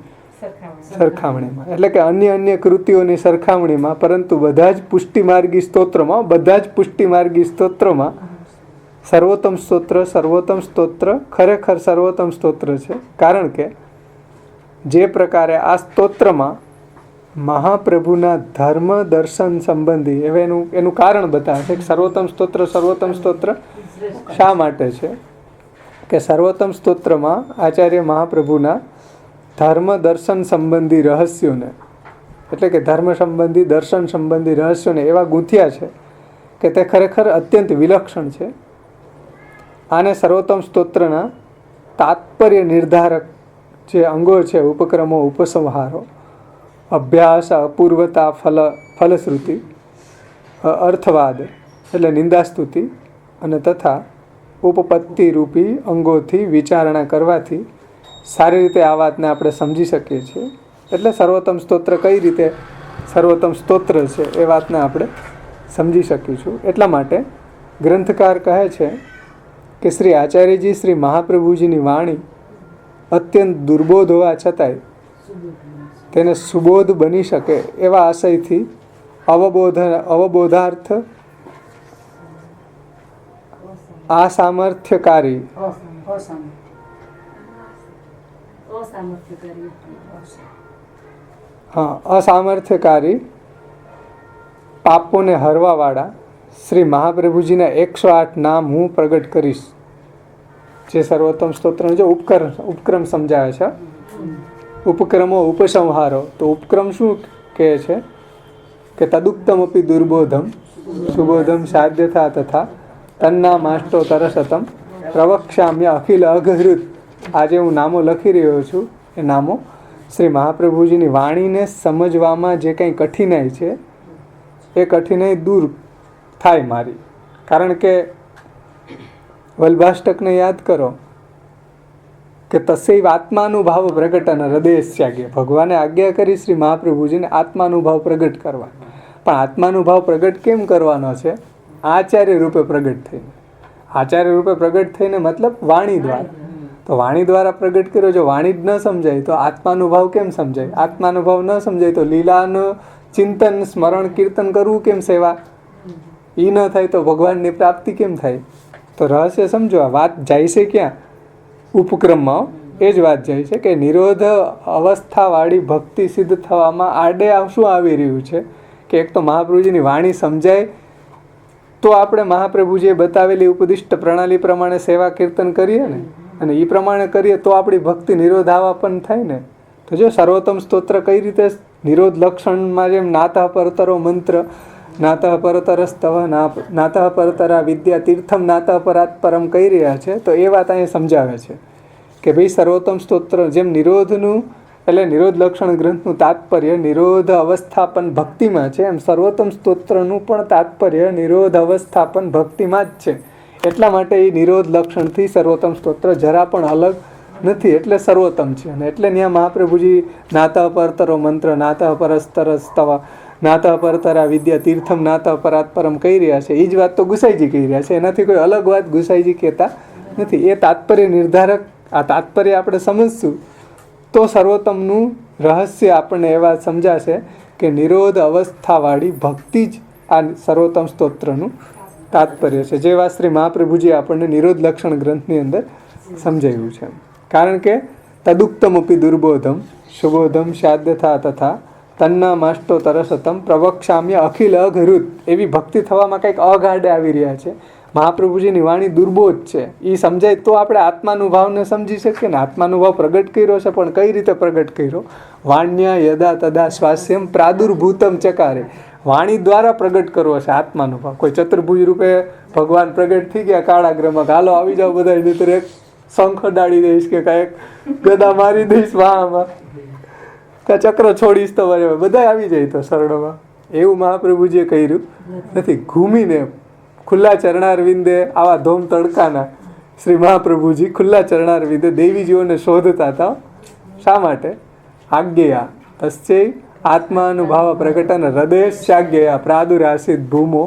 સરખામણીમાં. એટલે કે અન્ય કૃતિઓની સરખામણીમાં, પરંતુ બધા જ પુષ્ટિમાર્ગી સ્તોત્રોમાં સર્વોત્તમ સ્તોત્ર ખરેખર સર્વોત્તમ સ્તોત્ર છે. કારણ કે જે પ્રકારે આ સ્તોત્રમાં મહાપ્રભુના ધર્મ દર્શન સંબંધી, હવે એનું કારણ બતાવે છે કે સર્વોત્તમ સ્તોત્ર શા માટે છે. કે સર્વોત્તમ સ્તોત્રમાં આચાર્ય મહાપ્રભુના ધર્મ દર્શન સંબંધી રહસ્યોને, એટલે કે ધર્મ સંબંધી દર્શન સંબંધી રહસ્યોને એવા ગૂંથ્યા છે કે તે ખરેખર અત્યંત વિલક્ષણ છે. આને સર્વોત્તમ સ્તોત્રના તાત્પર્ય નિર્ધારક જે અંગો છે, ઉપક્રમો, ઉપસંહારો, અભ્યાસ, અપૂર્વતા, ફલશ્રુતિ, અર્થવાદ એટલે નિંદાસ્તુતિ અને તથા ઉપપત્તિ રૂપી અંગોથી વિચારણા કરવાથી સારી રીતે આ વાતને આપણે સમજી શકીએ છીએ. એટલે સર્વોત્તમ સ્તોત્ર કઈ રીતે સર્વોત્તમ સ્તોત્ર છે એ વાતને આપણે સમજી શકીશું. એટલા માટે ગ્રંથકાર કહે છે કે શ્રી આચાર્યજી શ્રી મહાપ્રભુજીની વાણી અત્યંત દુર્બોધ હોવા છતાંય તેને સુબોધ બની શકે એવા આશયથી અવબોધાર્થ અસામર્થ્યકારી પાપોને હરવાવાળા શ્રી મહાપ્રભુજીના 108 નામ હું પ્રગટ કરીશ. જે સર્વોત્તમ સ્તોત્રનો જો ઉપક્રમ સમજાવે છે, ઉપક્રમો ઉપસંહારો. તો ઉપક્રમ શું કહે છે કે તદુક્તમ અપી દુર્બોધમ સુબોધમ સાધ્યથા તથા તન્ના માષ્ટો તરસતમ પ્રવક્ષ્યામ્ય અખિલ અઘહૃત. આજે હું નામો લખી રહ્યો છું એ નામો શ્રી મહાપ્રભુજીની વાણીને સમજવામાં જે કંઈ કઠિનાઈ છે એ કઠિનાઈ દૂર થાય મારી. કારણ કે વલ્ભાષ્ટકને યાદ કરો કે તસૈવ આત્માનુભાવ પ્રગટન હૃદયસ્યાગ્ય. ભગવાને આજ્ઞા કરી શ્રી મહાપ્રભુજીને આત્માનુભાવ પ્રગટ કરવા. પણ આત્માનુભાવ પ્રગટ કેમ કરવાનો છે? આચાર્ય રૂપે પ્રગટ થઈને. આચાર્ય રૂપે પ્રગટ થઈને મતલબ વાણી દ્વારા. તો વાણી દ્વારા પ્રગટ કર્યો. જો વાણી જ ન સમજાય તો આત્માનુભાવ કેમ સમજાય? આત્માનુભાવ ન સમજાય તો લીલાનું ચિંતન, સ્મરણ, કીર્તન કરવું કેમ? સેવા એ ન થાય તો ભગવાનની પ્રાપ્તિ કેમ થાય? તો રહસ્ય સમજો. આ વાત જાય છે ક્યાં? ઉપક્રમમાં એ જ વાત જાય છે કે નિરોધ અવસ્થાવાળી ભક્તિ સિદ્ધ થવામાં આડે શું આવી રહ્યું છે કે એક તો મહાપ્રભુજીની વાણી સમજાય તો આપણે મહાપ્રભુજીએ બતાવેલી ઉપદિષ્ટ પ્રણાલી પ્રમાણે સેવા કીર્તન કરીએ ને, અને એ પ્રમાણે કરીએ તો આપણી ભક્તિ નિરોધાવાપન થાય ને. તો જો સર્વોત્તમ સ્તોત્ર કઈ રીતે નિરોધ લક્ષણમાં જેમ નાતઃ પરતરો મંત્ર, નાતઃ પરતરસ્તવ, નાતઃ પરતરા વિદ્યા, તીર્થમ નાતઃ પરાત પરમ કહી રહ્યા છે, તો એ વાત અહીંયા સમજાવે છે કે ભાઈ સર્વોત્તમ સ્તોત્ર જેમ નિરોધનું એટલે નિરોધ લક્ષણ ગ્રંથનું તાત્પર્ય નિરોધ અવસ્થાપન ભક્તિમાં છે, એમ સર્વોત્તમ સ્તોત્રનું પણ તાત્પર્ય નિરોધ અવસ્થાપન ભક્તિમાં જ છે. એટલા માટે એ નિરોધ લક્ષણથી સર્વોત્તમ સ્તોત્ર જરા પણ અલગ નથી, એટલે સર્વોત્તમ છે. અને એટલે ત્યાં મહાપ્રભુજી નાતઃ પરતરો મંત્ર, નાતઃ પરસ્તરસ્તવ, નાતઃ પરતરા વિદ્યા, તીર્થમ નાતઃ પરાત પરમ કહી રહ્યા છે. એ જ વાત તો ગુસાઈજી કહી રહ્યા છે. એનાથી કોઈ અલગ વાત ગુસાઈજી કહેતા નથી. એ તાત્પર્ય નિર્ધારક. આ તાત્પર્ય આપણે સમજશું તો સર્વોત્તમનું રહસ્ય આપણને એ વાત સમજાશે કે નિરોધ અવસ્થાવાળી ભક્તિ જ આ સર્વોત્તમ સ્તોત્રનું તાત્પર્ય છે. જે વાત શ્રી મહાપ્રભુજી આપણને નિરોધ લક્ષણ ગ્રંથની અંદર સમજાવ્યું છે. કારણ કે તદુક્તમ અપી દુર્બોધમ સુબોધમ સાધ્યથા તથા તન્ના માષ્ટો તરસતમ પ્રવક્ષામ્ય અખિલ અઘરુત. એવી ભક્તિ થવામાં કંઈક અગાડે આવી રહ્યા છે. મહાપ્રભુજીની વાણી દુર્બોધ છે. એ સમજાય તો આપણે આત્માનુભાવને સમજી શકીએ ને. આત્માનુભાવ પ્રગટ કર્યો છે, પણ કઈ રીતે પ્રગટ કર્યો? વાણ્યા યદા તદા સ્વાસ્યમ પ્રાદુર્ભૂતમ ચકારે. વાણી દ્વારા પ્રગટ કરવો છે આત્માનુભાવ. કોઈ ચતુર્ભુજ રૂપે ભગવાન પ્રગટ થઈ ગયા કાળાગ્રમાં, હાલો આવી જાઓ બધા, નહીતર એક શંખ અડાડી દઈશ કે કાંઈક ગદા મારી દઈશ વાહમાં, કે ચક્ર છોડીશ તો બધા આવી જાય તો શરણોમાં. એવું મહાપ્રભુજીએ કર્યું નથી. ઘૂમીને ખુલ્લા ચરણારવિંદે, આવા ધોમ તડકાના શ્રી મહાપ્રભુજી ખુલ્લા ચરણારવિંદે દેવીજીઓને શોધતા હતા. શા માટે? આજ્ઞયા તસ્ચૈ આત્માનુભાવ પ્રકટન હૃદયશ્ચાજ્ઞયા પ્રાદુરાસિત ભૂમો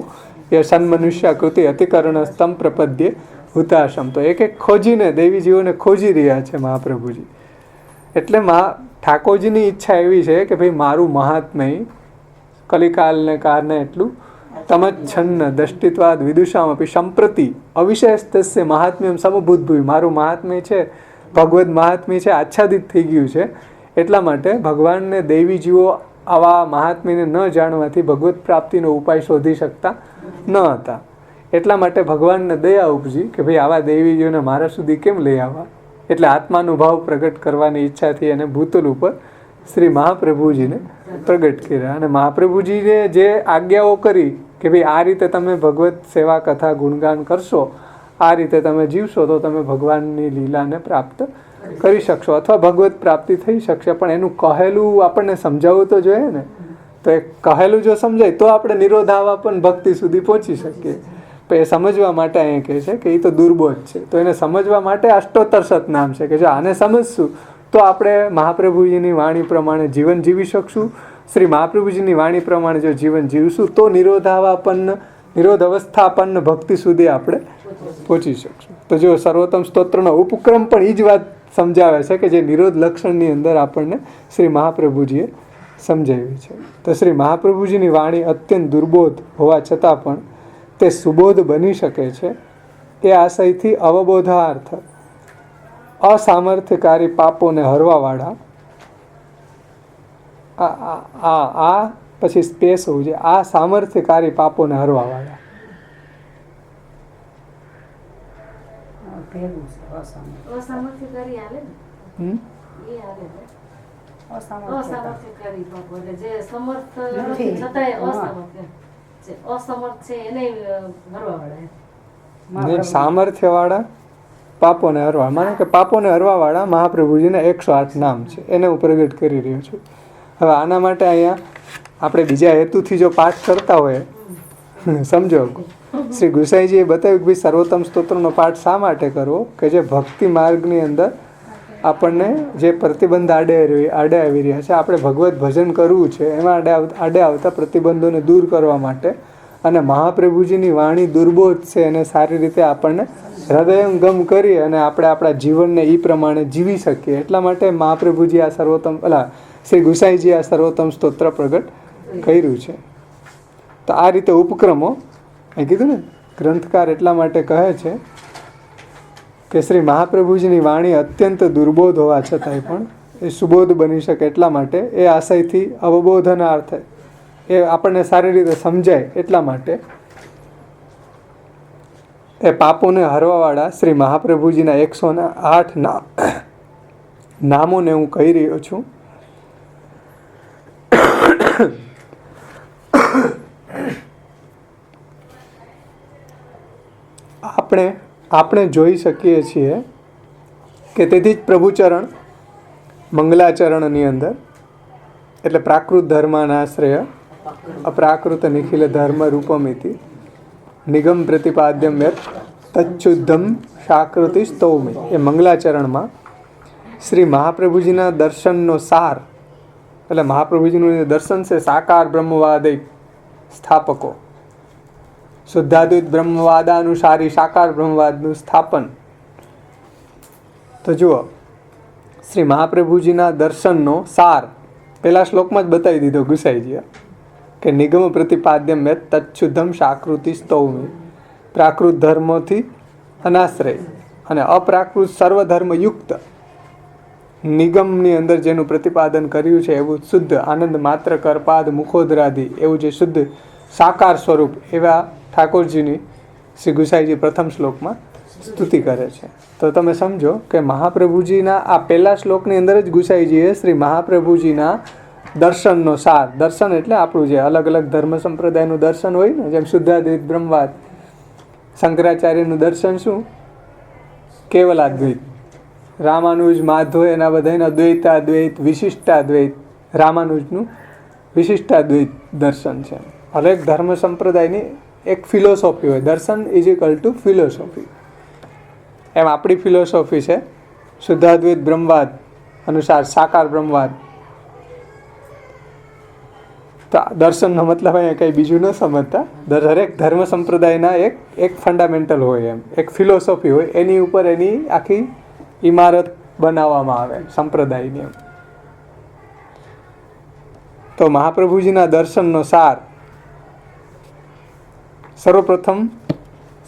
એ સન્મનુષ્ય કૃતિ અતિકરણ સ્તંભ પ્રપદ્ય હુતાશમ. તો એક એક ખોજીને દેવીજીઓને ખોજી રહ્યા છે મહાપ્રભુજી. એટલે ઠાકોરજીની ઈચ્છા એવી છે કે ભાઈ મારું મહાત્મય કલિકાલને કારણે એટલું તમચ્છન્ન દષ્ટિત્વાદ વિદુષામ અપી સંપ્રતિ અવિશેષતસ્ય મહાત્મ્યમ સમભૂતભૂમિ. મારું મહાત્મ્ય છે, ભગવદ મહાત્મ્ય છે, આચ્છાદિત થઈ ગયું છે. એટલા માટે ભગવાનને દેવીજીઓ આવા મહાત્મ્યને ન જાણવાથી ભગવત પ્રાપ્તિનો ઉપાય શોધી શકતા ન હતા. એટલા માટે ભગવાનને દયા ઉપજી કે ભાઈ આવા દેવીજીઓને મારા સુધી કેમ લઈ આવવા. એટલે આત્માનુભાવ પ્રગટ કરવાની ઈચ્છાથી એને ભૂતલ ઉપર શ્રી મહાપ્રભુજીને પ્રગટ કર્યા. અને મહાપ્રભુજીને જે આજ્ઞાઓ કરી કે ભાઈ આ રીતે તમે ભગવત સેવા કથા ગુણગાન કરશો, આ રીતે તમે જીવશો તો તમે ભગવાનની લીલાને પ્રાપ્ત કરી શકશો અથવા ભગવત પ્રાપ્તિ થઈ શકશે. પણ એનું કહેલું આપણને સમજાવવું તો જોઈએ ને. તો એ કહેલું જો સમજાય તો આપણે નિરોધાવાપન ભક્તિ સુધી પહોંચી શકીએ. તો એ સમજવા માટે અહીંયા કહે છે કે એ તો દુર્બોધ છે. તો એને સમજવા માટે અષ્ટોત્તર સતનામ છે કે જો આને સમજશું તો આપણે મહાપ્રભુજીની વાણી પ્રમાણે જીવન જીવી શકશું. શ્રી મહાપ્રભુજીની વાણી પ્રમાણે જો જીવન જીવશું તો નિરોધ અવસ્થાપન્ન ભક્તિ સુધી આપણે પહોંચી શકશું. તો જો સર્વોત્તમ સ્તોત્રનો ઉપક્રમ પણ એ જ વાત સમજાવે છે કે જે નિરોધ લક્ષણની અંદર આપણને શ્રી મહાપ્રભુજીએ સમજાવી છે. તો શ્રી મહાપ્રભુજીની વાણી અત્યંત દુર્બોધ હોવા છતાં પણ તે સુબોધ બની શકે છે. એ આશયથી અવબોધાર્થ અસામર્થ્યકારી પાપોને હરવાવાળા આ પછી સ્પેસ હોવું જોઈએ. આ સામર્થ્યકારી પાપોને હરવાવાળા. સામર્થ્ય વાળા પાપોને હરવા, માનો કે પાપોને હરવા વાળા મહાપ્રભુજીના 108 નામ છે, એને હું પ્રગટ કરી રહ્યો છું. હવે આના માટે અહીંયા આપણે બીજા હેતુથી જો પાઠ કરતા હોય, સમજો શ્રી ગુસાઈજીએ બતાવ્યું કે ભાઈ સર્વોત્તમ સ્તોત્રનો પાઠ શા માટે કરવો કે જે ભક્તિ માર્ગની અંદર આપણને જે પ્રતિબંધ આડે આવી રહ્યા છે, આપણે ભગવત ભજન કરવું છે, એમાં આડે આવતા પ્રતિબંધોને દૂર કરવા માટે. અને મહાપ્રભુજીની વાણી દુર્બોધ છે, એને સારી રીતે આપણને હૃદયંગમ કરી અને આપણે આપણા જીવનને એ પ્રમાણે જીવી શકીએ. એટલા માટે મહાપ્રભુજી આ શ્રી ગુસાઈજી આ સર્વોત્તમ સ્તોત્ર પ્રગટ કર્યું છે. તો આ રીતે ઉપક્રમો એ કીધું ને, ગ્રંથકાર એટલા માટે કહે છે કે શ્રી મહાપ્રભુજીની વાણી અત્યંત દુર્બોધ હોવા છતાંય પણ એ સુબોધ બની શકે એટલા માટે એ આશયથી અવબોધના અર્થે એ આપણને સારી રીતે સમજાય એટલા માટે એ પાપોને હરવાવાળા શ્રી મહાપ્રભુજીના 108 નામોને હું કહી રહ્યો છું. આપણે જોઈ શકીએ છીએ કે તેથી જ પ્રભુચરણ મંગલાચરણની અંદર એટલે પ્રાકૃત ધર્માનાશ્રય અપ્રાકૃત નિખિલ ધર્મ રૂપમિતિ નિગમ પ્રતિપાદ્યમ યત તચ્છુદ્ધમ શાકૃતિ સ્તૌમિ. એ મંગલાચરણમાં શ્રી મહાપ્રભુજીના દર્શનનો સાર, એટલે મહાપ્રભુજીનું દર્શન છે સાકાર બ્રહ્મવાદિક સ્થાપકો, શુદ્ધાદ્વૈત બ્રહ્મવાદાનુસારી સાકાર બ્રહ્મવાદનું સ્થાપન. તો જુઓ, શ્રી મહાપ્રભુજીના દર્શનનો સાર પહેલા શ્લોકમાં જ બતાવી દીધો ગુસાઈજીએ કે નિગમ પ્રતિપાદ્યમ યત તચ્છુદ્ધમ શાકૃતિ સ્તૌમિ. પ્રાકૃત ધર્મોથી અનાશ્રય અને અપ્રાકૃત સર્વધર્મયુક્ત નિગમની અંદર જેનું પ્રતિપાદન કર્યું છે એવું શુદ્ધ આનંદ માત્ર કરપાદ મુખોદરાદી એવું જે શુદ્ધ સાકાર સ્વરૂપ એવા ઠાકોરજીની શ્રી ગુસાઈજી પ્રથમ શ્લોકમાં સ્તુતિ કરે છે. તો તમે સમજો કે મહાપ્રભુજીના આ પહેલા શ્લોકની અંદર જ ગુસાઈજીએ શ્રી મહાપ્રભુજીના દર્શનનો સાર, દર્શન એટલે આપણું જે અલગ અલગ ધર્મ સંપ્રદાયનું દર્શન હોય ને, જેમ શુદ્ધાદ્વૈત બ્રહ્મવાદ, શંકરાચાર્યનું દર્શન શું? કેવલાદ્વૈત. રામાનુજ, માધવ એના બધાને અદ્વૈતાદ્વૈત, વિશિષ્ટાદ્વૈત. રામાનુજનું વિશિષ્ટાદ્વૈત દર્શન છે. હરેક ધર્મ સંપ્રદાયની એક ફિલોસોફી હોય. દર્શન ઇઝ ઇક્વલ ટુ ફિલોસોફી. એમ આપણી ફિલોસોફી છે શુદ્ધાદ્વૈત બ્રહ્મવાદ અનુસાર સાકાર બ્રહ્મવાદ. તો દર્શનનો મતલબ અહીંયા કંઈ બીજું ન સમજતા. હરેક ધર્મ સંપ્રદાયના એક ફંડામેન્ટલ હોય, એમ એક ફિલોસોફી હોય, એની ઉપર એની આખી ઇમારત બનાવવામાં આવે સંપ્રદાયની. એમ તો મહાપ્રભુજીના દર્શનનો સાર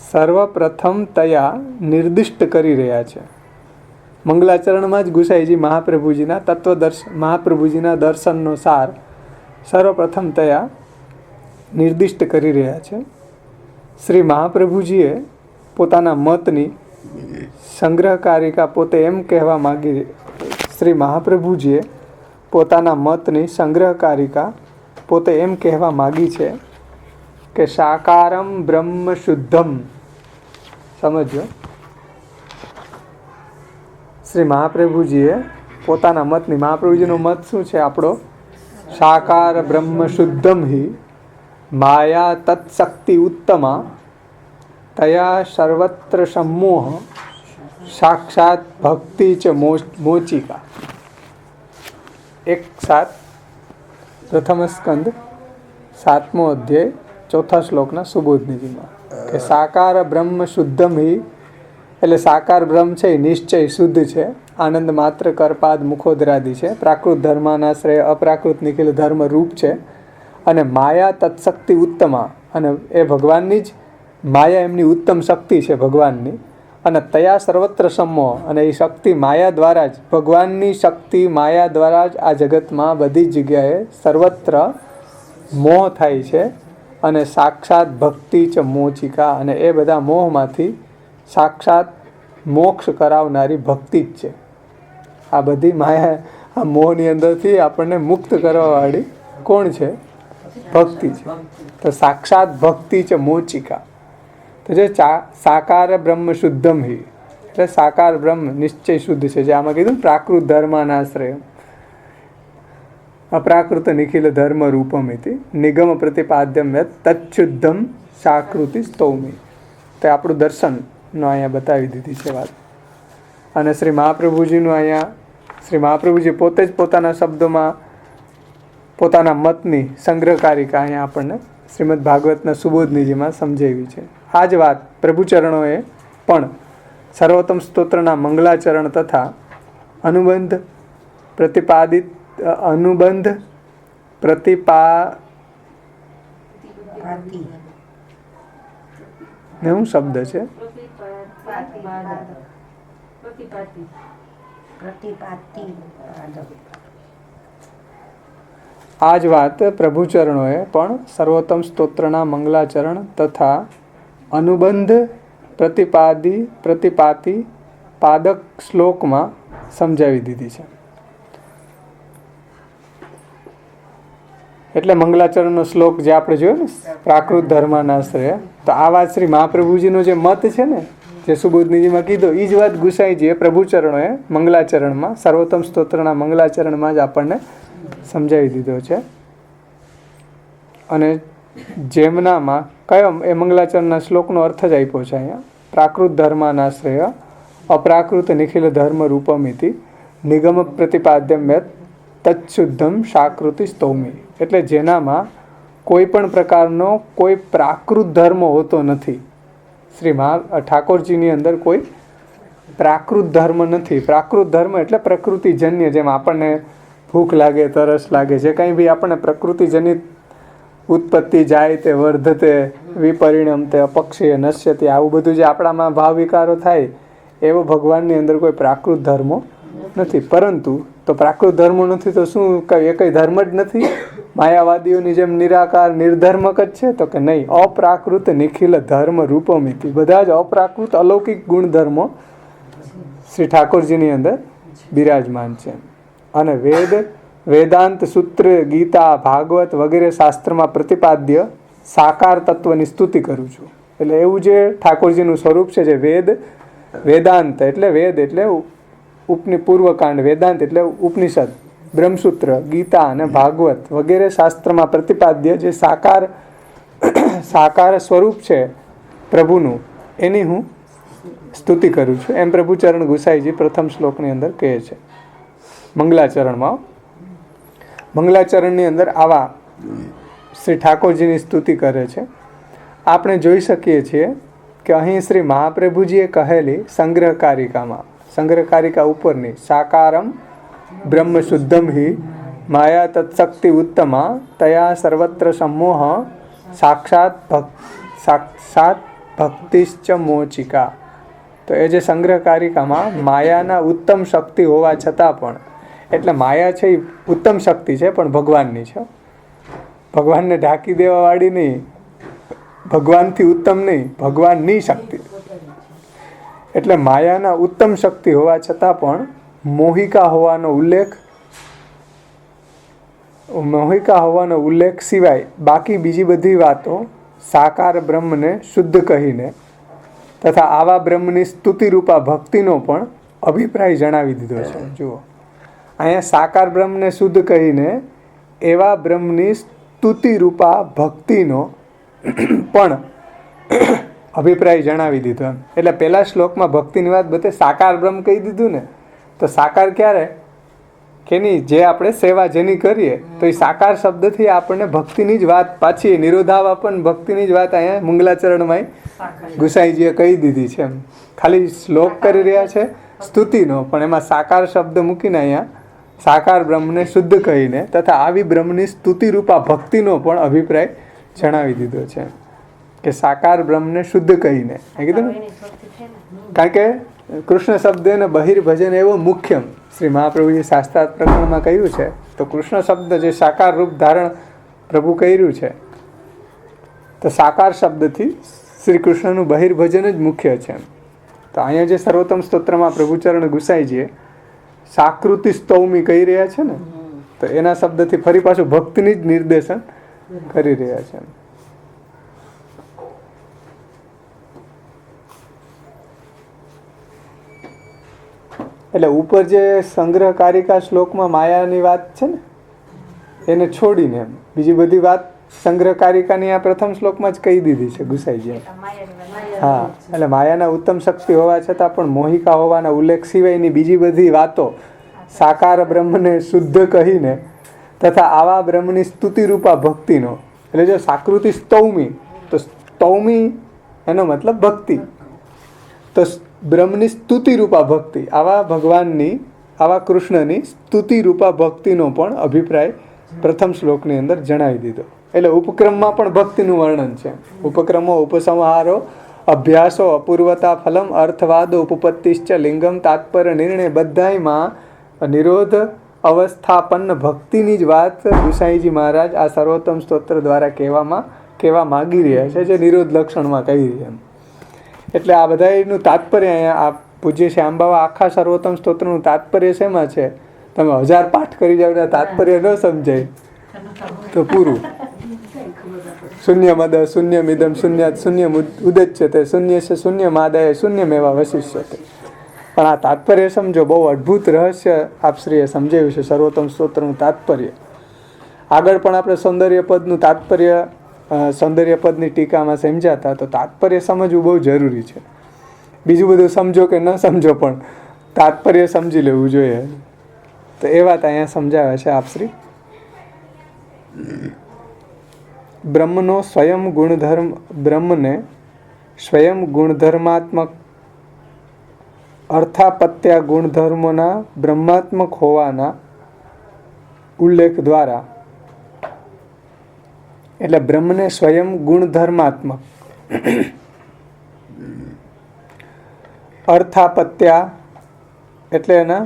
સર્વપ્રથમ તયા નિર્દિષ્ટ કરી રહ્યા છે. મંગલાચરણમાં જ ગુસાઈજી મહાપ્રભુજીના મહાપ્રભુજીના દર્શનનો સાર સર્વપ્રથમ તયા નિર્દિષ્ટ કરી રહ્યા છે. શ્રી મહાપ્રભુજીએ પોતાના મતની સંગ્રહકારિકા પોતે એમ કહેવા માગી શ્રી મહાપ્રભુજીએ પોતાના મતની સંગ્રહકારિકા પોતે એમ કહેવા માગી છે કે સાકારમ બ્રહ્મ શુદ્ધમ. સમજો, શ્રી મહાપ્રભુજીએ પોતાના મતની, મહાપ્રભુજીનો મત શું છે આપણો? સાકાર બ્રહ્મ શુદ્ધમ હિ માયા તત્શક્તિ ઉત્તમા તયા સર્વત્ર સમૂહ સાક્ષાત ભક્તિ ચ મોચિકા. 1:7 પ્રથમ સ્કંદ 7મો અધ્યાય 4થા શ્લોકના સુબોધનિધિમાં કે સાકાર બ્રહ્મ શુદ્ધમ હિ એટલે સાકાર બ્રહ્મ છે એ નિશ્ચય શુદ્ધ છે, આનંદ માત્ર કરપાદ મુખોદરાદી છે, પ્રાકૃત ધર્માનાશ્રય અપ્રાકૃત નિખિલ ધર્મ રૂપ છે, અને માયા તત્શક્તિ ઉત્તમા અને એ ભગવાનની જ માયા એમની ઉત્તમ શક્તિ છે ભગવાનની, અને તયા સર્વત્ર સમો અને એ શક્તિ માયા દ્વારા જ, ભગવાનની શક્તિ માયા દ્વારા જ આ જગતમાં બધી જ જગ્યાએ સર્વત્ર મોહ થાય છે, અને સાક્ષાત ભક્તિ ચ મોચિકા અને એ બધા મોહમાંથી સાક્ષાત મોક્ષ કરાવનારી ભક્તિ જ છે. આ બધી માયા, આ મોહની અંદરથી આપણને મુક્ત કરવાવાળી કોણ છે? ભક્તિ છે. તો સાક્ષાત ભક્તિ ચ મોચિકા. તો જે સાકાર બ્રહ્મ શુદ્ધમ હિ એટલે સાકાર બ્રહ્મ નિશ્ચય શુદ્ધ છે, જે આમાં કીધું પ્રાકૃત ધર્માનાશ્રય અપ્રાકૃત નિખિલ ધર્મ રૂપમ ઇતિ નિગમ પ્રતિપાદ્યમ યત તચ્છુદ્ધમ સાકૃતિ સ્તૌમી. તે આપણું દર્શનનો અહીંયા બતાવી દીધી છે વાત. અને શ્રી મહાપ્રભુજીનું અહીંયા શ્રી મહાપ્રભુજી પોતે જ પોતાના શબ્દોમાં પોતાના મતની સંગ્રહકારિકા અહીંયા આપણને શ્રીમદ ભાગવતના સુબોધનિજીમાં સમજાવી છે. આ જ વાત પ્રભુચરણોએ પણ સર્વોત્તમ સ્તોત્રના મંગલાચરણ તથા અનુબંધ ને શું શબ્દ છે? આ જ વાત પ્રભુચરણોએ પણ સર્વોત્તમ સ્તોત્રના મંગલાચરણ તથા અનુબંધ પ્રતિપાતિ પાદક શ્લોકમાં સમજાવી દીધી છે. એટલે મંગલાચરણનો શ્લોક જે આપણે જોયો ને, પ્રાકૃત ધર્માનાશ્રય, તો આ વાત શ્રી મહાપ્રભુજીનો જે મત છે ને, જે સુબોધનિજીમાં કીધો, એ જ વાત ગુસાઈજીએ પ્રભુચરણોએ મંગલાચરણમાં સર્વોત્તમ સ્તોત્રના મંગલાચરણમાં જ આપણને સમજાવી દીધો છે. અને જેમનામાં કયો એ મંગલાચરણના શ્લોકનો અર્થ જ આપ્યો છે અહીંયા. પ્રાકૃત ધર્માનાશ્રય અપ્રાકૃત નિખિલ ધર્મ રૂપમિતિ નિગમ પ્રતિપાદ્યમ યત તચ્શુદ્ધમ સાકૃતિ સ્તૌમી. એટલે જેનામાં કોઈ પણ પ્રકારનો કોઈ પ્રાકૃત ધર્મ હોતો નથી. શ્રી ઠાકોરજીની અંદર કોઈ પ્રાકૃત ધર્મ નથી. પ્રાકૃત ધર્મ એટલે પ્રકૃતિજન્ય, જેમ આપણને ભૂખ લાગે, તરસ લાગે, જે કંઈ બી આપણને પ્રકૃતિજનિત ઉત્પત્તિ જાય તે વર્ધતે વિપરિણમતે અપક્ષીય નશ્યતે, આવું બધું જે આપણામાં ભાવ વિકારો થાય, એવો ભગવાનની અંદર કોઈ પ્રાકૃત ધર્મો નથી. પરંતુ તો પ્રાકૃત ધર્મો નથી તો શું એ કઈ ધર્મ જ નથી? માયાવાદીઓની જેમ નિરાકાર નિર્ધર્મક જ છે? તો કે નહીં. અપ્રાકૃત નિખિલ ધર્મ રૂપમિતિ. બધા જ અપ્રાકૃત અલૌકિક ગુણધર્મો શ્રી ઠાકોરજીની અંદર બિરાજમાન છે. અને વેદાંત સૂત્ર, ગીતા, ભાગવત વગેરે શાસ્ત્રમાં પ્રતિપાદ્ય સાકાર તત્વની સ્તુતિ કરું છું. એટલે એવું જે ઠાકોરજીનું સ્વરૂપ છે, જે વેદાંત એટલે વેદ એટલે પૂર્વકાંડ, વેદાંત એટલે ઉપનિષદ, બ્રહ્મસૂત્ર, ગીતા અને ભાગવત વગેરે શાસ્ત્રમાં પ્રતિપાદ્ય જે સાકાર સ્વરૂપ છે પ્રભુનું, એની હું સ્તુતિ કરું છું. એમ પ્રભુચરણ ગુસાઈજી પ્રથમ શ્લોકની અંદર કહે છે. મંગલાચરણની અંદર આવા શ્રી ઠાકોરજીની સ્તુતિ કરે છે. આપણે જોઈ શકીએ છીએ કે અહીં શ્રી મહાપ્રભુજીએ કહેલી સંગ્રહકારિકા ઉપરની સાકારમ બ્રહ્મ શુદ્ધમ હિ માયા તત્શક્તિ ઉત્તમા તયા સર્વત્ર સમોહ સાક્ષાત ભક્તિશ્ચ મોચિકા. તો એ જે સંગ્રહકારિકામાં માયાના ઉત્તમ શક્તિ હોવા છતાં પણ, એટલે માયા છે એ ઉત્તમ શક્તિ છે પણ ભગવાનની છે. ભગવાનને ઢાંકી દેવા વાળી નહીં, ભગવાનથી ઉત્તમ નહીં, ભગવાનની શક્તિ. એટલે માયાના ઉત્તમ શક્તિ હોવા છતાં પણ મોહિકા હોવાનો ઉલ્લેખ સિવાય બાકી બીજી બધી વાતો સાકાર બ્રહ્મને શુદ્ધ કહીને તથા આવા બ્રહ્મની સ્તુતિરૂપા ભક્તિનો પણ અભિપ્રાય જણાવી દીધો છે. જુઓ, અહીંયા સાકાર બ્રહ્મને શુદ્ધ કહીને એવા બ્રહ્મની સ્તુતિરૂપા ભક્તિનો પણ અભિપ્રાય જણાવી દીધો. એટલે પહેલા શ્લોકમાં ભક્તિની વાત બધે સાકાર બ્રહ્મ કહી દીધું ને, તો સાકાર ક્યારે કે નહીં, જે આપણે સેવા જેની કરીએ તો એ સાકાર શબ્દથી આપણને ભક્તિની જ વાત, પાછી નિરોધાવાપન ભક્તિની જ વાત અહીંયા મંગલાચરણમાં ગુસાઈજીએ કહી દીધી છે. ખાલી શ્લોક કરી રહ્યા છે સ્તુતિનો, પણ એમાં સાકાર શબ્દ મૂકીને અહીંયા સાકાર બ્રહ્મને શુદ્ધ કહીને તથા આવી બ્રહ્મની સ્તુતિરૂપા ભક્તિનો પણ અભિપ્રાય જણાવી દીધો છે કે સાકાર બ્રહ્મને શુદ્ધ કહીને. કીધું ને, કારણ કે કૃષ્ણ શબ્દ ને બહિર્ભજન એવો મુખ્યમ શ્રી મહાપ્રભુજી શાસ્ત્રાર્થ પ્રકરણમાં કહ્યું છે. તો કૃષ્ણ શબ્દ જે સાકાર રૂપ ધારણ પ્રભુ કર્યું છે, તો સાકાર શબ્દથી શ્રી કૃષ્ણનું બહિર્ભજન જ મુખ્ય છે. તો અહીંયા જે સર્વોત્તમ સ્તોત્રમાં પ્રભુચરણ ગુસાઈજીએ સાકૃતિ સ્તૌમી કહી રહ્યા છે ને, તો એના શબ્દથી ફરી પાછું ભક્તિની જ નિર્દેશન કરી રહ્યા છે. એટલે ઉપર જે સંગ્રહકારિકા શ્લોકમાં માયાની વાત છે ને, એને છોડીને બીજી બધી વાત સંગ્રહકારિકાની આ પ્રથમ શ્લોકમાં જ કહી દીધી છે ગુસાઈજીએ. હા, એટલે માયાના ઉત્તમ શક્તિ હોવા છતાં પણ મોહિકા હોવાના ઉલ્લેખ સિવાયની બીજી બધી વાતો સાકાર બ્રહ્મને શુદ્ધ કહીને તથા આવા બ્રહ્મની સ્તુતિરૂપા ભક્તિનો, એટલે જો સાકૃતિ સ્તૌમી, તો સ્તૌમી એનો મતલબ ભક્તિ, તો બ્રહ્મની સ્તુતિરૂપા ભક્તિ, આવા ભગવાનની, આવા કૃષ્ણની સ્તુતિરૂપા ભક્તિનો પણ અભિપ્રાય પ્રથમ શ્લોકની અંદર જણાવી દીધો. એટલે ઉપક્રમમાં પણ ભક્તિનું વર્ણન છે. ઉપક્રમો ઉપસંહારો અભ્યાસો અપૂર્વતા ફલમ અર્થવાદો ઉપપત્તિશ્ચ લિંગમ તાત્પર્ય નિર્ણય, બધાયમાં નિરોધ અવસ્થાપન્ન ભક્તિની જ વાત ગુસાઈજી મહારાજ આ સર્વોત્તમ સ્તોત્ર દ્વારા કહેવા માગી રહ્યા છે, જે નિરોધ લક્ષણમાં કહી રહ્યા. એટલે આ બધાનું તાત્પર્ય અહીંયા આ પૂજ્ય શ્યામબાવા આખા સર્વોત્તમ સ્તોત્રનું તાત્પર્ય શેમાં છે? તમે 1000 પાઠ કરી જાવ ને તાત્પર્ય ન સમજાય તો પૂરું. શૂન્યમદ શૂન્યમિદમ શૂન્યાત શૂન્યમ ઉદચ્યતે શૂન્ય છે શૂન્યમાદાય શૂન્યમેવા વશિષ્યતે. પણ આ તાત્પર્ય સમજો, બહુ અદ્ભુત રહસ્ય આપશ્રીએ સમજાવ્યું છે સર્વોત્તમ સ્તોત્રનું તાત્પર્ય. આગળ પણ આપણે સૌંદર્યપદનું તાત્પર્ય સૌંદર્યપદની ટીકામાં સમજાતા, તો તાત્પર્ય સમજવું બહુ જરૂરી છે. બીજું બધું સમજો કે ન સમજો, પણ તાત્પર્ય સમજી લેવું જોઈએ. તો એ વાત અહીંયા સમજાવે છે આપશ્રી. બ્રહ્મનો સ્વયં ગુણધર્મ, બ્રહ્મને સ્વયં ગુણધર્માત્મક અર્થાપત્યા ગુણધર્મોના બ્રહ્માત્મક હોવાના ઉલ્લેખ દ્વારા, એટલે બ્રહ્મને સ્વયં ગુણધર્માત્મક અર્થાપત્યા એટલે એના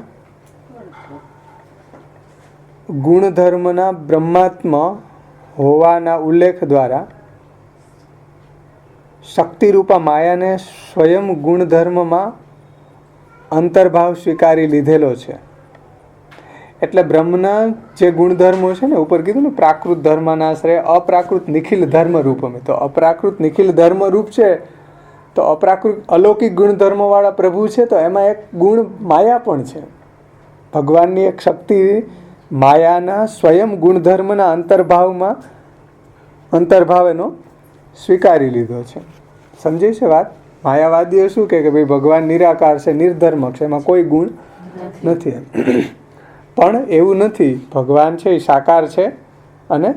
ગુણધર્મના બ્રહ્માત્મ હોવાના ઉલ્લેખ દ્વારા શક્તિરૂપા માયાને સ્વયં ગુણધર્મમાં અંતર્ભાવ સ્વીકારી લીધેલો છે. એટલે બ્રહ્મના જે ગુણધર્મો છે ને, ઉપર કીધું ને, પ્રાકૃત ધર્મનાશ્રય અપ્રાકૃત નિખિલ ધર્મ રૂપમે, તો અપ્રાકૃત નિખિલ ધર્મ રૂપ છે. તો અપ્રાકૃત અલૌકિક ગુણધર્મવાળા પ્રભુ છે, તો એમાં એક ગુણ માયા પણ છે. ભગવાનની એક શક્તિ માયાના સ્વયં ગુણધર્મના અંતર્ભાવ એનો સ્વીકારી લીધો છે. સમજે છે વાત? માયાવાદીઓ શું કહે કે ભાઈ ભગવાન નિરાકાર છે, નિર્ધર્મ છે, એમાં કોઈ ગુણ નથી. પણ એવું નથી. ભગવાન છે એ સાકાર છે અને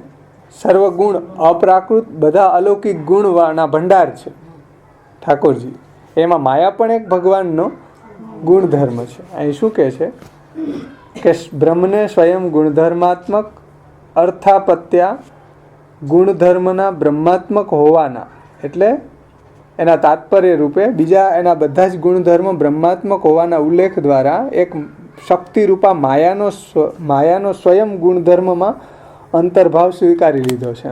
સર્વગુણ અપ્રાકૃત બધા અલૌકિક ગુણના ભંડાર છે ઠાકોરજી. એમાં માયા પણ એક ભગવાનનો ગુણધર્મ છે. અહીં શું કહે છે કે બ્રહ્મને સ્વયં ગુણધર્માત્મક અર્થાપત્યા ગુણધર્મના બ્રહ્માત્મક હોવાના, એટલે એના તાત્પર્ય રૂપે બીજા એના બધા જ ગુણધર્મ બ્રહ્માત્મક હોવાના ઉલ્લેખ દ્વારા એક શક્તિરૂપા માયાનો સ્વયં ગુણધર્મમાં અંતર્ભાવ સ્વીકારી લીધો છે.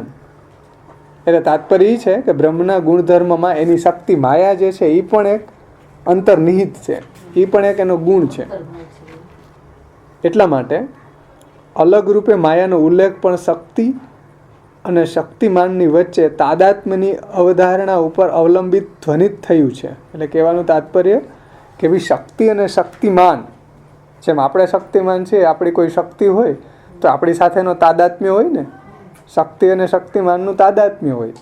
એટલે તાત્પર્ય એ છે કે બ્રહ્મના ગુણધર્મમાં એની શક્તિ માયા જે છે એ પણ એક અંતર્નિહિત છે, એ પણ એક એનો ગુણ છે. એટલા માટે અલગ રૂપે માયાનો ઉલ્લેખ પણ શક્તિ અને શક્તિમાનની વચ્ચે તાદાત્મ્યની અવધારણા ઉપર અવલંબિત ધ્વનિત થયું છે. એટલે કહેવાનું તાત્પર્ય કે ભાઈ શક્તિ અને શક્તિમાન, જેમ આપણે શક્તિમાન છીએ, આપણી કોઈ શક્તિ હોય તો આપણી સાથેનો તાદાત્મ્ય હોય ને, શક્તિ અને શક્તિમાનનું તાદાત્મ્ય હોય.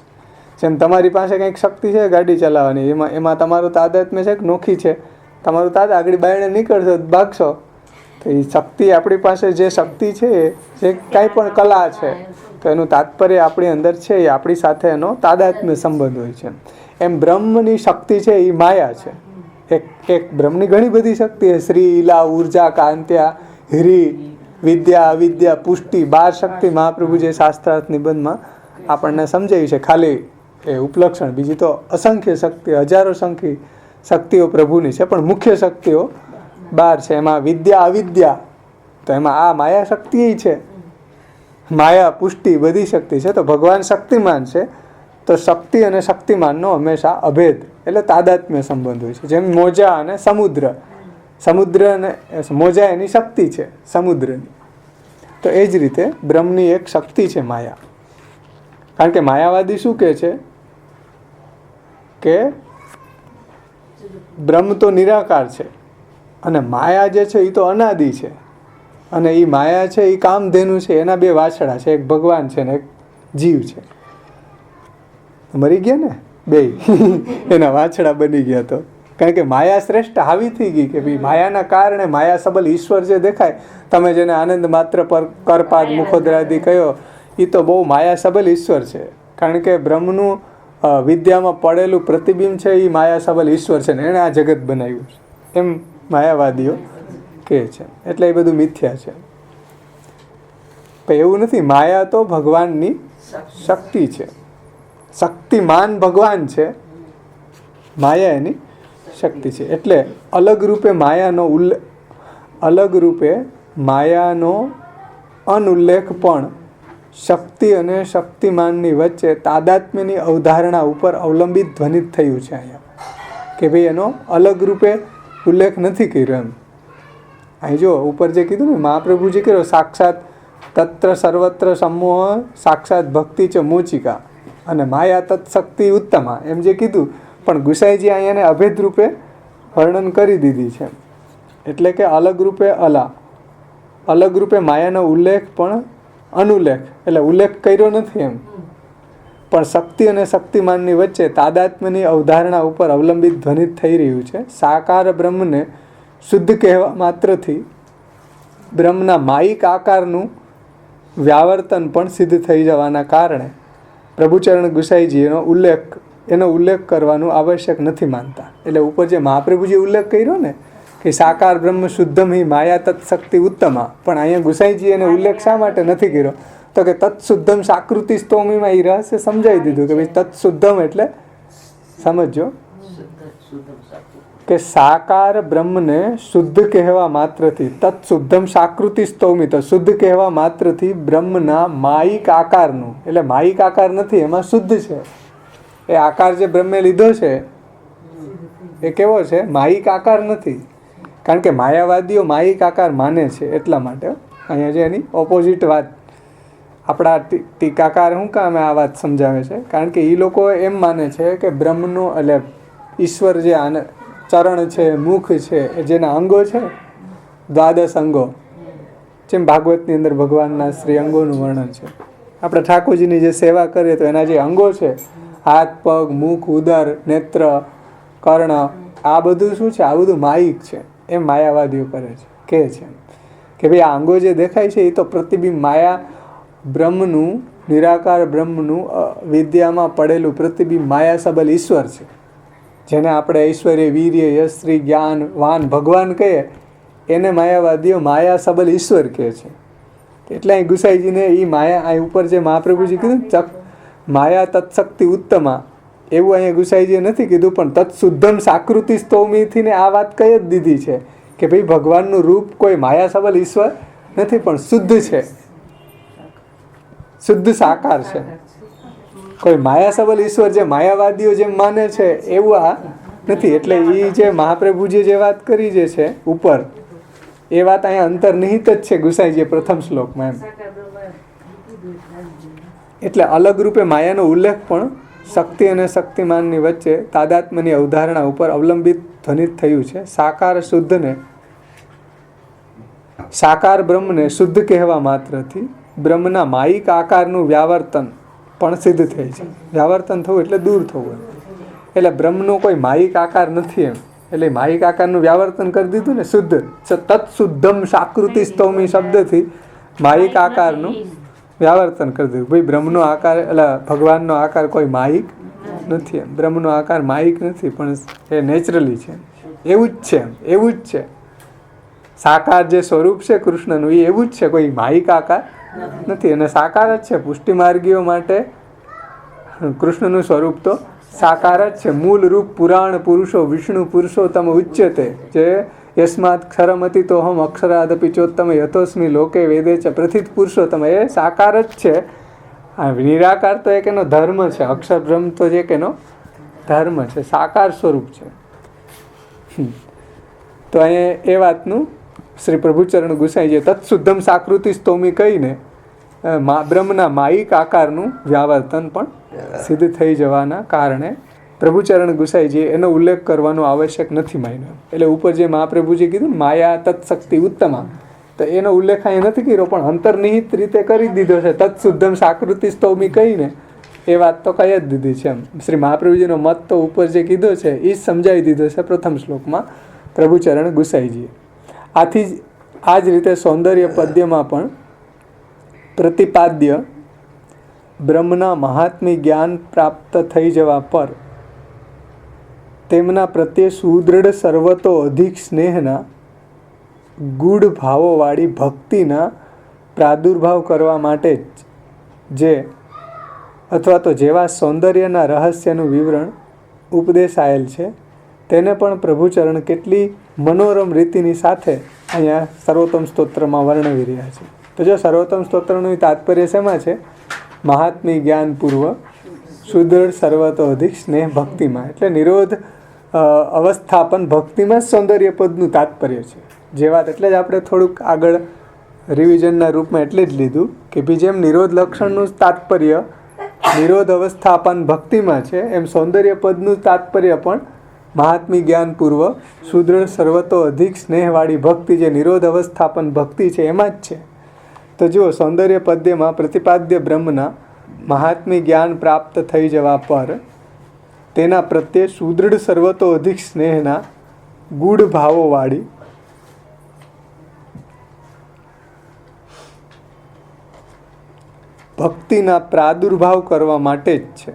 જેમ તમારી પાસે કંઈક શક્તિ છે ગાડી ચલાવવાની, એમાં તમારું તાદાત્મ્ય છે કે નોખી છે, તમારું આગળ બાયણે નીકળશો ભાગશો, તો એ શક્તિ આપણી પાસે જે શક્તિ છે, જે કાંઈ પણ કલા છે, તો એનું તાત્પર્ય આપણી અંદર છે, એ આપણી સાથે એનો તાદાત્મ્ય સંબંધ હોય છે. એમ બ્રહ્મની શક્તિ છે એ માયા છે. એક બ્રહ્મની ઘણી બધી શક્તિ છે. શ્રી, ઈલા, ઉર્જા, કાંત્યા, હિરી, વિદ્યા, અવિદ્યા, પુષ્ટિ, 12 શક્તિ મહાપ્રભુ જે શાસ્ત્રાર્થ નિબંધમાં આપણને સમજાવી છે. ખાલી એ ઉપલક્ષણ, બીજી તો અસંખ્ય શક્તિ, હજારો સંખ્ય શક્તિઓ પ્રભુની છે, પણ મુખ્ય શક્તિઓ 12 છે. એમાં વિદ્યા, અવિદ્યા, તો એમાં આ માયા શક્તિ છે. માયા, પુષ્ટિ, બધી શક્તિ છે. તો ભગવાન શક્તિમાન છે, તો શક્તિ અને શક્તિમાનનો હંમેશા અભેદ એટલે તાદાત્મ્ય સંબંધ હોય છે. જેમ મોજા અને સમુદ્ર અને મોજા એની શક્તિ છે સમુદ્રની, તો એ જ રીતે બ્રહ્મની એક શક્તિ છે માયા. કારણ કે માયાવાદી શું કહે છે કે બ્રહ્મ તો નિરાકાર છે અને માયા જે છે એ તો અનાદિ છે, અને એ માયા છે એ કામધેનુ છે, એના 2 વાછડા છે, એક ભગવાન છે ને એક જીવ છે. મરી ગયા ને 2 એના વાછડા બની ગયા. તો કારણ કે માયા શ્રેષ્ઠ હાવી થઈ ગઈ કે ભાઈ માયાના કારણે માયા સબલ ઈશ્વર જે દેખાય, તમે જેને આનંદ માત્ર પર કરપાદ મુખોદરાદી કહ્યો, એ તો બહુ માયા સબલ ઈશ્વર છે. કારણ કે બ્રહ્મનું વિદ્યામાં પડેલું પ્રતિબિંબ છે એ માયા સબલ ઈશ્વર છે ને એણે આ જગત બનાવ્યું છે, એમ માયાવાદીઓ કહે છે. એટલે એ બધું મિથ્યા છે. પણ એવું નથી. માયા તો ભગવાનની શક્તિ છે. શક્તિમાન ભગવાન છે, માયા એની શક્તિ છે. એટલે અલગ રૂપે માયાનો અનુલ્લેખ પણ શક્તિ અને શક્તિમાનની વચ્ચે તાદાત્મ્યની અવધારણા ઉપર અવલંબિત ધ્વનિત થયું છે અહીંયા. કે ભાઈ એનો અલગ રૂપે ઉલ્લેખ નથી કર્યો એમ. અહીં જો ઉપર જે કીધું ને મહાપ્રભુજી કર્યો, સાક્ષાત તત્ર સર્વત્ર સમૂહ સાક્ષાત ભક્તિ ચ મોચિકા અને માયા તત્શક્તિ ઉત્તમા, એમ જે કીધું, પણ ગુસાઈજી અહીંયાને અભેદ રૂપે વર્ણન કરી દીધી છે. એટલે કે અલગ રૂપે માયાનો ઉલ્લેખ પણ અનુલ્લેખ, એટલે ઉલ્લેખ કર્યો નથી એમ, પણ શક્તિ અને શક્તિમાનની વચ્ચે તાદાત્મ્યની અવધારણા ઉપર અવલંબિત ધ્વનિત થઈ રહ્યું છે. સાકાર બ્રહ્મને શુદ્ધ કહેવા માત્રથી બ્રહ્મના માયિક આકારનું વ્યાવર્તન પણ સિદ્ધ થઈ જવાના કારણે પ્રભુચરણ ગુસાઈજી એનો ઉલ્લેખ કરવાનું આવશ્યક નથી માનતા. એટલે ઉપર જે મહાપ્રભુજી ઉલ્લેખ કર્યો ને કે સાકાર બ્રહ્મ શુદ્ધમ હિ માયા તત્શક્તિ ઉત્તમા, પણ અહીંયા ગુસાઈજી એને ઉલ્લેખ શા માટે નથી કર્યો? તો કે તત્શુદ્ધમ સાકૃતિ સ્તોમીમાં એ રહસ્ય સમજાવી દીધું કે ભાઈ તત્શુદ્ધમ એટલે સમજો કે સાકાર બ્રહ્મને શુદ્ધ કહેવા માત્રથી તત્ શુદ્ધમ સાકૃતિ સ્તૌમી, તો શુદ્ધ કહેવા માત્રથી બ્રહ્મના માયિક આકારનું, એટલે માયિક આકાર નથી, એમાં શુદ્ધ છે. એ આકાર જે બ્રહ્મે લીધો છે એ કેવો છે? માયિક આકાર નથી. કારણ કે માયાવાદીઓ માયિક આકાર માને છે, એટલા માટે અહીંયા જે એની ઓપોઝિટ વાત આપણા ટીકાકાર શું કામ આ વાત સમજાવે છે? કારણ કે એ લોકો એમ માને છે કે બ્રહ્મનું એટલે ઈશ્વર જે ચરણ છે, મુખ છે, જેના અંગો છે, દ્વાદશ અંગો, જેમ ભાગવતની અંદર ભગવાનના શ્રી અંગોનું વર્ણન છે. આપણે ઠાકોરજીની જે સેવા કરીએ તો એના જે અંગો છે, હાથ, પગ, મુખ, ઉદર, નેત્ર, કર્ણ, આ બધું શું છે? આ બધું માયિક છે. એમ માયાવાદીઓ કરે છે, કહે છે કે ભાઈ આ અંગો જે દેખાય છે એ તો પ્રતિબિંબ માયા બ્રહ્મનું, નિરાકાર બ્રહ્મનું વિદ્યામાં પડેલું પ્રતિબિંબ માયા સબલ ઈશ્વર છે, જેને આપણે ઐશ્વર્ય, વીર્ય, યશ, શ્રી, જ્ઞાન, વાન, ભગવાન કહીએ, એને માયાવાદીઓ માયા સબલ ઈશ્વર કહે છે. એટલે અહીં ગુસાઈજીને એ માયા, અહીં ઉપર જે મહાપ્રભુજી કીધું માયા તત્શક્તિ ઉત્તમા, એવું અહીંયા ગુસાઈજીએ નથી કીધું, પણ તત્શુદ્ધમ સાકૃતિ સ્તૌમીથી ને આ વાત કઈ જ દીધી છે કે ભાઈ ભગવાનનું રૂપ કોઈ માયા સબલ ઈશ્વર નથી, પણ શુદ્ધ છે, શુદ્ધ સાકાર છે. કોઈ માયા સબલ ઈશ્વર જે માયાવાદીઓ જેમ માને છે એવું આ નથી. એટલે એ જે મહાપ્રભુજી જે વાત કરી જે છે ઉપર, એ વાત અહીંયા અંતર્નિહિત જ છે ગુસાઈજીએ પ્રથમ શ્લોકમાં એમ. એટલે અલગ રૂપે માયાનો ઉલ્લેખ પણ શક્તિ અને શક્તિમાનની વચ્ચે તાદાત્મ્યની અવધારણા ઉપર અવલંબિત ધ્વનિત થયું છે. સાકાર શુદ્ધને, સાકાર બ્રહ્મને શુદ્ધ કહેવા માત્રથી બ્રહ્મના માયિક આકારનું વ્યાવર્તન પણ સિદ્ધ થાય છે. વ્યાવર્તન થવું એટલે દૂર થવું. એટલે બ્રહ્મનો કોઈ માયિક આકાર નથી એમ. એટલે માયિક આકારનું વ્યાવર્તન કરી દીધું ને, શુદ્ધ તત્શુદ્ધમ સાકૃતિ સ્તૌમી શબ્દથી માયિક આકારનું વ્યાવર્તન કરી દીધું. ભાઈ બ્રહ્મનો આકાર, એટલે ભગવાનનો આકાર કોઈ માયિક નથી એમ. બ્રહ્મનો આકાર માયિક નથી, પણ એ નેચરલી છે, એવું જ છે, એવું જ છે. સાકાર જે સ્વરૂપ છે કૃષ્ણનું એ એવું જ છે, કોઈ માયિક આકાર નથી. અને સાકાર જ છે. પુષ્ટિ માર્ગીઓ માટે કૃષ્ણનું સ્વરૂપ તો સાકાર જ છે. મૂળ રૂપ પુરાણ પુરુષો વિષ્ણુ પુરુષોત્તમ ઉચ્યતે, જે યસ્માત ક્ષરમતિ તોહમ અક્ષરાદપી ચોત્તમ યથોસ્મી લોકે વેદે ચ પ્રથિત પુરુષોત્તમ, એ સાકાર જ છે. નિરાકાર તો એક એનો ધર્મ છે, અક્ષર બ્રહ્મ તો એક એનો ધર્મ છે, સાકાર સ્વરૂપ છે. તો અહીંયા એ વાતનું શ્રી પ્રભુચરણ ગુસાઈજીએ તત્શુદ્ધમ સાકૃતિ સ્તૌમી કહીને બ્રહ્મના માયિક આકારનું વ્યાવર્તન પણ સિદ્ધ થઈ જવાના કારણે પ્રભુચરણ ગુસાઈજીએ એનો ઉલ્લેખ કરવાનો આવશ્યક નથી માન્યો. એટલે ઉપર જે મહાપ્રભુજી કીધું માયા તત્શક્તિ ઉત્તમા, તો એનો ઉલ્લેખ અહીંયા નથી કર્યો, પણ અંતર્નિહિત રીતે કરી દીધો છે. તત્શુદ્ધમ સાકૃતિ સ્તૌમી કહીને એ વાત તો કહી જ દીધી છે એમ. શ્રી મહાપ્રભુજીનો મત તો ઉપર જે કીધો છે એ જ સમજાવી દીધો છે પ્રથમ શ્લોકમાં પ્રભુચરણ ગુસાઈજીએ. આથી જ આ જ રીતે સૌંદર્ય પદ્યમાં પણ પ્રતિપાદ્ય બ્રહ્મના મહાત્મ્ય જ્ઞાન પ્રાપ્ત થઈ જવા પર તેમના પ્રત્યે સુદૃઢ સર્વતો અધિક સ્નેહના ગૂઢ ભાવોવાળી ભક્તિના પ્રાદુર્ભાવ કરવા માટે જે અથવા તો જેવા સૌંદર્યના રહસ્યનું વિવરણ ઉપદેશાયેલ છે તેને પણ પ્રભુચરણ કેટલી મનોરમ રીતિની સાથે અહીંયા સર્વોત્તમ સ્તોત્રમાં વર્ણવી રહ્યા છે. તો જો સર્વોત્તમ સ્તોત્રનું તાત્પર્ય શેમાં છે? મહાત્મ્ય જ્ઞાન પૂર્વ સુદૃઢ સર્વતો અધિક સ્નેહ ભક્તિમાં, એટલે નિરોધ અવસ્થાપન ભક્તિમાં સૌંદર્ય પદનું તાત્પર્ય છે. જે વાત એટલે જ આપણે થોડુંક આગળ રિવિઝનના રૂપમાં એટલે જ લીધું કે ભાઈ જેમ નિરોધ લક્ષણનું તાત્પર્ય નિરોધ અવસ્થાપન ભક્તિમાં છે, એમ સૌંદર્ય પદનું તાત્પર્ય પણ મહાત્મ્ય જ્ઞાન પૂર્વ સુદૃઢ સર્વતો અધિક સ્નેહવાળી ભક્તિ, જે નિરોધ અવસ્થાપન ભક્તિ છે એમાં જ છે. તો જુઓ, સૌંદર્ય પદ્યમાં પ્રતિપાદ્ય બ્રહ્મના મહાત્મ્ય જ્ઞાન પ્રાપ્ત થઈ જવા પર તેના પ્રત્યે સુદૃઢ સર્વતો અધિક સ્નેહના ગૂઢ ભાવોવાળી ભક્તિના પ્રાદુર્ભાવ કરવા માટે જ છે.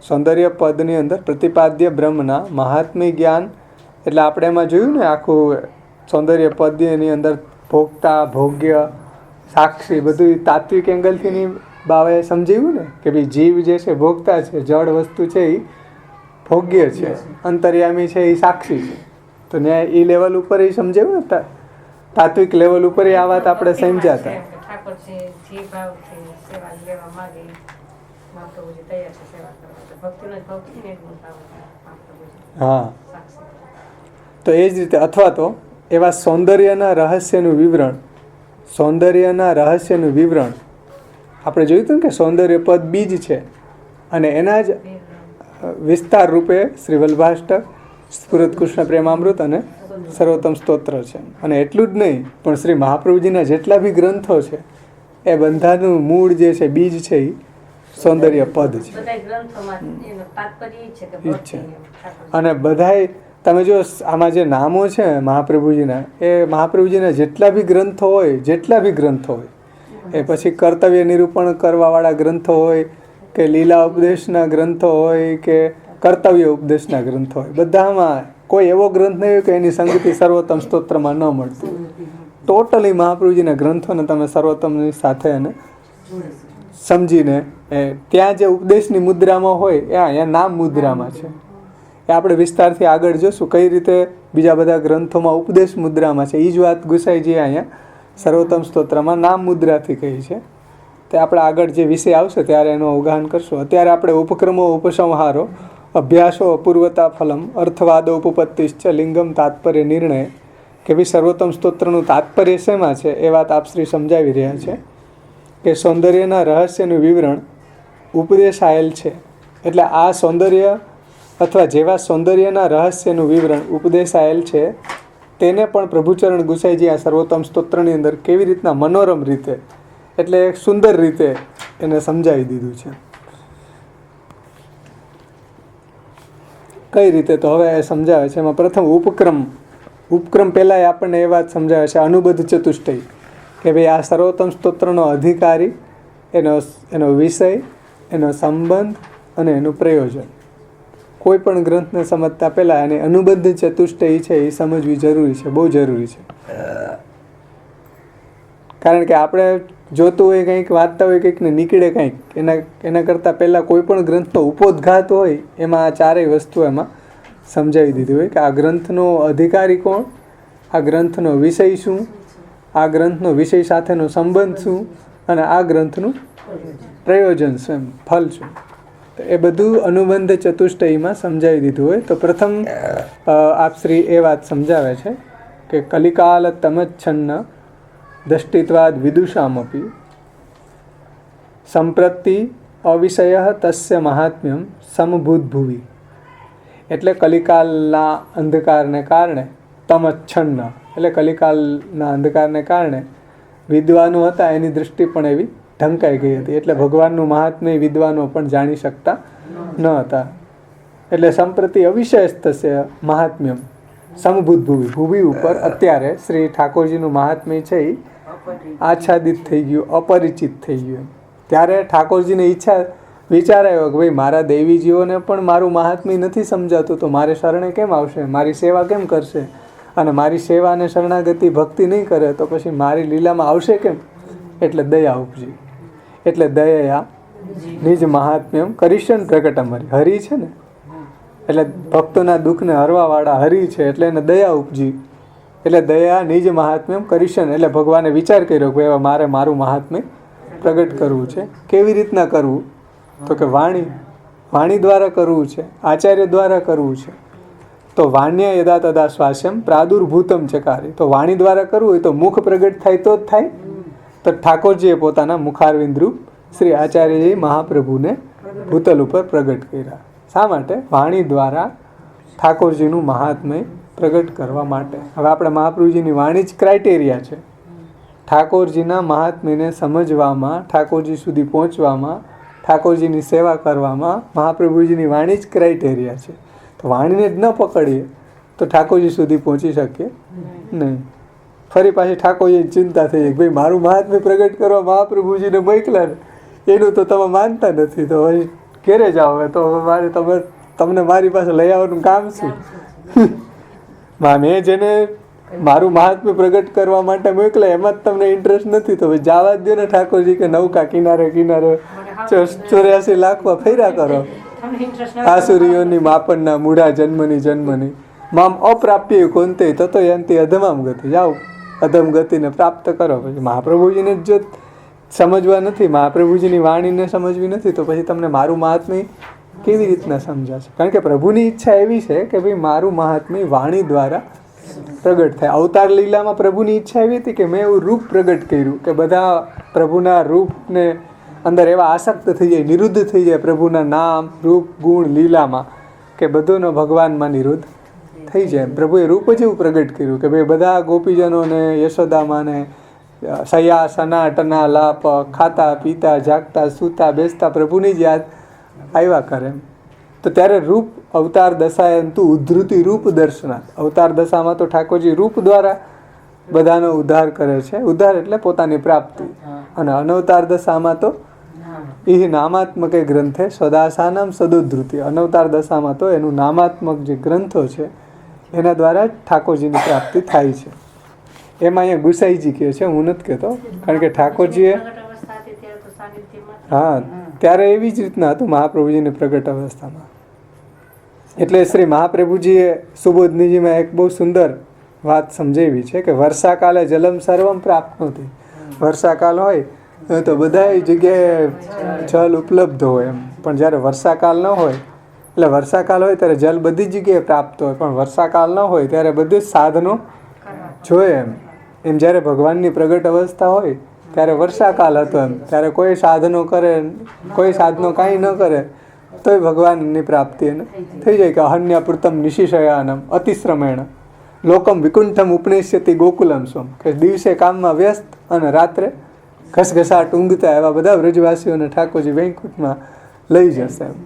સૌંદર્ય પદની અંદર પ્રતિપાદ્ય બ્રહ્મના મહાત્મ્ય જ્ઞાન, એટલે આપણે એમાં જોયું ને આખું સૌંદર્ય પદ્યની અંદર ભોગતા, ભોગ્ય, સાક્ષી બધું તાત્વિક એંગલથી બાવાએ સમજાવ્યું ને કે ભાઈ જીવ જે છે ભોગતા છે, જળ વસ્તુ છે એ ભોગ્ય છે, અંતર્યામી છે એ સાક્ષી છે. તો ન્યાય એ લેવલ ઉપર એ સમજાવ્યું ને, તાત્વિક લેવલ ઉપર આ વાત આપણે સમજ્યા હતા. ઠાકોરજી જે ભાવથી સેવા લેવા માંગે મહાપ્રભુજી તૈયાર છે સેવા કરવા. ભક્તિનો જ ભાવ થી મહાપ્રભુજી. હા, તો એ જ રીતે અથવા તો એવા સૌંદર્યના રહસ્યનું વિવરણ આપણે જોયું હતું કે સૌંદર્ય પદ બીજ છે અને એના જ વિસ્તાર રૂપે શ્રી વલ્ભાષ્ટક, સ્ફુરત કૃષ્ણ પ્રેમામૃત અને સર્વોત્તમ સ્તોત્ર છે. અને એટલું જ નહીં પણ શ્રી મહાપ્રભુજીના જેટલા બી ગ્રંથો છે એ બધાનું મૂળ જે છે, બીજ છે, એ સૌંદર્ય પદ છે. અને બધાય તમે જો આમાં જે નામો છે મહાપ્રભુજીના, એ મહાપ્રભુજીના જેટલા બી ગ્રંથો હોય એ પછી કર્તવ્ય નિરૂપણ કરવાવાળા ગ્રંથો હોય કે લીલા ઉપદેશના ગ્રંથો હોય કે કર્તવ્ય ઉપદેશના ગ્રંથો હોય, બધામાં કોઈ એવો ગ્રંથ નહીં હોય કે એની સંગતિ સર્વોત્તમ સ્તોત્રમાં ન મળતી. ટોટલી મહાપ્રભુજીના ગ્રંથોને તમે સર્વોત્તમની સાથે એને સમજીને ત્યાં જે ઉપદેશની મુદ્રામાં હોય એ નામ મુદ્રામાં છે. એ આપણે વિસ્તારથી આગળ જોશું કઈ રીતે બીજા બધા ગ્રંથોમાં ઉપદેશ મુદ્રામાં છે. એ જ વાત ગુસાઈજી અહીંયા સર્વોત્તમ સ્તોત્રમાં નામ મુદ્રાથી કહી છે. તે આપણે આગળ જે વિષય આવશે ત્યારે એનું અવગાહન કરશું. અત્યારે આપણે ઉપક્રમો, ઉપસંહારો, અભ્યાસો, અપૂર્વતા ફલમ, અર્થવાદો, ઉપપત્તિશ્ચ, લિંગમ, તાત્પર્ય નિર્ણય કે ભાઈ સર્વોત્તમ સ્તોત્રનું તાત્પર્ય શેમાં છે એ વાત આપ શ્રી સમજાવી રહ્યા છે કે સૌંદર્યના રહસ્યનું વિવરણ ઉપદેશાયેલ છે. એટલે આ સૌંદર્ય અથવા જેવા સૌંદર્યના રહસ્યનું વિવરણ ઉપદેશાયેલ છે તેને પણ પ્રભુચરણ ગુસાઈજી આ સર્વોત્તમ સ્તોત્રની અંદર કેવી રીતના મનોરમ રીતે, એટલે સુંદર રીતે એને સમજાવી દીધું છે. કઈ રીતે તો હવે એ સમજાવે છે. એમાં પ્રથમ ઉપક્રમ પહેલાં આપણને એ વાત સમજાવે છે અનુબદ્ધ ચતુષ્ટય કે ભાઈ આ સર્વોત્તમ સ્તોત્રનો અધિકારી, એનો વિષય, એનો સંબંધ અને એનું પ્રયોજન. કોઈ પણ ગ્રંથને સમજતા પહેલાં એની અનુબદ્ધ ચતુષ્ટય છે એ સમજવી જરૂરી છે, બહુ જરૂરી છે. કારણ કે આપણે જોતું હોય કંઈક, વાંચતા હોય કંઈક ને નીકળે કંઈક, એના કરતાં પહેલાં કોઈ પણ ગ્રંથનો ઉપોદ્ઘાત હોય એમાં આ ચારેય વસ્તુ એમાં સમજાવી દીધી હોય કે આ ગ્રંથનો અધિકારી કોણ, આ ગ્રંથનો વિષય શું, આ ગ્રંથનો વિષય સાથેનો સંબંધ શું અને આ ગ્રંથનું પ્રયોજન શું, એમ ફલ શું. તો એ બધું અનુબંધ ચતુષ્ટયમાં સમજાવી દીધું હોય. તો પ્રથમ આપશ્રી એ વાત સમજાવે છે કે કલિકાલ તમચ્છન્ન દષ્ટિત્વાદ વિદુષામપી સંપ્રતિ અવિષય તસ્ય મહાત્મ્યમ સમભૂત ભુવિ. એટલે કલિકાલના અંધકારને કારણે તમચ્છન્ન એટલે કલિકાલના અંધકારને કારણે વિદ્વાનો હતા એની દૃષ્ટિ પણ એવી ઢંકાઈ ગઈ હતી. એટલે ભગવાનનું મહાત્મ્ય વિદ્વાનો પણ જાણી શકતા ન હતા. એટલે સંપ્રતિ અવિષય તસ્ય મહાત્મ્યમ સમભૂત ભુવિ. ભુવિ ઉપર અત્યારે શ્રી ઠાકોરજીનું મહાત્મ્ય છે એ આચ્છાદિત થઈ ગયું, અપરિચિત થઈ ગયું. ત્યારે ઠાકોરજીને વિચાર આવ્યો કે ભાઈ મારા દેવીજીઓને પણ મારું મહાત્મ્ય નથી સમજાતું, તો મારે શરણે કેમ આવશે, મારી સેવા કેમ કરશે, અને મારી સેવા અને શરણાગતિ ભક્તિ નહીં કરે તો પછી મારી લીલામાં આવશે કેમ. એટલે દયા ઉપજી. એટલે દયા નિજ મહાત્મ્યમ કરીશન પ્રગટમ હરિ. હરિ છે ને, એટલે ભક્તોના દુઃખને હરવાવાળા હરિ છે, એટલે એને દયા ઉપજી. એટલે દયા નિજ મહાત્મ્યમ કરીશન. એટલે ભગવાને વિચાર કર્યો કે મારે મારું મહાત્મ્ય પ્રગટ કરવું છે. કેવી રીતના કરવું, તો કે વાણી દ્વારા કરવું છે, આચાર્ય દ્વારા કરવું છે. તો વાણ્ય યદા તદા શ્વાસ્યમ પ્રાદુર્ભૂતમ ચકારી. તો વાણી દ્વારા કરવું હોય તો મુખ પ્રગટ થાય તો જ થાય. તો ઠાકોરજીએ પોતાના મુખારવિંદરૂપ શ્રી આચાર્યજી મહાપ્રભુને ભૂતલ ઉપર પ્રગટ કર્યા. શા માટે? વાણી દ્વારા ઠાકોરજીનું મહાત્મ્ય પ્રગટ કરવા માટે. હવે આપણે મહાપ્રભુજીની વાણી જ ક્રાઇટેરિયા છે. ઠાકોરજીના મહાત્મ્યને સમજવામાં, ઠાકોરજી સુધી પહોંચવામાં, ઠાકોરજીની સેવા કરવામાં મહાપ્રભુજીની વાણી જ ક્રાઇટેરિયા છે. તો વાણીને જ ન પકડીએ તો ઠાકોરજી સુધી પહોંચી શકીએ નહીં. ફરી પાછી ઠાકોરજીની ચિંતા થઈ જાય, ભાઈ મારું મહાત્મ્ય પ્રગટ કરવા મહાપ્રભુજીને મોકલ્યા ને એનું તો તમે માનતા નથી, તો હવે ઘેરે જાઓ. હવે તો મારે તમને મારી પાસે લઈ આવવાનું કામ શું? મેં જેને મારું મહાત્મ્ય પ્રગટ કરવા માટે મોકલ્યા એમાં જ તમને ઇન્ટરેસ્ટ નથી, તો જવા જ દો ને ઠાકોરજી કે નૌકા કિનારે 84 લાખમાં ફર્યા કરો. આસુરીઓની માપનના મૂઢા જન્મની મામ અપ્રાપ્ય કોંતે તતો યંતિ અધમામ ગતિ, જાઓ અધમ ગતિને પ્રાપ્ત કરો. પછી મહાપ્રભુજીને જો સમજવા નથી, મહાપ્રભુજીની વાણીને સમજવી નથી, તો પછી તમને મારું મહાત્મ્ય કેવી રીતના સમજાશે? કારણ કે પ્રભુની ઈચ્છા એવી છે કે ભાઈ મારું મહાત્મ્ય વાણી દ્વારા પ્રગટ થાય. અવતાર લીલામાં પ્રભુની ઈચ્છા એવી હતી કે મેં એવું રૂપ પ્રગટ કર્યું કે બધા પ્રભુના રૂપને અંદર એવા આસક્ત થઈ જાય, નિરુદ્ધ થઈ જાય પ્રભુના નામ, રૂપ, ગુણ, લીલામાં, કે બધોનો ભગવાનમાં નિરુદ્ધ થઈ જાય. પ્રભુએ રૂપ જ એવું પ્રગટ કર્યું કે ભાઈ બધા ગોપીજનોને, યશોદામાને સયા સનાટના લાપ, ખાતા પીતા જાગતા સૂતા બેસતા પ્રભુની જ યાદ આવ્યા કરે. તો ત્યારે રૂપ અવતાર દશાયંતુ ઉદ્ધૃતિ રૂપ દર્શનાથ, અવતાર દશામાં તો ઠાકોરજી રૂપ દ્વારા બધાનો ઉદ્ધાર કરે છે. ઉદ્ધાર એટલે પોતાની પ્રાપ્તિ. અને અનવતાર દશામાં તો એ નામાત્મક ગ્રંથે સદાસાનમ સદોદ્ધૃતિ, અનવતાર દશામાં તો એનું નામાત્મક જે ગ્રંથો છે એના દ્વારા જ ઠાકોરજીની પ્રાપ્તિ થાય છે. એમાં અહીંયા ગુસાઈજી કહે છે, હું નથી કહેતો, કારણ કે ઠાકોરજીએ હા ત્યારે એવી જ રીતના હતું મહાપ્રભુજીની પ્રગટ અવસ્થામાં. એટલે શ્રી મહાપ્રભુજીએ સુબોધનીજીમાં એક બહુ સુંદર વાત સમજાવી છે કે વર્ષાકાલે જલમ સર્વમ પ્રાપ્ત નથી. વર્ષાકાલ હોય તો બધા જગ્યાએ જલ ઉપલબ્ધ હોય એમ, પણ જ્યારે વર્ષાકાલ ન હોય, એટલે વર્ષાકાલ હોય ત્યારે જલ બધી જગ્યાએ પ્રાપ્ત હોય, પણ વર્ષાકાલ ન હોય ત્યારે બધું સાધનો જોઈએ એમ. એમ જ્યારે ભગવાનની પ્રગટ અવસ્થા હોય ત્યારે વર્ષાકાલ હતો એમ, ત્યારે કોઈ સાધનો કરે, કોઈ સાધનો કાંઈ ન કરે તોય ભગવાનની પ્રાપ્તિ એને થઈ જાય. કે અહન્યાપૂર્તમ નિશિશયાનમ અતિશ્રમેણ લોકમ વિકુંઠમ ઉપનિષ્યતિ ગોકુલમ સ્વમ, કે દિવસે કામમાં વ્યસ્ત અને રાત્રે ઘસઘસાટ ઊંઘતા એવા બધા વ્રજવાસીઓને ઠાકોરજી વૈકુંઠમાં લઈ જશે એમ.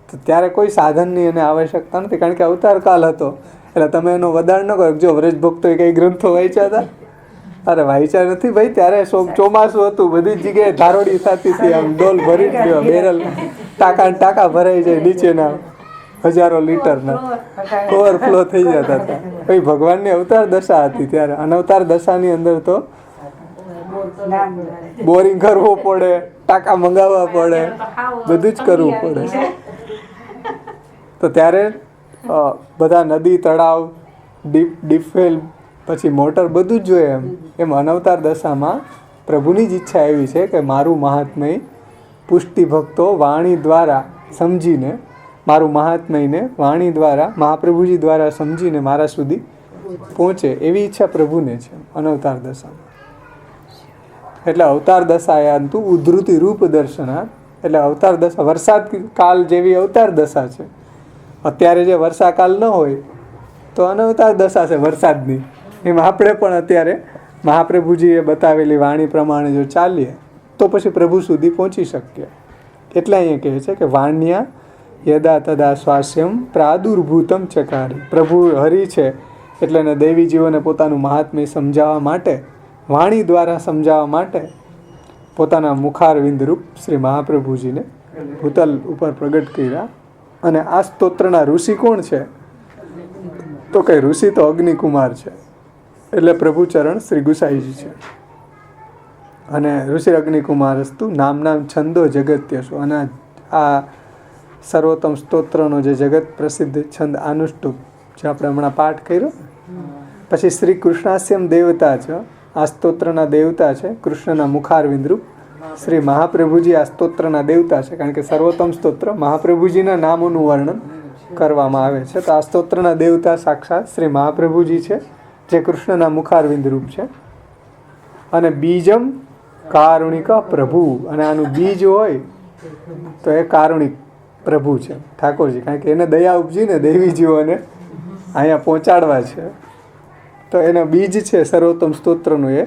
તો ત્યારે કોઈ સાધનની એને આવશ્યકતા નથી, કારણ કે અવતાર કાલ હતો. એટલે તમે એનો વદાણ ન કરો. જો વ્રજ ભક્તોએ કંઈ ગ્રંથો વાંચ્યા હતા? અરે વાંચ્યા નથી ભાઈ. ત્યારે ચોમાસું હતું, બધી જ જગ્યાએ ધારોડી થતી હતી, આમ ડોલ ભરી જ દેવા, બેરલ ટાંકા ભરાઈ જાય નીચેના હજારો લીટરના, ઓવરફ્લો થઈ જતા હતા. ભાઈ ભગવાનની અવતાર દશા હતી ત્યારે. અનવતાર દશાની અંદર તો બોરિંગ કરવો પડે, ટાંકા મંગાવવા પડે, બધું જ કરવું પડે. તો ત્યારે બધા નદી, તળાવ, ડીપવેલ, પછી મોટર, બધું જ જોઈએ એમ. એમ અનવતાર દશામાં પ્રભુની જ ઈચ્છા એવી છે કે મારું મહાત્મય પુષ્ટિ ભક્તો વાણી દ્વારા સમજીને, મારું મહાત્મયને વાણી દ્વારા, મહાપ્રભુજી દ્વારા સમજીને મારા સુધી પહોંચે, એવી ઈચ્છા પ્રભુને છે અનવતાર દશામાં. એટલે અવતાર દશાયાંતુ ઉદ્ધૃતિ રૂપ દર્શનાથ, એટલે અવતાર દશા વરસાદ કાલ જેવી અવતાર દશા છે. અત્યારે જે વર્ષાકાલ ન હોય તો અનવતાર દશા છે વરસાદની. એમ આપણે પણ અત્યારે મહાપ્રભુજીએ બતાવેલી વાણી પ્રમાણે જો ચાલીએ તો પછી પ્રભુ સુધી પહોંચી શકીએ. એટલે અહીંયા કહે છે કે વાણ્યા યદા તદા સ્વાસ્યમ પ્રાદુર્ભૂતમ ચકારી. પ્રભુ હરિ છે એટલે એને દૈવી જીવોને પોતાનું મહાત્મ્ય સમજાવવા માટે, વાણી દ્વારા સમજાવવા માટે પોતાના મુખારવિંદ રૂપ શ્રી મહાપ્રભુજીને ભૂતલ ઉપર પ્રગટ કર્યા. અને આ સ્તોત્રના ઋષિ કોણ છે? તો કઈ ઋષિ તો અગ્નિકુમાર છે, એટલે પ્રભુચરણ શ્રી ગુસાઈજી છે. અને ઋષિ અગ્નિકુમારસ્તુ નામ છંદો જગત્યશો. અને આ સર્વોત્તમ સ્તોત્રનો જે જગત પ્રસિદ્ધ છંદ અનુષ્ટુપ જે આપણે હમણાં પાઠ કર્યો. પછી શ્રી કૃષ્ણાસ્યમ દેવતા છે, આ સ્તોત્રના દેવતા છે કૃષ્ણના મુખારવિંદ રૂપ શ્રી મહાપ્રભુજી. આ સ્તોત્રના દેવતા છે કારણ કે સર્વોત્તમ સ્તોત્ર મહાપ્રભુજીના નામોનું વર્ણન કરવામાં આવે છે. તો આ સ્તોત્રના દેવતા સાક્ષાત શ્રી મહાપ્રભુજી છે, જે કૃષ્ણના મુખારવિંદ રૂપ છે. અને બીજમ કારુણિક પ્રભુ, અને આનું બીજ હોય તો એ કારુણિક પ્રભુ છે ઠાકોરજી, કારણ કે એને દયા ઉપજીને દેવી જીવોને અહીંયા પહોંચાડવા છે. તો એનો બીજ છે સર્વોત્તમ સ્તોત્રનું, એ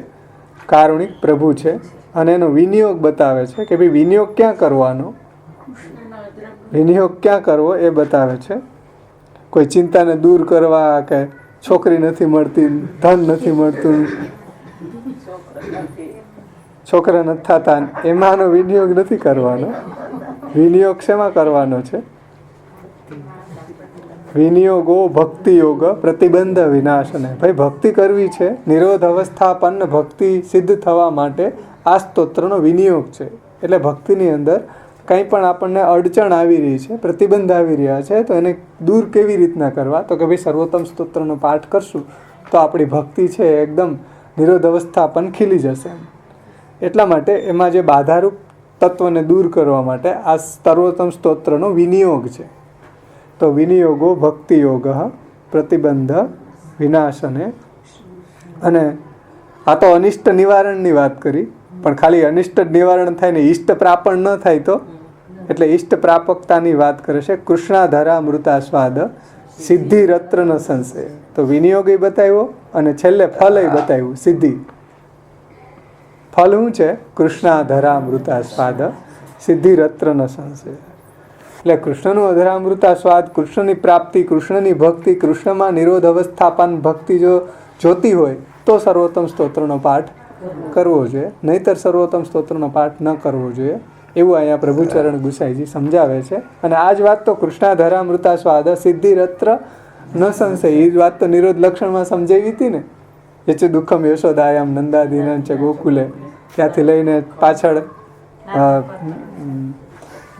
કારુણિક પ્રભુ છે. અને એનો વિનિયોગ બતાવે છે કે ભાઈ વિનિયોગ ક્યાં કરવાનો, વિનિયોગ ક્યાં કરવો એ બતાવે છે. કોઈ ચિંતાને દૂર કરવા, કે છોકરી નથી મળતી, ધન નથી મળતું, છોકરા નથી થતા, એમાંનો વિનિયોગ નથી કરવાનો. વિનિયોગ શેમાં કરવાનો છે? વિનિયોગો ભક્તિ યોગ પ્રતિબંધ વિનાશને. ભાઈ ભક્તિ કરવી છે, નિરોધ અવસ્થાપન્ન ભક્તિ સિદ્ધ થવા માટે આ સ્તોત્રનો વિનિયોગ છે. એટલે ભક્તિની અંદર કંઈ પણ આપણને અડચણ આવી રહી છે, પ્રતિબંધ આવી રહ્યા છે, તો એને દૂર કેવી રીતના કરવા? તો કે ભાઈ સર્વોત્તમ સ્તોત્રનો પાઠ કરશું તો આપણી ભક્તિ છે એકદમ નિરોધ અવસ્થા પણ ખીલી જશે. એટલા માટે એમાં જે બાધારૂપ તત્વને દૂર કરવા માટે આ સર્વોત્તમ સ્તોત્રનો વિનિયોગ છે. તો વિનિયોગો ભક્તિ યોગ પ્રતિબંધ વિનાશને. અને આ તો અનિષ્ટ નિવારણની વાત કરી, પણ ખાલી અનિષ્ટ નિવારણ થાય ને ઈષ્ટ પ્રાપણ ન થાય તો, એટલે ઈષ્ટ પ્રાપકતાની વાત કરે છે. કૃષ્ણાધરા અમૃતાસ્વાદ સિદ્ધિ રત્ર ન સંશય. તો વિનિયોગ બતાવ્યો અને છેલ્લે ફલ બતાવ્યું, સિદ્ધિ. ફલ શું છે? કૃષ્ણાધરા અમૃતાસ્વાદ સિદ્ધિ રત્ર ન સંશય. એટલે કૃષ્ણનું અધરામૃતાસ્વાદ, કૃષ્ણની પ્રાપ્તિ, કૃષ્ણની ભક્તિ, કૃષ્ણમાં નિરોધ અવસ્થાપન ભક્તિ જો જોતી હોય તો સર્વોત્તમ સ્તોત્રનો પાઠ કરવો જોઈએ, નહીતર સર્વોત્તમ સ્તોત્રનો પાઠ ન કરવો જોઈએ. એવું અહીંયા પ્રભુચરણ ગુસાઈજી સમજાવે છે. અને આ જ વાત તો કૃષ્ણાધરામૃતાસ્વાદ સિદ્ધિ રત્ર ન સંશય, એ જ વાત તો નિરોધ લક્ષણમાં સમજાવી હતી ને. એ છે દુઃખમ યશોદાયામ નંદાદીનં ચ ગોકુલે, ત્યાંથી લઈને પાછળ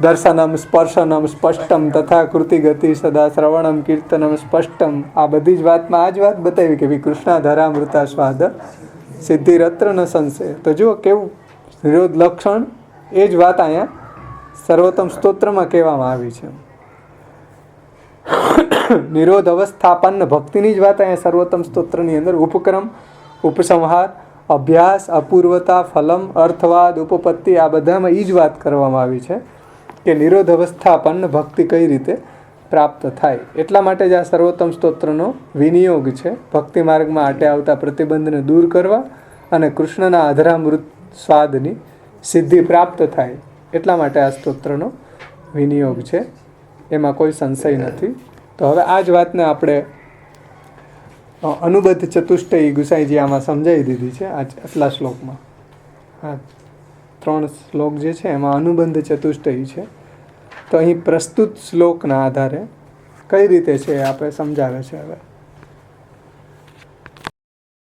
દર્શનમ સ્પર્શનમ સ્પષ્ટમ તથા કૃતિ ગતિ સદા શ્રવણમ કીર્તનમ સ્પષ્ટમ. આ બધી જ વાતમાં આ જ વાત બતાવી કે ભાઈ કૃષ્ણાધરામૃતાસ્વાદ સિદ્ધિ રત્ર ન સંશય. તો જુઓ કેવું નિરોધ લક્ષણ, એ જ વાત અહીંયા સર્વોત્તમ સ્તોત્રમાં કહેવામાં આવી છે. નિરોધ અવસ્થાપન્ન ભક્તિની જ વાત અહીંયા સર્વોત્તમ સ્તોત્રની અંદર ઉપક્રમ, ઉપસંહાર, અભ્યાસ, અપૂર્વતા, ફલમ, અર્થવાદ, ઉપપત્તિ, આ બધામાં એ જ વાત કરવામાં આવી છે કે નિરોધ અવસ્થાપન્ન ભક્તિ કઈ રીતે પ્રાપ્ત થાય. એટલા માટે જ આ સર્વોત્તમ સ્તોત્રનો વિનિયોગ છે. ભક્તિ માર્ગમાં આટે આવતા પ્રતિબંધને દૂર કરવા અને કૃષ્ણના અધરામૃત સ્વાદની સિદ્ધિ પ્રાપ્ત થાય, એટલા માટે આ સ્તોત્રનો વિનિયોગ છે. એમાં કોઈ સંશય નથી. તો હવે આ જ વાતને આપણે અનુબદ્ધ ચતુષ્ટયી ગુસાઈજી આમાં સમજાવી દીધી છે આટલા શ્લોકમાં. હા, 3 શ્લોક જે છે એમાં અનુબંધ ચતુષ્ટયી છે. તો અહીં પ્રસ્તુત શ્લોકના આધારે કઈ રીતે છે એ આપણે સમજાવે છે હવે.